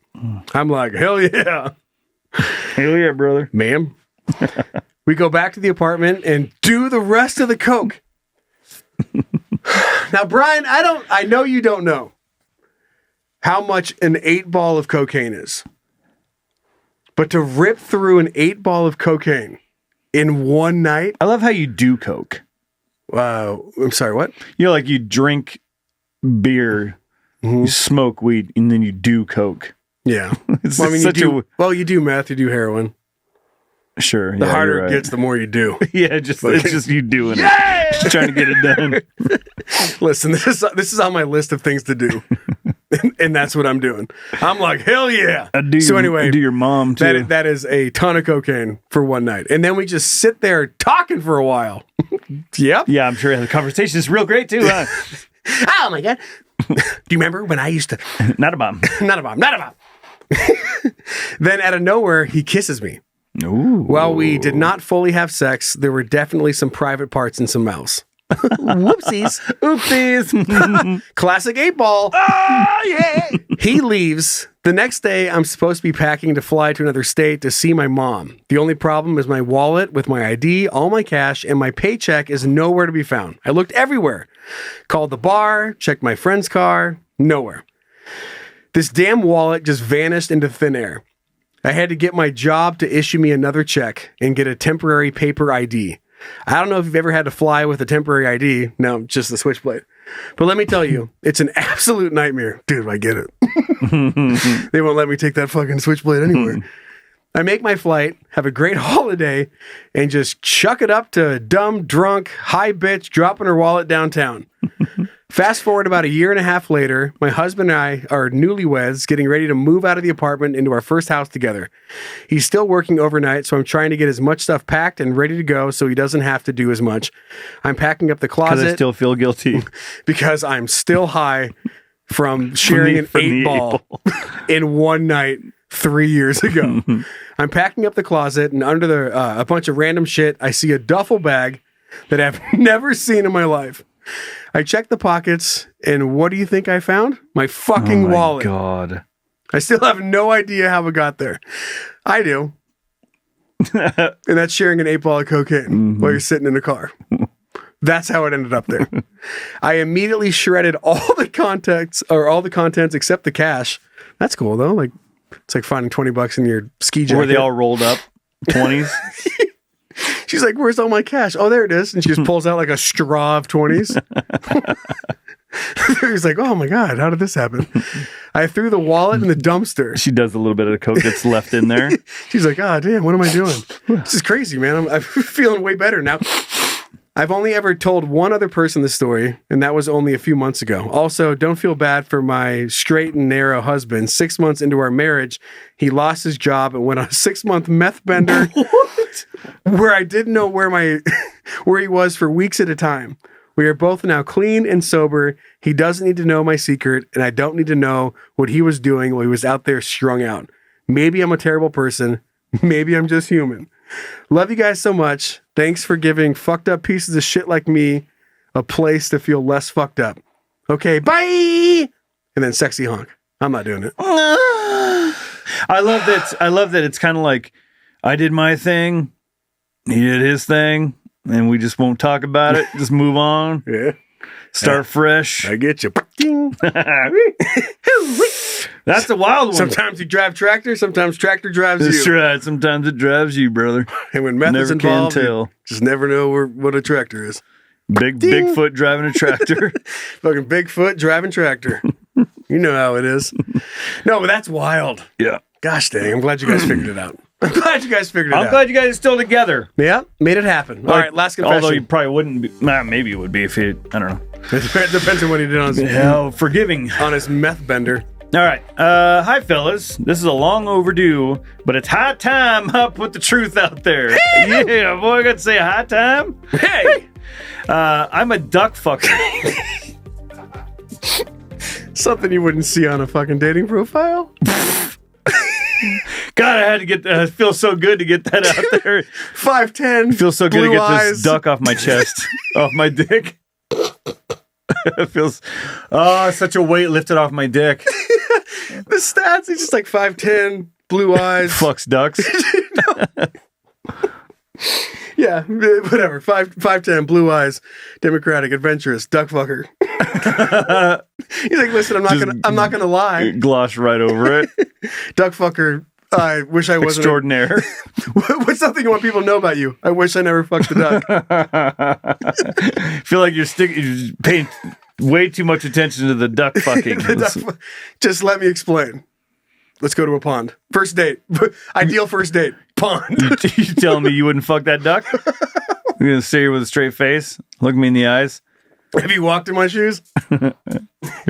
I'm like, hell yeah.
Hell yeah, brother.
Ma'am. We go back to the apartment and do the rest of the coke. Now, Brian, I know you don't know how much an 8-ball of cocaine is. But to rip through an 8-ball of cocaine in one night.
I love how you do coke.
I'm sorry, what?
You know, like you drink beer, you smoke weed, and then you do coke.
Yeah.
It's
Well, I mean,
such
you do meth, you do heroin.
Sure.
The
yeah,
harder
you're
it
right.
gets, the more you do.
Yeah, it's just you doing it. Just trying to get it done.
Listen, this is on my list of things to do. And that's what I'm doing. I'm like, hell yeah.
Anyway, do your mom too.
That is a ton of cocaine for one night. And then we just sit there talking for a while. Yep.
Yeah, I'm sure the conversation is real great too. Huh?
Oh my God. Do you remember when I used to?
Not a bomb.
Not a bomb. Not a bomb. Then out of nowhere, he kisses me.
Ooh.
While we did not fully have sex, there were definitely some private parts in some mouths. Whoopsies.
Oopsies.
Classic 8-ball. Oh, yeah. He leaves. The next day, I'm supposed to be packing to fly to another state to see my mom. The only problem is my wallet with my ID, all my cash, and my paycheck is nowhere to be found. I looked everywhere. Called the bar, checked my friend's car, nowhere. This damn wallet just vanished into thin air. I had to get my job to issue me another check and get a temporary paper ID. I don't know if you've ever had to fly with a temporary ID. No, just the switchblade. But let me tell you, it's an absolute nightmare. Dude, I get it. They won't let me take that fucking switchblade anywhere. I make my flight, have a great holiday, and just chuck it up to a dumb, drunk, high bitch dropping her wallet downtown. Fast forward about a year and a half later, my husband and I are newlyweds getting ready to move out of the apartment into our first house together. He's still working overnight, so I'm trying to get as much stuff packed and ready to go so he doesn't have to do as much. I'm packing up the closet.
Because I still feel guilty.
Because I'm still high from sharing an 8-ball in one night 3 years ago. I'm packing up the closet, and under a bunch of random shit, I see a duffel bag that I've never seen in my life. I checked the pockets, and what do you think I found? My fucking wallet.
Oh, my God.
I still have no idea how it got there. I do. And that's sharing an 8-ball of cocaine while you're sitting in a car. That's how it ended up there. I immediately shredded all the contents except the cash. That's cool, though. Like, it's like finding $20 in your ski jacket.
Were they all rolled up? 20s?
She's like, where's all my cash? Oh, there it is. And she just pulls out like a straw of 20s. He's like, oh my God, how did this happen? I threw the wallet in the dumpster.
She does a little bit of the coke that's left in there.
She's like, oh, damn, what am I doing? This is crazy, man. I'm feeling way better now. I've only ever told one other person the story, and that was only a few months ago. Also, don't feel bad for my straight and narrow husband. 6 months into our marriage, he lost his job and went on a 6-month meth bender where I didn't know where he was for weeks at a time. We are both now clean and sober. He doesn't need to know my secret, and I don't need to know what he was doing while he was out there strung out. Maybe I'm a terrible person. Maybe I'm just human. Love you guys so much. Thanks for giving fucked up pieces of shit like me a place to feel less fucked up. Okay, bye! And then sexy honk. I'm not doing it.
I love that it's kind of like, I did my thing, he did his thing, and we just won't talk about it. Just move on.
Yeah.
Start fresh.
I get you.
That's a wild one.
Sometimes you drive tractor, sometimes tractor drives
That's
you.
right. Sometimes it drives you, brother.
And when meth is involved, you just never know what a tractor is.
Bigfoot driving a tractor.
Fucking Bigfoot driving tractor. You know how it is. No, but that's wild.
Yeah.
Gosh dang, I'm glad you guys figured it out. I'm glad you guys figured it out.
I'm glad you guys are still together.
Yeah, made it happen. All right, last confession.
Although you probably wouldn't be. Maybe it would be if he, I don't know.
It depends on what he did on his,
forgiving.
On his meth bender.
All right. Hi, fellas. This is a long overdue, but it's high time I put the truth out there. Yeah, boy, I got to say high time.
Hey!
I'm a duck fucker.
Something you wouldn't see on a fucking dating profile.
God, I had to get that. It feels so good to get that out there.
5'10".
It feels so good to get
eyes.
this duck off my chest, off my dick. It feels, such a weight lifted off my dick.
The stats, he's just like 5'10", blue eyes.
Fucks ducks.
Yeah, whatever. 5'10", blue eyes, democratic, adventurous, duck fucker. He's like, listen, I'm not gonna lie.
Gloss right over it.
Duck fucker. I wish I wasn't
extraordinaire.
What's something you want people to know about you? I wish I never fucked a duck.
I feel like you're paying way too much attention to the duck fucking.
Just let me explain. Let's go to a pond. First date. Ideal first date. Pond.
You telling me you wouldn't fuck that duck? You're gonna stare with a straight face, look me in the eyes.
Have you walked in my shoes?
Here,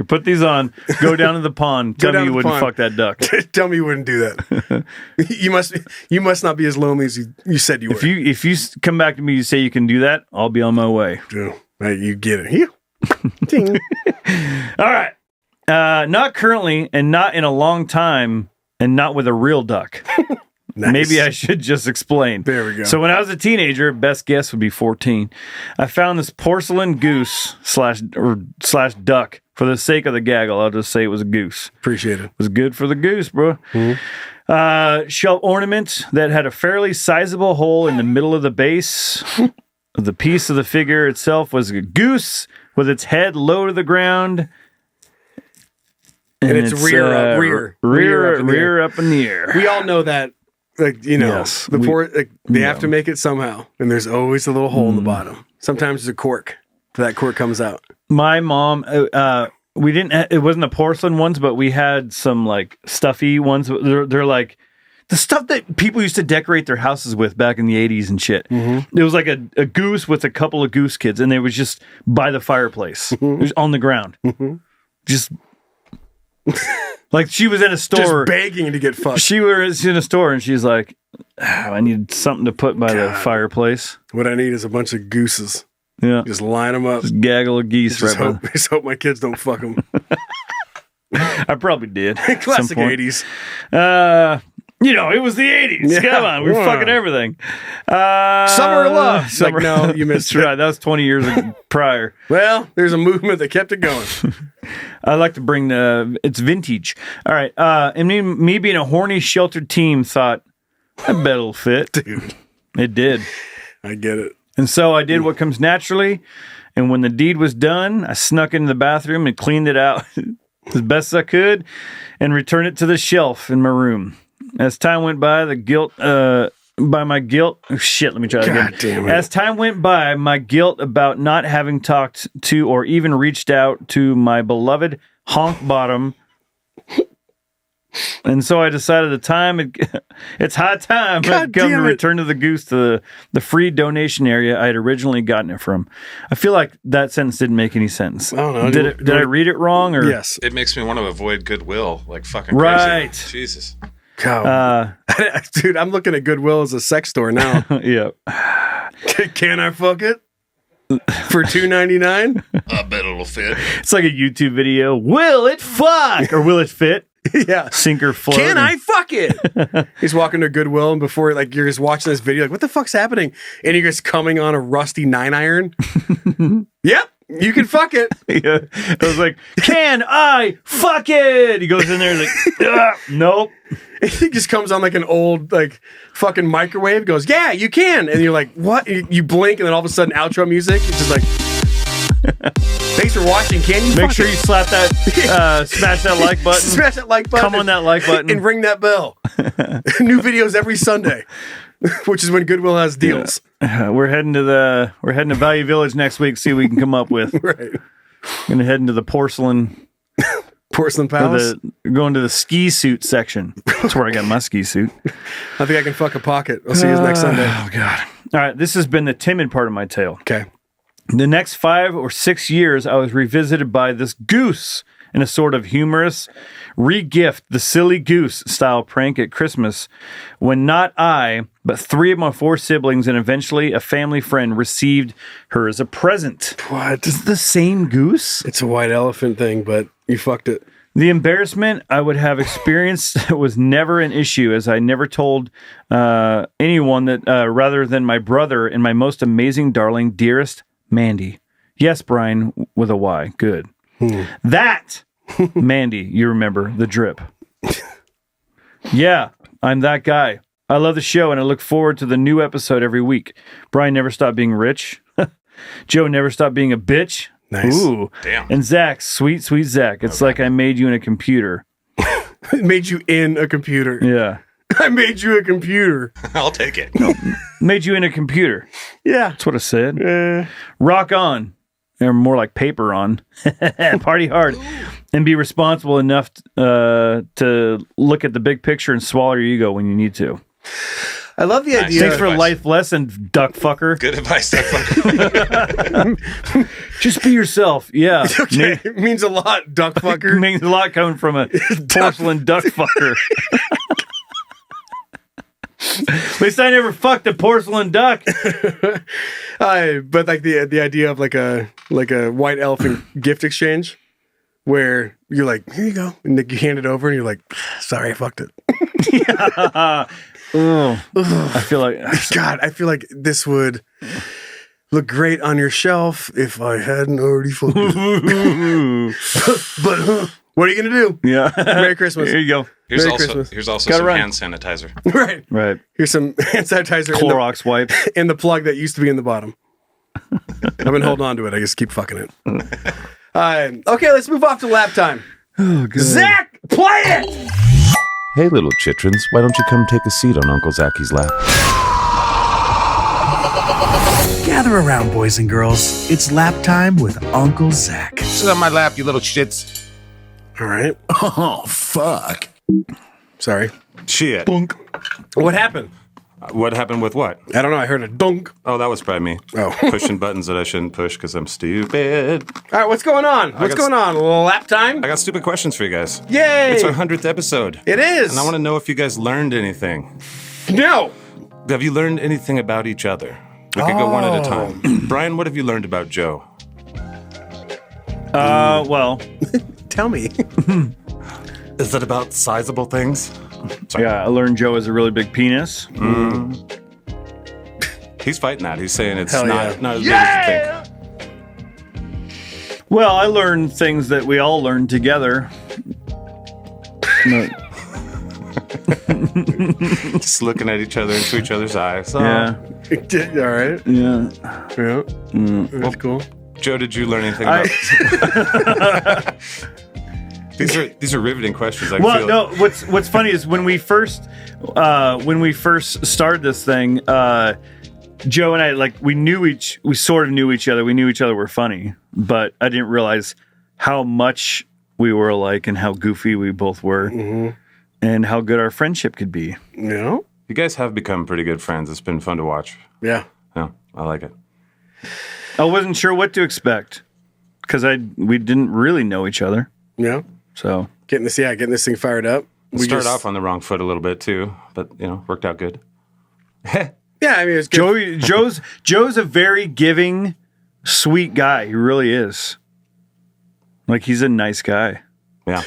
put these on. Go down to the pond. Tell me you wouldn't fuck that duck.
Tell me you wouldn't do that. You must not be as lonely as you said you were.
If you come back to me, you say you can do that, I'll be on my way.
Right, you get it. Here. Ding.
All right. Not currently, and not in a long time, and not with a real duck.
Nice.
Maybe I should just explain.
There we go.
So when I was a teenager, best guess would be 14. I found this porcelain goose slash duck. For the sake of the gaggle, I'll just say it was a goose.
Appreciate it.
It was good for the goose, bro.
Mm-hmm.
Shell ornament that had a fairly sizable hole in the middle of the base. The piece of the figure itself was a goose with its head low to the ground.
And its rear up in the air. We all know that. Like, you know,
yes,
they have to make it somehow. And there's always a little hole in the bottom. Sometimes there's a cork. That cork comes out.
My mom, we didn't, it wasn't the porcelain ones, but we had some like stuffy ones. They're like the stuff that people used to decorate their houses with back in the 80s and shit. Mm-hmm. It was like a goose with a couple of goose kids, and they was just by the fireplace. It was on the ground. Mm-hmm. Just like she was in a store.
Just begging to get fucked.
She was in a store and she's like, I need something to put by the fireplace.
What I need is a bunch of gooses.
Yeah.
Just line them up.
Just gaggle of geese.
Just hope my kids don't fuck them.
I probably did.
Classic 80s.
You know, it was the 80s. Yeah, come on. We were fucking everything.
Summer of Love.
Like, no, you missed it. Right. That was 20 years prior.
Well, there's a movement that kept it going.
I like to bring it's vintage. All right. And me being a horny, sheltered teen thought, I bet it'll fit.
Dude.
It did.
I get it.
And so I did what comes naturally. And when the deed was done, I snuck into the bathroom and cleaned it out as best I could and returned it to the shelf in my room. As time went by, let me try that again.
Damn it.
As time went by, my guilt about not having talked to or even reached out to my beloved honk bottom. And so I decided it's high time I'd come to return to the goose to the free donation area I had originally gotten it from. I feel like that sentence didn't make any sense.
I don't know.
Did I read it wrong? Or?
Yes.
It makes me want to avoid Goodwill like fucking
right.
crazy. Jesus.
God. Dude, I'm looking at Goodwill as a sex store now.
Yeah.
Can I fuck it? For $2.99?
I bet it'll fit.
It's like a YouTube video. Will it fuck? Or will it fit?
Yeah.
Sink or float.
Can I fuck it? He's walking to Goodwill, and before, like, you're just watching this video, like, what the fuck's happening? And you're just coming on a rusty 9-iron. Yep. You can fuck it.
Yeah. I was like, can I fuck it? He goes in there and like, nope.
He just comes on like an old, like, fucking microwave, goes, yeah, you can. And you're like, what? You blink, and then all of a sudden, outro music. It's just like, thanks for watching. Can you
make sure you slap that, smash that like button.
Smash that like button.
Come on that like button.
And ring that bell. New videos every Sunday, which is when Goodwill has deals.
Yeah. We're heading to Value Village next week, see what we can come up with.
Right.
We're going to head into the porcelain
palace.
Going to the ski suit section. That's where I got my ski suit.
I think I can fuck a pocket. I'll see you next Sunday.
Oh, God. All right. This has been the timid part of my tale.
Okay.
The next 5 or 6 years, I was revisited by this goose in a sort of humorous re-gift, the silly goose style prank at Christmas, when not I, but 3 of my 4 siblings and eventually a family friend received her as a present.
What?
Is it the same goose?
It's a white elephant thing, but you fucked it.
The embarrassment I would have experienced was never an issue, as I never told anyone that rather than my brother and my most amazing, darling, dearest Mandy. Yes, Brian, with a Y. Good. That, Mandy, you remember, the drip. Yeah, I'm that guy. I love the show, and I look forward to the new episode every week. Brian never stopped being rich. Joe never stopped being a bitch.
Nice.
Ooh.
Damn.
And Zach, sweet Zach. It's like I made you in a computer.
Made you in a computer.
Yeah.
I made you a computer.
I'll take it.
Made you in a computer.
Yeah.
That's what I said. Rock on. Or more like paper on. Party hard. And be responsible enough to look at the big picture and swallow your ego when you need to.
I love the idea.
Thanks for a life lesson, duck fucker.
Good advice, duck fucker.
Just be yourself. Yeah.
Okay. It means a lot, duck fucker.
It means a lot coming from a porcelain duck fucker. At least I never fucked a porcelain duck.
But like the idea of like a white elephant gift exchange where you're like, here you go. And you hand it over and you're like, sorry, I fucked it.
Yeah. I feel like
God, I feel like this would look great on your shelf if I hadn't already fucked it. But what are you gonna do?
Yeah.
Merry Christmas.
Here you go.
Here's
Merry
also
Christmas.
here's also
Gotta
some
run.
hand sanitizer.
Right. Here's some hand sanitizer
Clorox wipes.
in the plug that used to be in the bottom. I've been holding on to it. I just keep fucking it. Okay, let's move off to lap time.
Oh, good.
Zach, play it!
Hey, little chitrons, why don't you come take a seat on Uncle Zacky's lap?
Gather around, boys and girls. It's lap time with Uncle Zach.
Sit on my lap, you little shits.
All right.
Oh, fuck.
Sorry.
Shit.
Bunk. What happened?
What happened with what?
I don't know. I heard a dunk.
Oh, that was probably me.
Oh.
Pushing buttons that I shouldn't push because I'm stupid.
All right, what's going on? What's going on? A little lap time?
I got stupid questions for you guys.
Yay!
It's our 100th episode.
It is.
And I want to know if you guys learned anything.
No.
Have you learned anything about each other? We could go one at a time. Brian, what have you learned about Joe?
Well.
Tell me.
Is it about sizable things?
Yeah, I learned Joe has a really big penis.
He's fighting that. He's saying it's
Hell
not,
yeah.
not as big as you think.
Well, I learned things that we all learned together.
Just looking at each other into each other's eyes. Oh.
Yeah.
All right.
Yeah.
Yeah. That's cool.
Joe, did you learn anything about These are riveting questions.
What's funny is when we first started this thing, Joe and I we sort of knew each other. We knew each other were funny, but I didn't realize how much we were alike and how goofy we both were, and how good our friendship could be.
Yeah.
You guys have become pretty good friends. It's been fun to watch.
Yeah.
Yeah, I like it.
I wasn't sure what to expect because we didn't really know each other.
Yeah.
So
getting this thing fired up.
We started off on the wrong foot a little bit too, but worked out good.
Yeah, I mean, it's good.
Joe's a very giving, sweet guy. He really is. Like, he's a nice guy.
Yeah.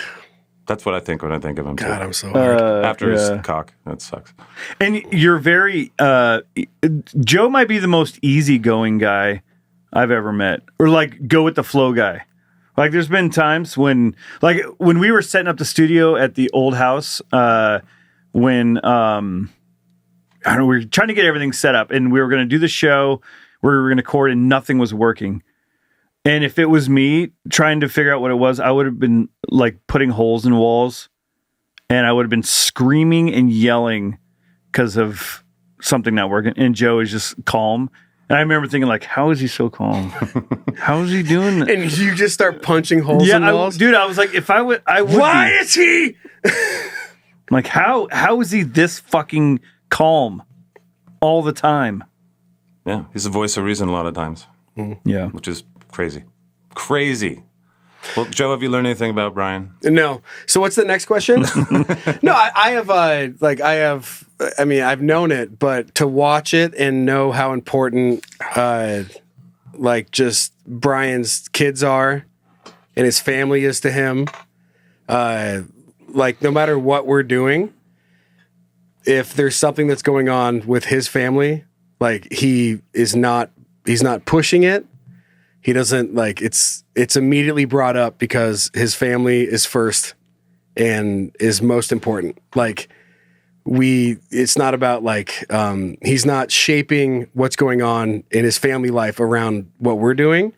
That's what I think when I think of him.
God,
too.
I'm so hard.
After his cock. That sucks.
And you're very... Joe might be the most easygoing guy I've ever met. Or, like, go with the flow guy. Like, there's been times when we were setting up the studio at the old house, when, I don't know, we were trying to get everything set up, and we were going to do the show, we were going to record, and nothing was working. And if it was me trying to figure out what it was, I would have been, like, putting holes in walls, and I would have been screaming and yelling because of something not working, and Joe is just calm. And I remember thinking, like, how is he so calm? How is he doing that?
And you just start punching holes in walls?
Dude, I was like, if I would
Why is he?
like, how is he this fucking calm all the time?
Yeah, he's the voice of reason a lot of times.
Yeah.
Which is crazy. Crazy. Well, Joe, have you learned anything about Brian?
No. So what's the next question? No, I've known it, but to watch it and know how important, just Brian's kids are and his family is to him, no matter what we're doing, if there's something that's going on with his family, like he's not pushing it. He doesn't it's immediately brought up because his family is first and is most important. Like it's not about like, he's not shaping what's going on in his family life around what we're doing.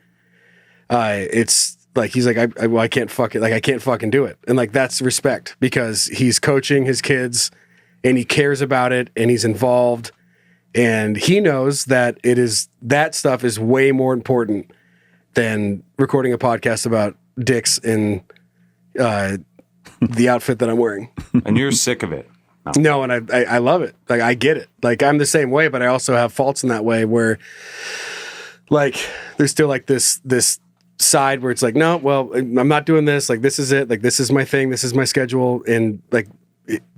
It's like, he's like, I can't fucking do it. And like, that's respect because he's coaching his kids and he cares about it and he's involved and he knows that that stuff is way more important than recording a podcast about dicks and, the outfit that I'm wearing.
And you're sick of it.
No, and I love it. Like, I get it. Like, I'm the same way, but I also have faults in that way where, like, there's still like this side where it's like, no, well, I'm not doing this. Like, this is it. Like, this is my thing. This is my schedule. And like,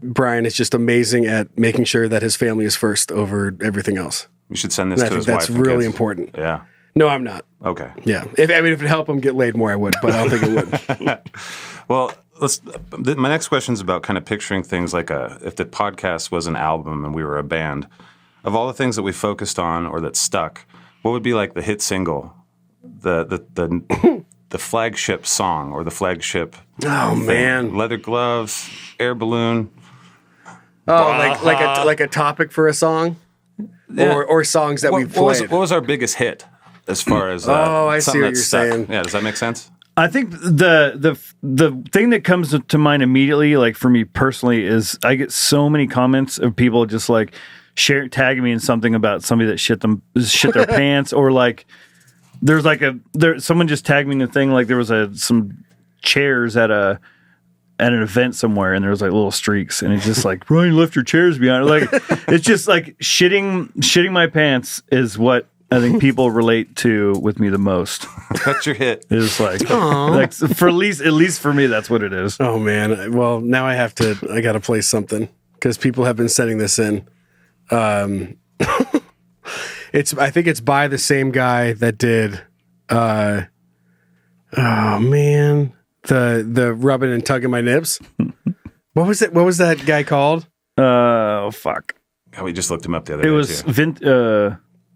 Brian is just amazing at making sure that his family is first over everything else.
You should send this
and
to his
that's
wife.
really important.
Yeah.
No, I'm not.
Okay.
Yeah. If it helped him get laid more, I would, but I don't think it would.
Well, my next question is about kind of picturing things like if the podcast was an album and we were a band. Of all the things that we focused on or that stuck, what would be like the hit single, the flagship song or the flagship?
Oh
thing?
Man,
Leather Gloves, Air Balloon.
Oh, like a topic for a song, or songs that we've played.
What was our biggest hit as far as?
I see what you're saying.
Yeah, does that make sense?
I think the thing that comes to mind immediately, like for me personally, is I get so many comments of people just like tagging me in something about somebody that shit their pants, or like there's like someone just tagged me in a thing like there was some chairs at an event somewhere and there was like little streaks and it's just like, Brian, you left your chairs behind. Like it's just like shitting my pants is what I think people relate to with me the most.
That's your hit.
It's like for at least for me, that's what it is. Oh man. Well, now I got to play something because people have been sending this in. I think it's by the same guy that did, oh man, the rubbing and tugging my nips. What was it? What was that guy called?
Oh fuck.
Oh, we just looked him up the other day.
It was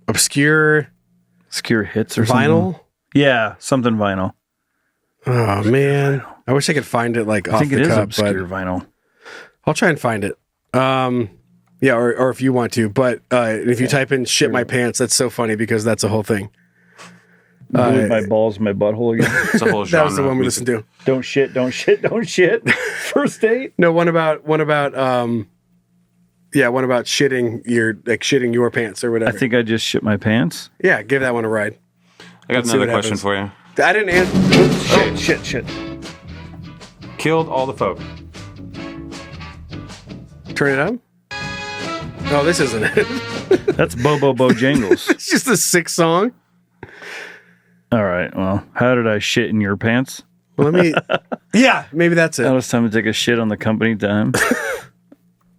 obscure
hits or
vinyl.
Something. Yeah, something vinyl.
Oh man, I wish I could find it like off the cup. I think it is
obscure vinyl.
I'll try and find it. Yeah, or if you want to, but if you type in "shit my pants," that's so funny because that's a whole thing.
My balls, my butthole again.
It's a whole genre.
That was the one we listened to.
Don't shit. First date.
No, one about shitting your pants or whatever.
I think I just shit my pants.
Yeah, give that one a ride.
I got another question for you.
I didn't answer.
Shit.
Killed all the folk.
Turn it up. No, this isn't it.
That's Bobo Bojangles.
It's just a sick song.
All right. Well, how did I shit in your pants?
Well, yeah, maybe that's it.
Now it's time to take a shit on the company dime.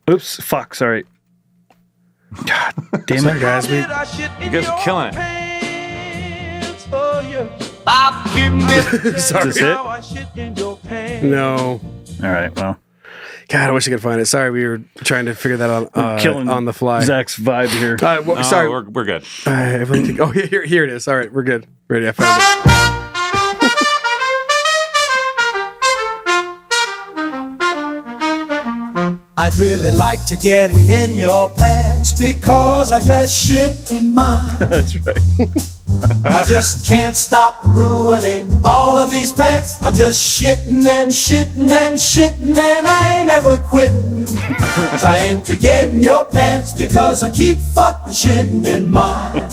Oops. Fuck. Sorry. God damn it,
guys.
You guys are killing it.
Sorry.
Is this it?
No.
All right. Well.
God, I wish I could find it. Sorry, we were trying to figure that out on the fly.
Zach's vibe here.
Sorry,
we're good.
Here it is. All right, we're good. Ready? I found it.
I'd really like to get in your pants because I got shit in mine.
That's right.
I just can't stop ruining all of these pants. I'm just shitting and shitting and shitting and I ain't ever quitting. Trying to get in your pants because I keep fucking shitting in mine.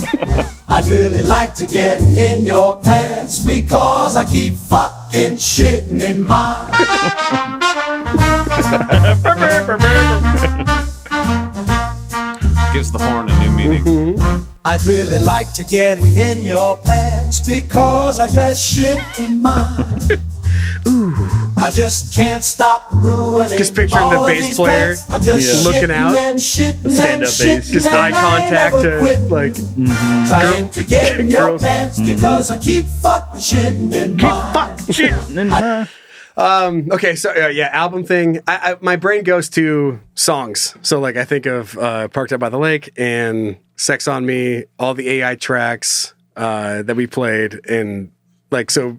I'd really like to get in your pants because I keep fucking shitting in mine.
Gives the horn a new meaning.
I'd really like to get in your pants because I got shit in mine.
Ooh.
I just can't stop ruining.
Just picturing the bass player looking out,
stand-up bass,
just eye contact to like
trying to get in your pants because I keep fucking shitting in mine.
Okay, so album thing. My brain goes to songs. So like I think of Parked Out by the Lake and Sex on Me, all the AI tracks that we played, and like so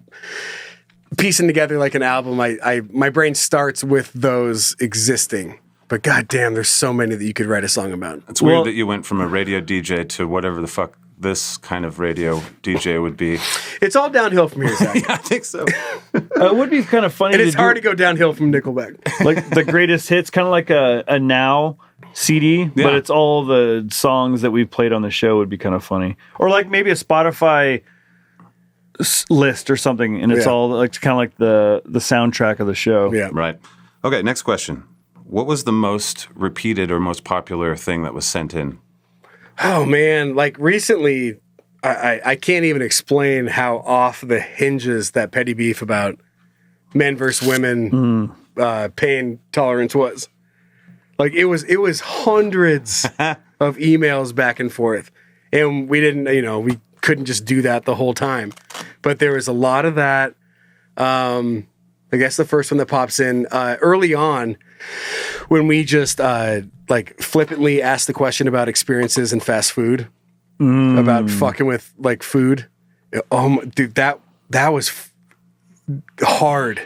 piecing together like an album. My brain starts with those existing. But goddamn, there's so many that you could write a song about.
It's weird that you went from a radio DJ to whatever the fuck this kind of radio DJ would be.
It's all downhill from here, Zach.
I think so.
It would be kind of funny.
And it's hard to go downhill from Nickelback.
Like the greatest hits, kind of like a Now CD, but it's all the songs that we've played on the show would be kind of funny. Or like maybe a Spotify list or something, and it's all like kind of like the soundtrack of the show.
Yeah.
Right. Okay, next question. What was the most repeated or most popular thing that was sent in?
Oh man, like recently, I can't even explain how off the hinges that petty beef about men versus women pain tolerance was. Like it was hundreds of emails back and forth, and we didn't, we couldn't just do that the whole time. But there was a lot of that. I guess the first one that pops in early on, when we just like flippantly asked the question about experiences in fast food, about fucking with like food. Oh, dude, that was hard.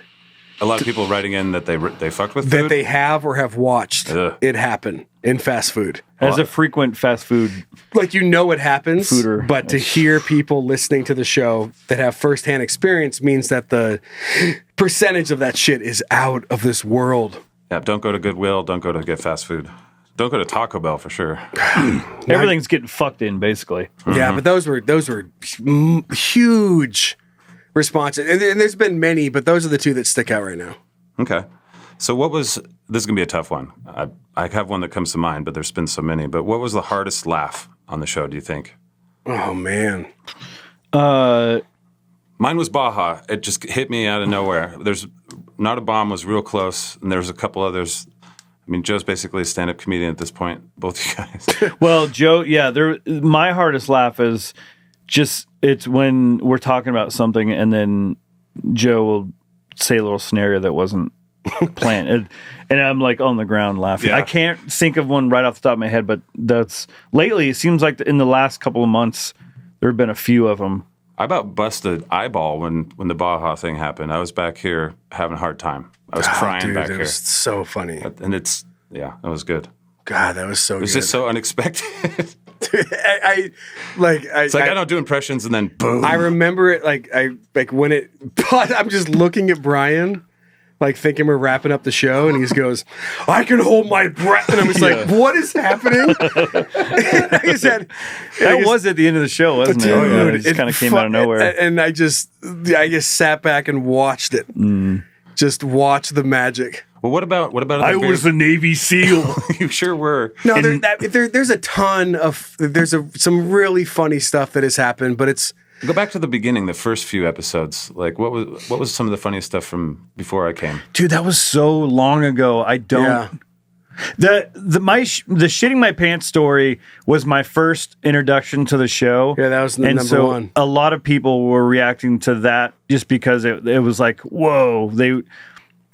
A lot of people writing in that they fucked with food?
That they have or have watched it happen in fast food.
As a frequent fast food.
Like, it happens, but to hear people listening to the show that have firsthand experience means that the percentage of that shit is out of this world.
Yeah, don't go to Goodwill. Don't go to get fast food. Don't go to Taco Bell for sure.
Everything's getting fucked in, basically.
Yeah, but those were huge responses. And there's been many, but those are the two that stick out right now.
Okay. So this is going to be a tough one. I have one that comes to mind, but there's been so many. But what was the hardest laugh on the show, do you think?
Oh, man.
Mine was Baja. It just hit me out of nowhere. There's Not a Bomb was real close, and there's a couple others. I mean, Joe's basically a stand-up comedian at this point, both you guys.
Well, Joe, my hardest laugh is it's when we're talking about something and then Joe will say a little scenario that wasn't planned. And I'm like on the ground laughing.
Yeah.
I can't think of one right off the top of my head, but lately, it seems like in the last couple of months, there have been a few of them.
I about busted eyeball when the Baja thing happened. I was back here having a hard time. I was crying back here.
It was so funny.
And it was good.
God, that was so good.
It was just so unexpected.
It's like
I don't do impressions and then boom.
I remember it but I'm just looking at Brian, like thinking we're wrapping up the show, and he goes, "I can hold my breath," and I'm just like, "What is happening?"
That was at the end of the show, wasn't it?
Dude,
it just kind of came out of nowhere.
And I just sat back and watched it. Just watch the magic.
Well, what about?
I was a Navy SEAL.
You sure were.
No, there's a ton of some really funny stuff that has happened, but it's.
Go back to the beginning, the first few episodes. Like, what was some of the funniest stuff from before I came?
Dude, that was so long ago. I don't.
Yeah.
The shitting my pants story was my first introduction to the show.
Yeah, that was number one.
A lot of people were reacting to that just because it was like, whoa.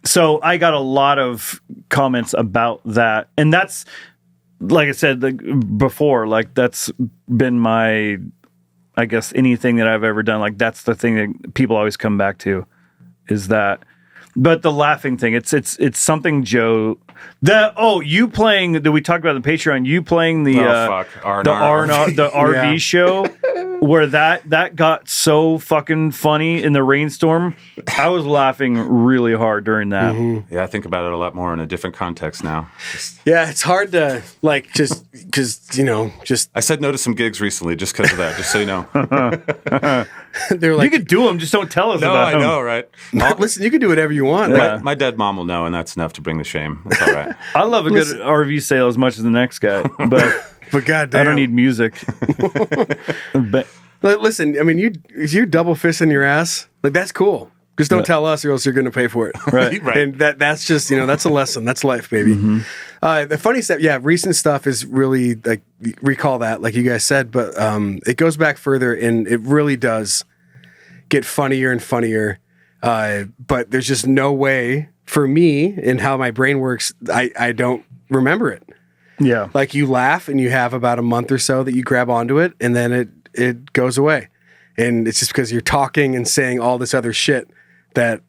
So I got a lot of comments about that, and that's like I said before. Like that's been my. I guess anything that I've ever done, like that's the thing that people always come back to, is that. But the laughing thing, it's something, Joe. You playing that we talked about on the Patreon. You playing the RV show, where that got so fucking funny in the rainstorm. I was laughing really hard during that.
Mm-hmm.
Yeah, I think about it a lot more in a different context now.
Yeah, it's hard to just because
I said no to some gigs recently just because of that. Just so you know,
they're like,
you could do them, just don't tell us
no,
about them.
I know, right?
Listen, you can do whatever you want.
Yeah. My dead mom will know, and that's enough to bring the shame. That's all right.
I love a good RV sale as much as the next guy, but
goddamn,
I don't need music.
But listen, I mean, you're double fisting your ass. Like that's cool. Just don't tell us, or else you're going to pay for it.
Right.
And that's just that's a lesson. That's life, baby.
Mm-hmm.
The funny stuff, recent stuff is really like recall that, like you guys said, but it goes back further, and it really does get funnier and funnier. But there's just no way for me in how my brain works. I don't remember it.
Yeah.
Like you laugh and you have about a month or so that you grab onto it, and then it goes away. And it's just because you're talking and saying all this other shit that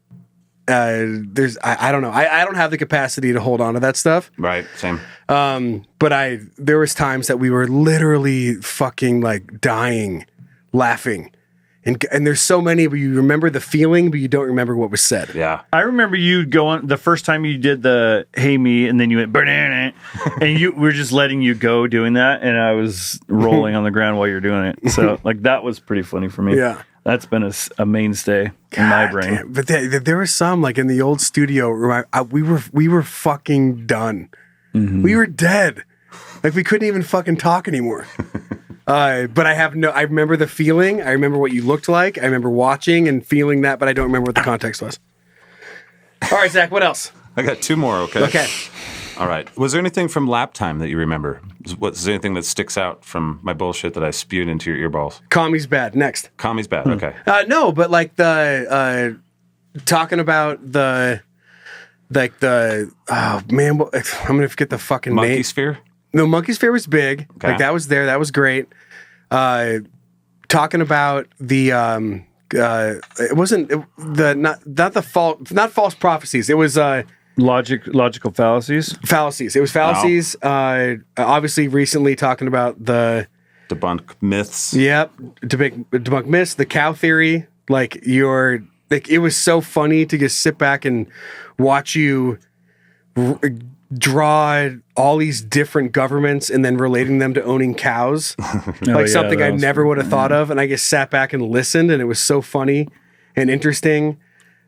I don't know. I don't have the capacity to hold on to that stuff.
Right. Same.
But there was times that we were literally fucking like dying, laughing. And there's so many, but you remember the feeling, but you don't remember what was said.
Yeah.
I remember you going the first time you did the "Hey Me," and then you went banana, and we were just letting you go doing that, and I was rolling on the ground while you're doing it. So like that was pretty funny for me.
Yeah.
That's been a mainstay in my brain.
Damn. But there was some like in the old studio. We were fucking done.
Mm-hmm.
We were dead. Like we couldn't even fucking talk anymore. But I remember the feeling. I remember what you looked like. I remember watching and feeling that, but I don't remember what the context was. All right, Zach, what else?
I got 2 more, okay?
Okay.
All right. Was there anything from lap time that you remember? Was there anything that sticks out from my bullshit that I spewed into your earballs?
Commie's bad. Next.
Commie's bad, okay.
No, but like the talking about oh man, I'm gonna forget the fucking
Monkey
name.
Sphere?
No, Monkey Sphere was big.
Okay.
Like that was there. That was great. Talking about the it wasn't not false prophecies. It was
Logical fallacies.
fallacies. It was fallacies. Obviously, recently talking about the
Debunk myths.
Yep, debunk myths. The cow theory. Like it was so funny to just sit back and watch you draw all these different governments and then relating them to owning cows. Something I never would have thought of. And I just sat back and listened, and it was so funny and interesting.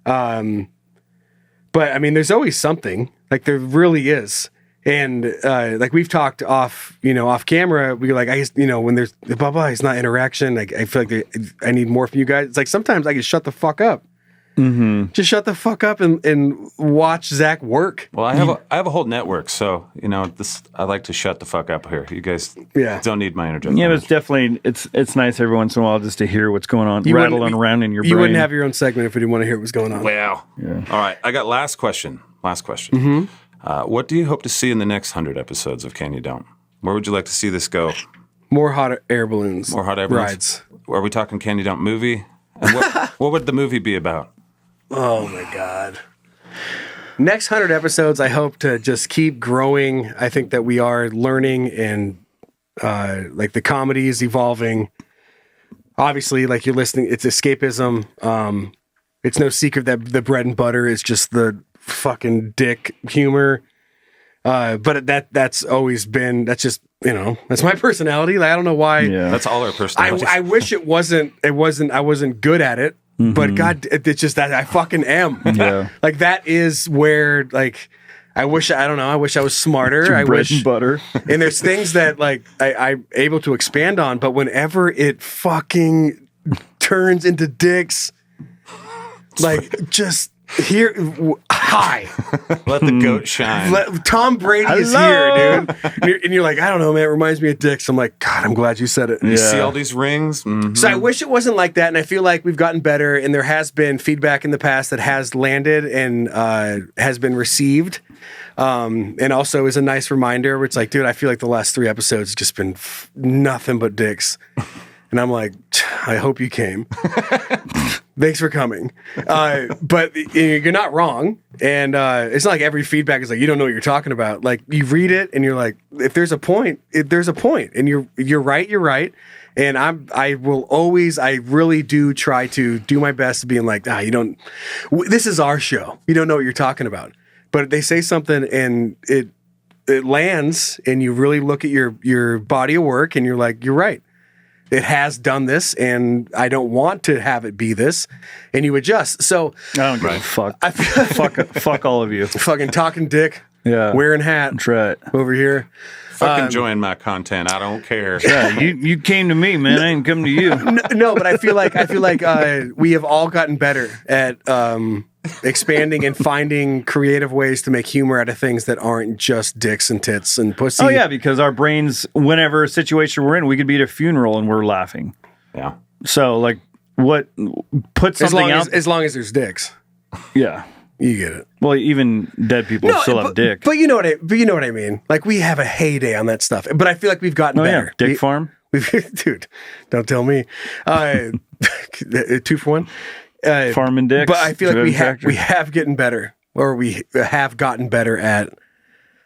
But I mean, there's always something. Like there really is. And like we've talked off camera, we're like, when there's blah blah, it's not interaction. Like I feel like I need more from you guys. It's like sometimes I can shut the fuck up.
Mm-hmm.
Just shut the fuck up and watch Zach work.
Well, I have a whole network, so I like to shut the fuck up here. You guys don't need my interjection.
Yeah, but it's definitely it's nice every once in a while just to hear what's going on, rattling around in your brain.
You wouldn't have your own segment if we didn't want to hear what was going on.
Well, all right. I got last question. Mm-hmm. What do you hope to see in the next 100 episodes of Can You Don't? Where would you like to see this go?
More hot air balloons.
More hot air balloons
rides.
Are we talking Can You Don't movie? And what would the movie be about?
Oh my God. Next 100 episodes, I hope to just keep growing. I think that we are learning and like the comedy is evolving. Obviously, like you're listening, it's escapism. It's no secret that the bread and butter is just the fucking dick humor. But that's always been, that's just, that's my personality. Like, I don't know why.
Yeah. That's all our personalities.
I wish I wasn't good at it. Mm-hmm. But God, it's just that I fucking am.
Yeah.
Like that is where like I wish I was smarter. I
bread
wish
and butter.
And there's things that like I'm able to expand on, but whenever it fucking turns into dicks, like just here, hi.
Let the goat shine.
Tom Brady is here, dude. And you're like, I don't know, man. It reminds me of dicks. I'm like, God, I'm glad you said it.
You see all these rings? Mm-hmm.
So I wish it wasn't like that. And I feel like we've gotten better. And there has been feedback in the past that has landed and has been received. And also is a nice reminder where it's like, dude, I feel like the last 3 episodes have just been nothing but dicks. And I'm like, I hope you came. Thanks for coming. But you're not wrong. And it's not like every feedback is like, you don't know what you're talking about. Like you read it and you're like, if there's a point, there's a point. And you're right. And I really do try to do my best to being like, this is our show. You don't know what you're talking about. But they say something and it lands and you really look at your body of work and you're like, you're right. It has done this, and I don't want to have it be this, and you adjust. So
I don't give a fuck. fuck all of you.
Fucking talking dick.
Yeah.
Wearing hat.
That's right.
Over here.
Fuck enjoying my content. I don't care.
Yeah, you came to me, man. I ain't come to you.
No, but I feel like we have all gotten better at expanding and finding creative ways to make humor out of things that aren't just dicks and tits and pussy.
Oh yeah, because our brains, whenever a situation we're in, we could be at a funeral and we're laughing.
Yeah.
So like, put something out
as long as there's dicks.
Yeah.
You get it.
Well, even dead people still have dick.
But you know what I mean. Like we have a heyday on that stuff. But I feel like we've gotten better.
Yeah. Dick farm.
Dude, don't tell me. 2 for 1.
Farming dicks.
But I feel like
tractor.
we have gotten better, or we have gotten better at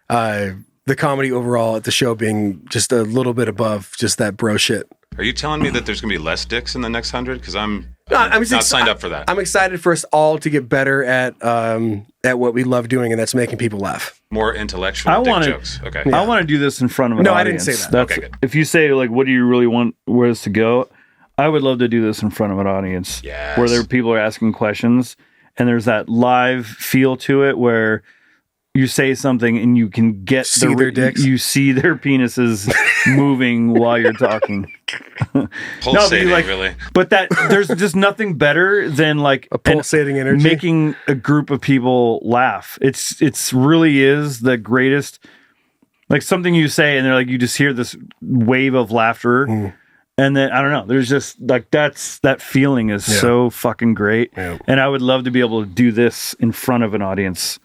the comedy overall at the show being just a little bit above just that bro shit.
Are you telling me that there's going to be less dicks in the next 100? Because I'm
not
signed up for that.
I'm excited for us all to get better at what we love doing, and that's making people laugh.
More intellectual jokes. Okay.
I want to do this in front of an
No,
audience.
I didn't say that.
That's,
Okay, good.
if you say, like, what do you really want where this to go? I would love to do this in front of an audience.
Yes.
Where people are asking questions, and there's that live feel to it where you say something and you can get
See their dicks.
You see their penises moving while you're talking.
Pulsating,
but
really.
But there's just nothing better than like
a pulsating energy,
making a group of people laugh. It's really is the greatest. Like something you say and they're like, you just hear this wave of laughter. And then I don't know, there's just like that feeling is so fucking great. Yeah. And I would love to be able to do this in front of an audience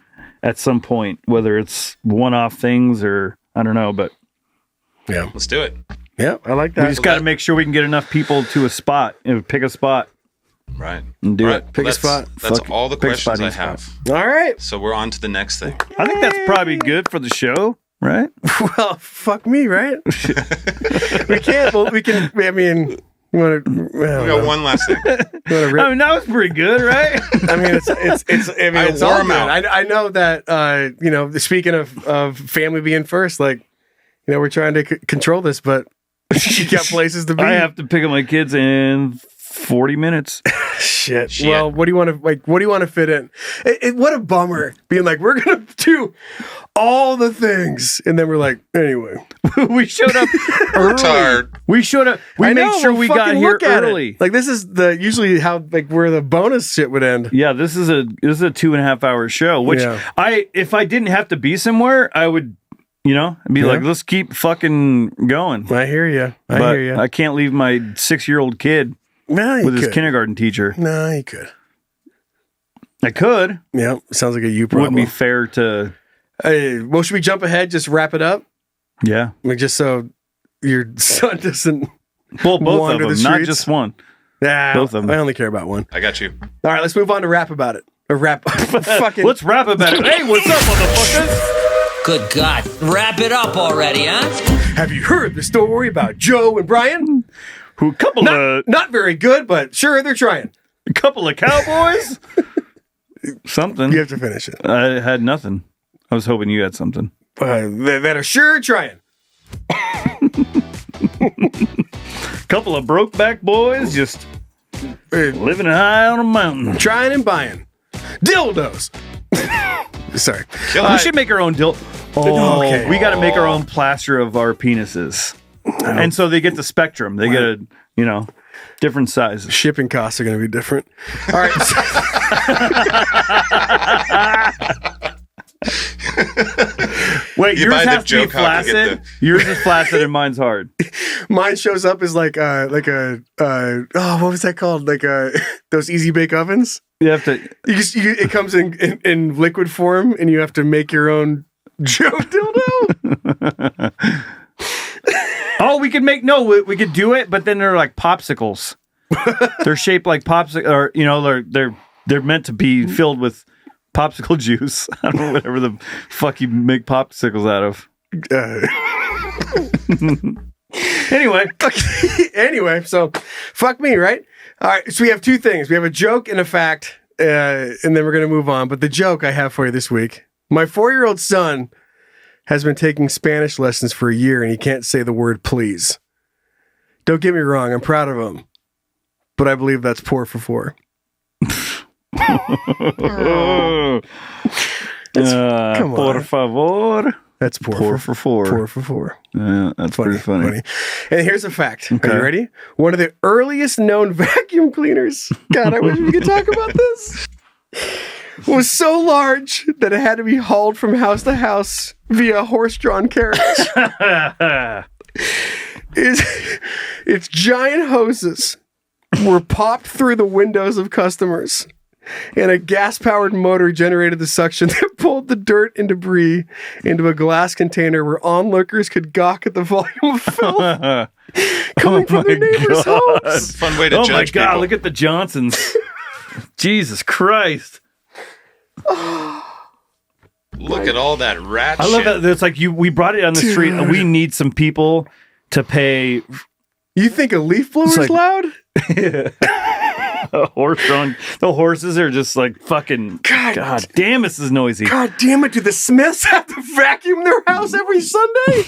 at some point, whether it's one-off things or I don't know, but
yeah,
let's do it.
Yeah, I like that.
We just got to make sure we can get enough people to a spot and pick a spot.
Right.
And do it.
Pick a spot.
That's all the questions I have.
All right.
So we're on to the next thing.
I think that's probably good for the show, right?
Well, fuck me, right? We can't. Well, we can. I mean, you want to?
We got one last thing.
I mean, that was pretty good, right?
I mean, it's all good. I know that. Speaking of family being first, like, we're trying to control this, but you got places to be.
I have to pick up my kids in 40 minutes.
Shit. Well, what do you want to fit in? What a bummer being like, we're gonna do all the things, and then we're like, anyway,
we showed up early.
Tired.
We showed up. We made sure we got here early.
Like, this is usually how where the bonus shit would end.
Yeah, this is a 2.5 hour show. Which if I didn't have to be somewhere, I would. Be like, let's keep fucking going.
I hear you. I hear you.
I can't leave my 6-year-old kid with his kindergarten teacher.
No, you could.
I could.
Yeah, sounds like a you problem.
Wouldn't be fair to.
Well, should we jump ahead? Just wrap it up.
Yeah.
I mean, just so your son doesn't.
Well, both of them,
the
not just one.
Yeah,
both of them.
I only care about one.
I got you.
All right, let's move on to rap about it. Or rap.
Let's rap about it. Hey, what's up, motherfuckers?
Good God. Wrap it up already, huh?
Have you heard the story about Joe and Brian?
Who
not very good, but sure, they're trying.
A couple of cowboys? Something.
You have to finish it.
I had nothing. I was hoping you had something.
That are sure trying.
Couple of broke-back boys just living high on a mountain.
Trying and buying. Dildos. Sorry.
We should make our own okay. We got to make our own plaster of our penises. And so they get the spectrum. They get a, different sizes.
Shipping costs are going to be different. All right.
Wait, yours has to be flaccid? Yours is flaccid and mine's hard.
Mine shows up as what was that called? Like those easy bake ovens.
You have to.
It comes in liquid form, and you have to make your own Joe dildo.
Oh, we we could do it, but then they're like popsicles. They're shaped like popsicles, or they're meant to be filled with popsicle juice. I don't know, whatever the fuck you make popsicles out of.
Anyway, so fuck me, right? All right, so we have two things. We have a joke and a fact, and then we're going to move on. But the joke I have for you this week, my 4-year-old son has been taking Spanish lessons for a year, and he can't say the word please. Don't get me wrong, I'm proud of him, but I believe that's por favor.
Come on. Por favor.
That's por favor. Por favor.
Yeah, that's pretty funny.
And here's a fact.
Okay.
Are you ready? One of the earliest known vacuum cleaners. God, I wish we could talk about this. Was so large that it had to be hauled from house to house via horse-drawn carriage. Its giant hoses were popped through the windows of customers, and a gas-powered motor generated the suction that pulled the dirt and debris into a glass container where onlookers could gawk at the volume of filth coming from their neighbors' homes.
Fun way to judge
people. Oh my God,
people.
look at the Johnsons. Jesus Christ.
Look at all that rat
I love that. It's like we brought it on the street. And we need some people to pay.
You think a leaf blower's
like,
loud?
A horse drawn. The horses are just like fucking. God damn, this is noisy.
God damn it! Do the Smiths have to vacuum their house every Sunday?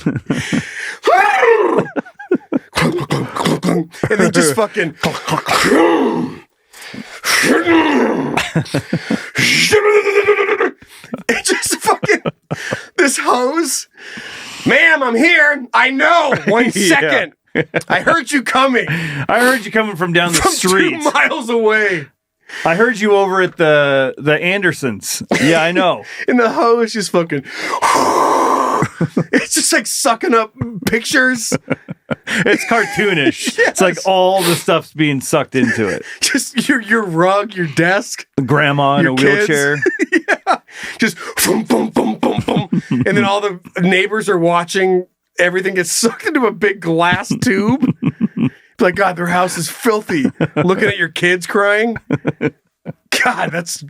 And they just fucking. It just fucking this hose. Ma'am, I'm here. I know. 1 second. I heard you coming.
I heard you coming from down the street.
2 miles away.
I heard you over at the Andersons. Yeah, I know.
And the hose just fucking. It's just like sucking up pictures.
It's cartoonish.
Yes.
It's like all the stuff's being sucked into it.
Just your rug, your desk,
grandma in a wheelchair.
Yeah, just boom, boom, boom, boom, boom, and then all the neighbors are watching. Everything gets sucked into a big glass tube. It's like, God, their house is filthy. Looking at your kids crying. God, that's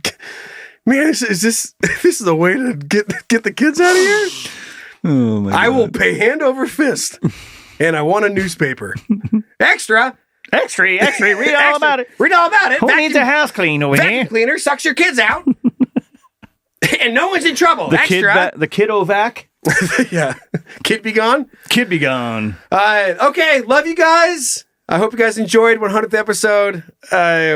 man. Is this the way to get the kids out of here?
Oh my God.
I will pay hand over fist. And I want a newspaper. Extra.
Read all about it.
Read all about it.
Who needs a house clean over
vacuum
here?
Cleaner sucks your kids out. And no one's in trouble.
The
Extra.
the kiddo vac.
Yeah. Kid be gone?
Kid be gone.
Okay. Love you guys. I hope you guys enjoyed 100th episode.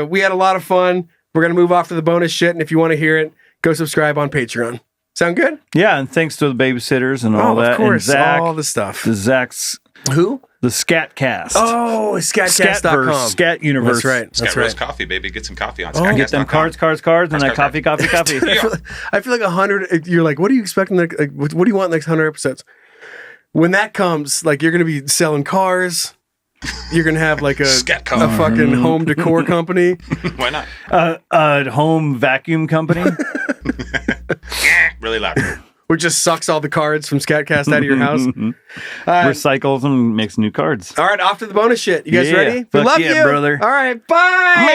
We had a lot of fun. We're going to move off to the bonus shit. And if you want to hear it, go subscribe on Patreon. Sound good?
Yeah. And thanks to the babysitters and all that.
Of course.
And Zach,
all the stuff.
The Zach's.
Who?
The Scatcast.
Oh, Scatcast.com.
Scat Universe.
That's right.
Scat Rose Coffee, baby. Get some coffee on
Get them cards, and that coffee.
I feel like 100. You're like, what are you expecting? What do you want in the next 100 episodes? When that comes, like, you're going to be selling cars. You're going to have like a fucking home decor company.
Why not?
A home vacuum company.
Really loud.
Which just sucks all the cards from Scatcast out of your house.
Recycles them and makes new cards.
All right, off to the bonus shit. You guys ready? We
Fuck
love
yeah,
you.
brother.
All right, bye.